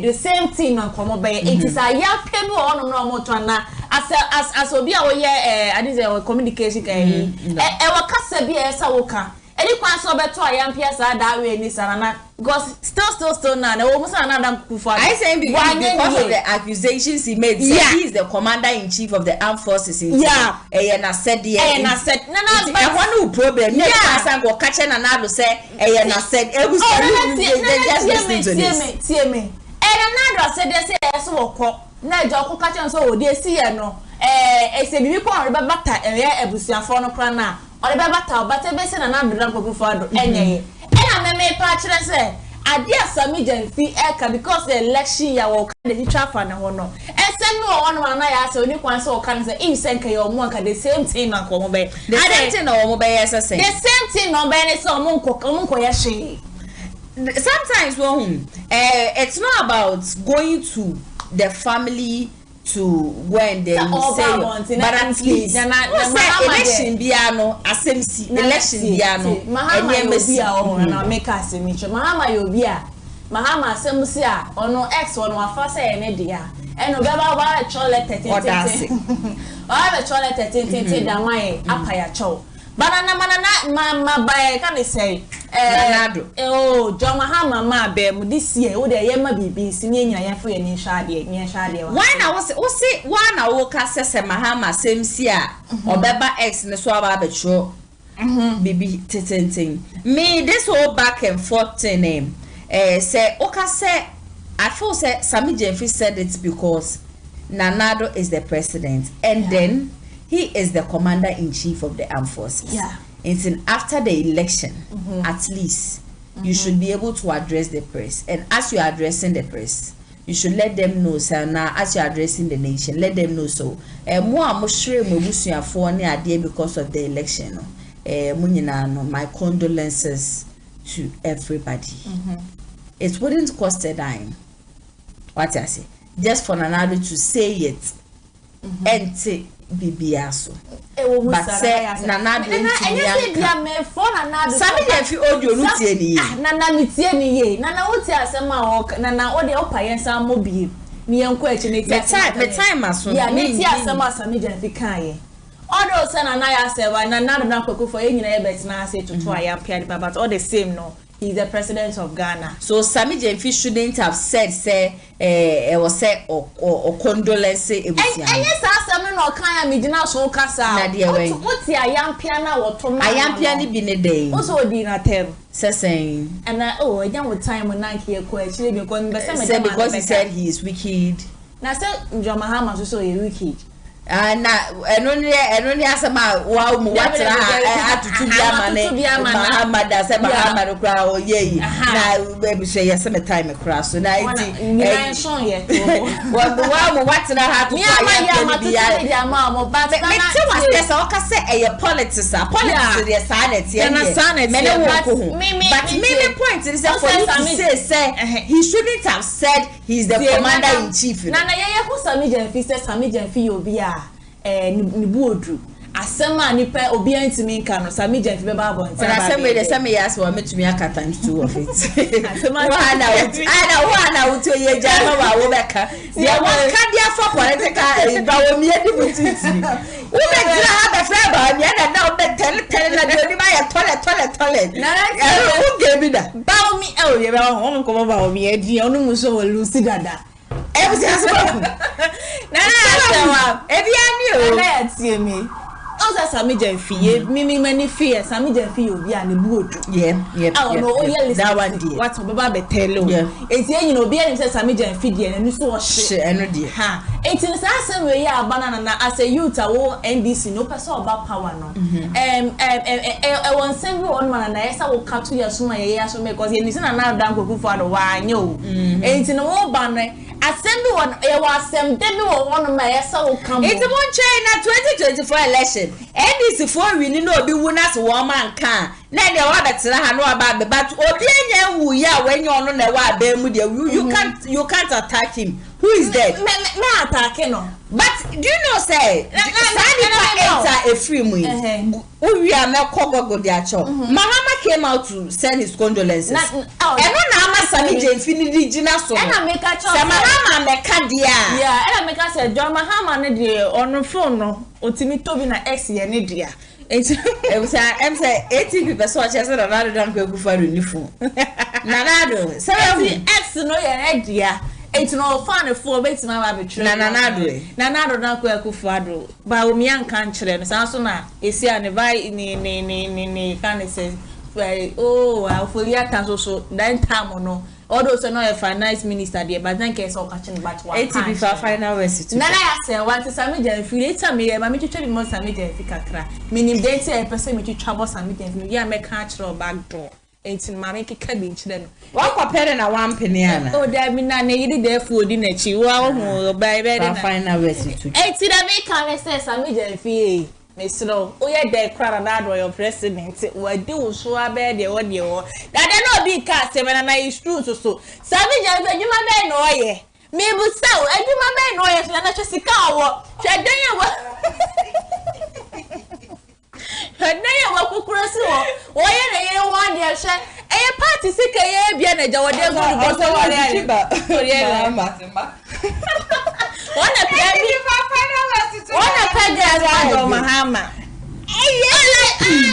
the same thing on Common Bay. It is a young people on normal Twana as Obia, I did a communication. Our Cassabi as a walker. Any so better I am Pierce that way in this because still now almost another Kufa. I say because of the accusations he made. He is the commander in chief of the armed forces in and I said no one problem. Next time go catch another say and I said just listen to this. And another said they say so na jo catch and so they see no say bibi ko re bata ebusuafo no kra na or the bata but e be say na do ranko fo ado enye e na me pa kire say Adia Sami Jenfi Eka because the election ya will kind of traffic and honor. And send me on one I asked only one so can say in Senka or Monka the same thing on Komobe. The same thing or Mobile as I say. The same thing on Benes or Monko Yashi. Sometimes it's not about going to the family to when they say but at least election biano asemsi election biano Mahama yobia na make us Mahama yobia Mahama asemsi a ono ex ono afa say ene dia eno beba ba chole 13 ba chole 13 da mai apaya chow banana ma buy can say oh John Mahama ma be mu this year wo de yema bibi si ne nyina ya fo ye ni hwade why na wo ka sese Mahama semsi a obeba ex ne so aba betro bibi tetenting me this whole back and forth thing say oka say I feel say Sami Jenfi said it because Nanado is the president and then he is the commander-in-chief of the armed forces. Yeah. And after the election, at least, you should be able to address the press. And as you are addressing the press, you should let them know, sir, now as you are addressing the nation, let them know so. Because of the election. My condolences to everybody. It wouldn't cost a dime. What I say? Just for Nanado to say it. And say Bibiaso. But say Nanado Sami Jenfi audio no tie ni. Nana mi tie ni ye. Nana wo tie asema o nana o de opayen san mobi. Mi enko echi ne tie. The time aso. Yeah, me tie asema Sami Jenfi kan ye. All those nana ya say wa nana na kwaku for ye nyina ye betina say tutu ayampia but all the same no. He's the president of Ghana. So Sami Jenfi shouldn't have said say it was say or condolence it was. And yes, Sami no kan me dina so kasa. What ayampia na what to ayampia ni bi ne day. Also di na tem. Saying and oh again with time when I hear question because he said he is wicked. Now say John Mahama so wicked. Only as about wow, what to Mahama does Mahama crowd, yea. Now, baby say, yes, some time across. So now, what I have to but there's all say a politics, their sanity, and a sanity. But maybe point is that for you to say, he shouldn't have said he's the commander in chief. Nana, who Sami Jenfi says Sami Jenfi Obia. Nibuodru asema nipa obi antimi nka no Sami Jenfi be ba bon tira asema de sema ya so metumi aka times 2 of it asema ana wuto ye jama wa wo beka dia waka dia for political Bawumia di butiti wo be gira ha be fra ba mi na o be tele na de ni ba ya toilet na wo ge bi da Bawumia o ye be ho ko Bawumia di onu muso wo lucy dada everything has broken. Na tie me. Oza Sami Jenfi, me many fear Sami Jenfi obi a ne buodu. Yeah. Ah no, o ye listen. That one dey. What baba be tell o. Enti you know obi a say Sami Jenfi dey na so hye eno dey. Ha. Enti say asem we ya abana na as a youth a wo NDC no person oba power no. Won send one man na yesa wo kato ya so ma ye ya so because ye nisi na na dan koku for do wa anya o. Enti no wo ba no assembly one asem dem wo one ma yesa wo kam. Enti mon China 2024 election. NDC for we no obi wuna so wo man kan. Na de wa betira ha no aba be but obi anya wu ya when you no na wa ba mu de you can't attack him. Who is that? Me attacking no. But do you know say enter a free mu. We are not go their chop. Mahama came out to send his condolences. And no na Sami Jenfi ni digina so. And I make a chop. Mahama make dia. Yeah, and I make a say John Mahama ne de on phone no. Otimi tobi na ex ye ne dia. I'm say 80 people so I said another don't go for uniform. Nanado. So ex no ye dia. It's no fun for bait na ba betray. Nanado na ko akufado. Bawumia nkan kire no san so na esi ane vai ni kan say oh aforia tan so that time no although so no a finance minister there but then case all catching but one 80 before final rest. Nana I say want Sami Jenfi later me ma me twetwe mo Sami Jenfi kakra. Minim date e person me twetwa bo Sami Jenfi ya me kan kire back door. enti mama keka bi nchire no wakopere na one penny ana o da mi na yidi da fu odi na chi wa hu ba be na final recipe enti da me ka say Sammy Jamfi mesro o ye da kra na do your president wadi wo so abe de wo de wo da no bi ka se na is true so Sammy Jamfi adwuma be na oye me bu saw adwuma be na oye na cho sika wo hwe dan ya wo Hadaya wa kukurasi wo ye na ye one dey hwe eye party sika ye bia na ja wode go go so wale ale mama Wanna pega go Mahama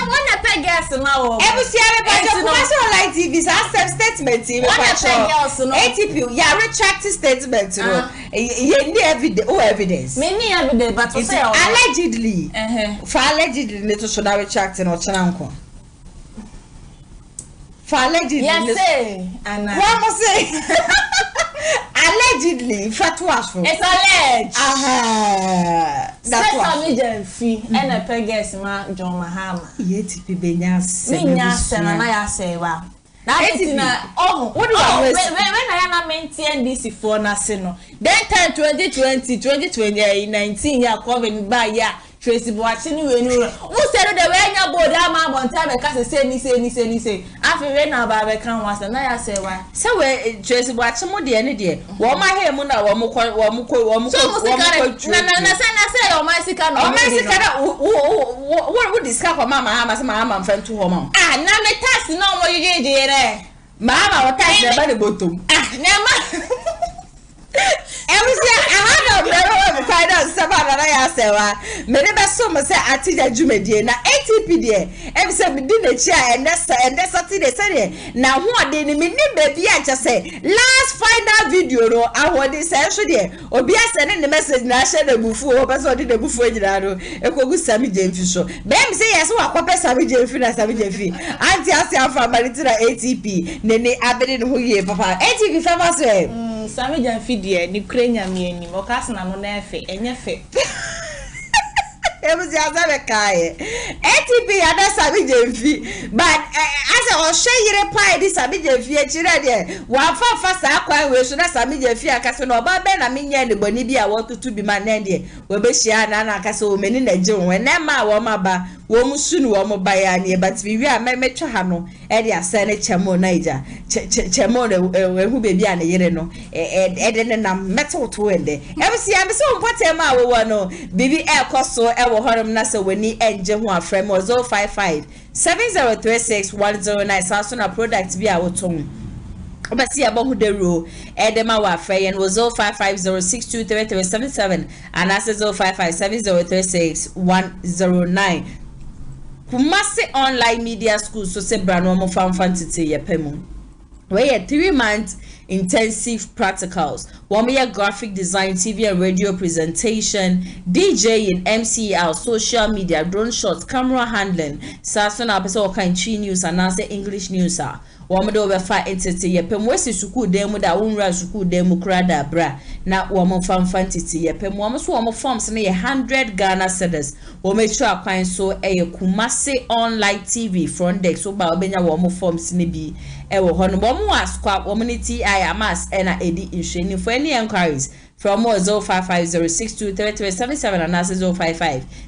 wanna pega ma wo ebusi are ba jo Kumasi online TV sa statement TV ATP ya retract statement no ye need evidence many evidence but to say allegedly for allegedly need to show that retract no chana nko for allegedly yes and what must say allegedly fatwa so it's alleged that's what Sammy Jamfi and a pegas ma John Mahama ATP benya se na ya se wa that is na what do you when I am maintain this for na se no then time 2020 19 ya COVID ba ya Tracy Boachi ni we ni who said the way nya board ama bonta be ka say afi we na ba be kan wasa na ya say wa say we Tracy Boachi mo de ne de wo ma he mu na wo mo ko na say o ma sika no o ma sika na wo discuss for mama say mama mfa ntu ho ma na me tax no mo yeje re mama wo tax be ba de bottom nyama Every I had a very find out Sabana Yasewa. Many so much say Atija Jumedi na ATP there. Every say we did the chair and that's Saturday Sunday. Now who are they me baby I just say last final video no I want this actually Obia sending the message na share the bufu or so did the bufu ejirado e ko gu Sammy Jamfi show. Bem say yes wa kwape Sammy Jamfi na Sammy Jamfi. Anti asia fa maritira ATP nene abede no ye papa. ATP famous way. Sammy Jamfi die ni krenya mi anim o ka sna no na efe enye fe ebuzi azabe kai ATP ada Sammy Jamfi but as o sheyire pai di Sammy Jamfi e chire de wa fa sa kwan we so na Sammy Jamfi aka se no ba be na menye ne boni bi a wo tutu bi ma na de we be hia na aka se o meni na je won na ma wo ma ba wo musu ni wo mo ba ya ne but bi wi a me twa ha no e de asa ne chemo na ija chemo we hu be bi a ne yire no e de ne na metal to ende ebusi am se o potem ma wo no bibi e koso e wo horom na se weni enje ho afrem 055 7036 109 Samsung product bi a wo ton obasi abahu de ro edema wa afreyen 0550623377 and as 0557036109 Kumasi online media school so se brano mo fanfantite yepemu we 3 months intensive practicals. 1 year graphic design, TV and radio presentation, DJing, MCR, social media, drone shots, camera handling, Samsung episode kind news and answer English news. Woman over fight entity yepem wesi suku demu da unra suku demu krada bra na woman fanfantity yepem woman so woman forms na 100 Ghana cedis woman sure akwan so Kumasi online TV front desk so ba obenya woman forms ni bi ewo hono woman askwa woman TI amas na edi inhweni for any inquiries from 0550623377 and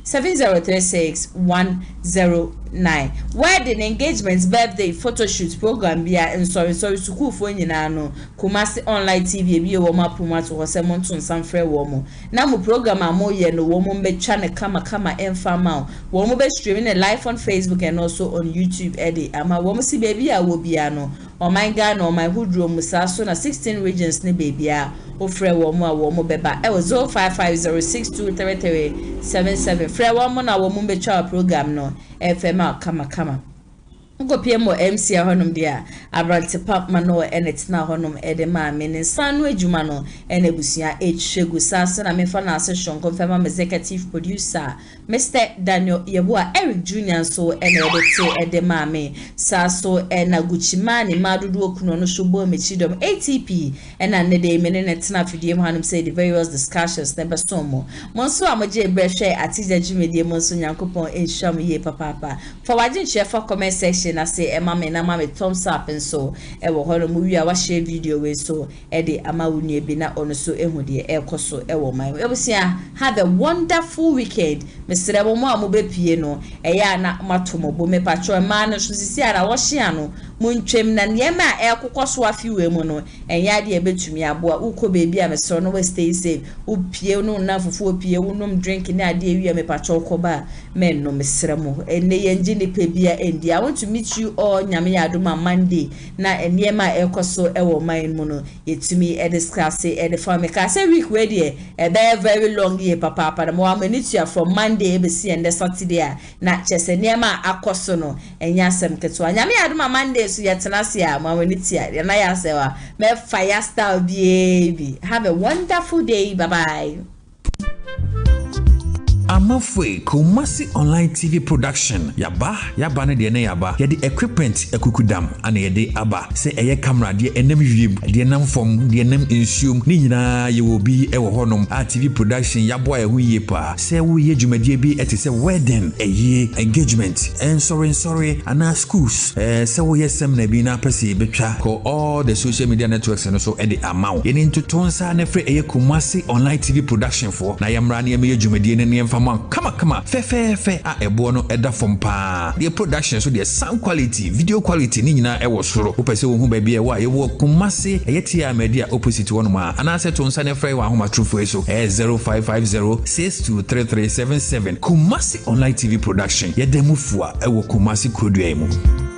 055703610 wedding engagements birthday photo shoot program bia and sorry school for nyina no Kumasi online TV bi wo ma promote ho se monton sanfre wo mo na mo program amoye no wo mo betwa ne kama enfama wo mo be streaming it live on Facebook and also on YouTube edi ama wo mo si baby a wo bia no o my Ghana o my hudro musa so na 16 regions ne baby a ofre wo mo a wo mo beba e wo 0550623377 fre wo mo na wo mo betwa program no FM kama Go PMO MC honum dia Abrante Pap Mano and it's now honum edema meaning Sanu Ejumano and Ebusia H Shegu Sanson and Mefana session confirm executive producer Mr. Daniel Yabua Eric Jr. so and edite edema me Saso and Aguchimani Madudu Kuno Shubo Michidom ATP and Nede Menetina Fidim Hanum say the various discussions never somo Monso Amaje Breshe Atija Jimmy de Monson Yankupon H Sham Ye Papa for wajin chef for comment section agye na se ema me na ma me thumbs up nso e wo ho no mu wi a wa share video we so e de ama wunu bi na ono so ehu de e koso e wo man ebusia have a wonderful weekend mesere bo mo amobe pie no e ya na matomo bo me patro ma no so sisi ara wo hia no muntwem na niema e kokoso afiwe mu no enya de e betumi aboa uko bebi a mesere no we stay safe upie no na fufu opie wonum drink na ade wi me patro koba men no mesere mo ene yenji ni pebia endi I want to meet you all nyame ya do ma Monday na niema e koso e wo man mu no yetumi e discuss e de for me ka say week we dey e very long year papa but mo amanitua from Monday be see and Saturday na chese niema akoso no enya asem keto nyame ya do ma Monday so yetena se a mo amanitua na ya sewa me fire style baby have a wonderful day bye bye. Amafwe Kumasi online TV production yaba ne de ne yaba ye de equipment ekukudam ana ye de aba se eye camera de enam wiem de nam fom de enam ensuom ni nyina ye wo bi e wo honom a TV production yabo a hu ye pa se wo ye dwumadie bi etese wedding eye engagement and sorry ana schools se wo ye sem na bi na pese betwa ko all the social media networks and so e de amaw ye ni ntotonsa na fre eye Kumasi online TV production for na yamra na ye dwumadie ne Kama fe a ebo no eda from pa the production so the sound quality video quality ni nyina e wo soro wo pese wo hu ba bia wa ye wo Kumasi eyetia media opposite one ma ana se to nsa ne frɛ wa homa trufo so 0550623377 Kumasi online TV production ye demufua e wo Kumasi kodua mu.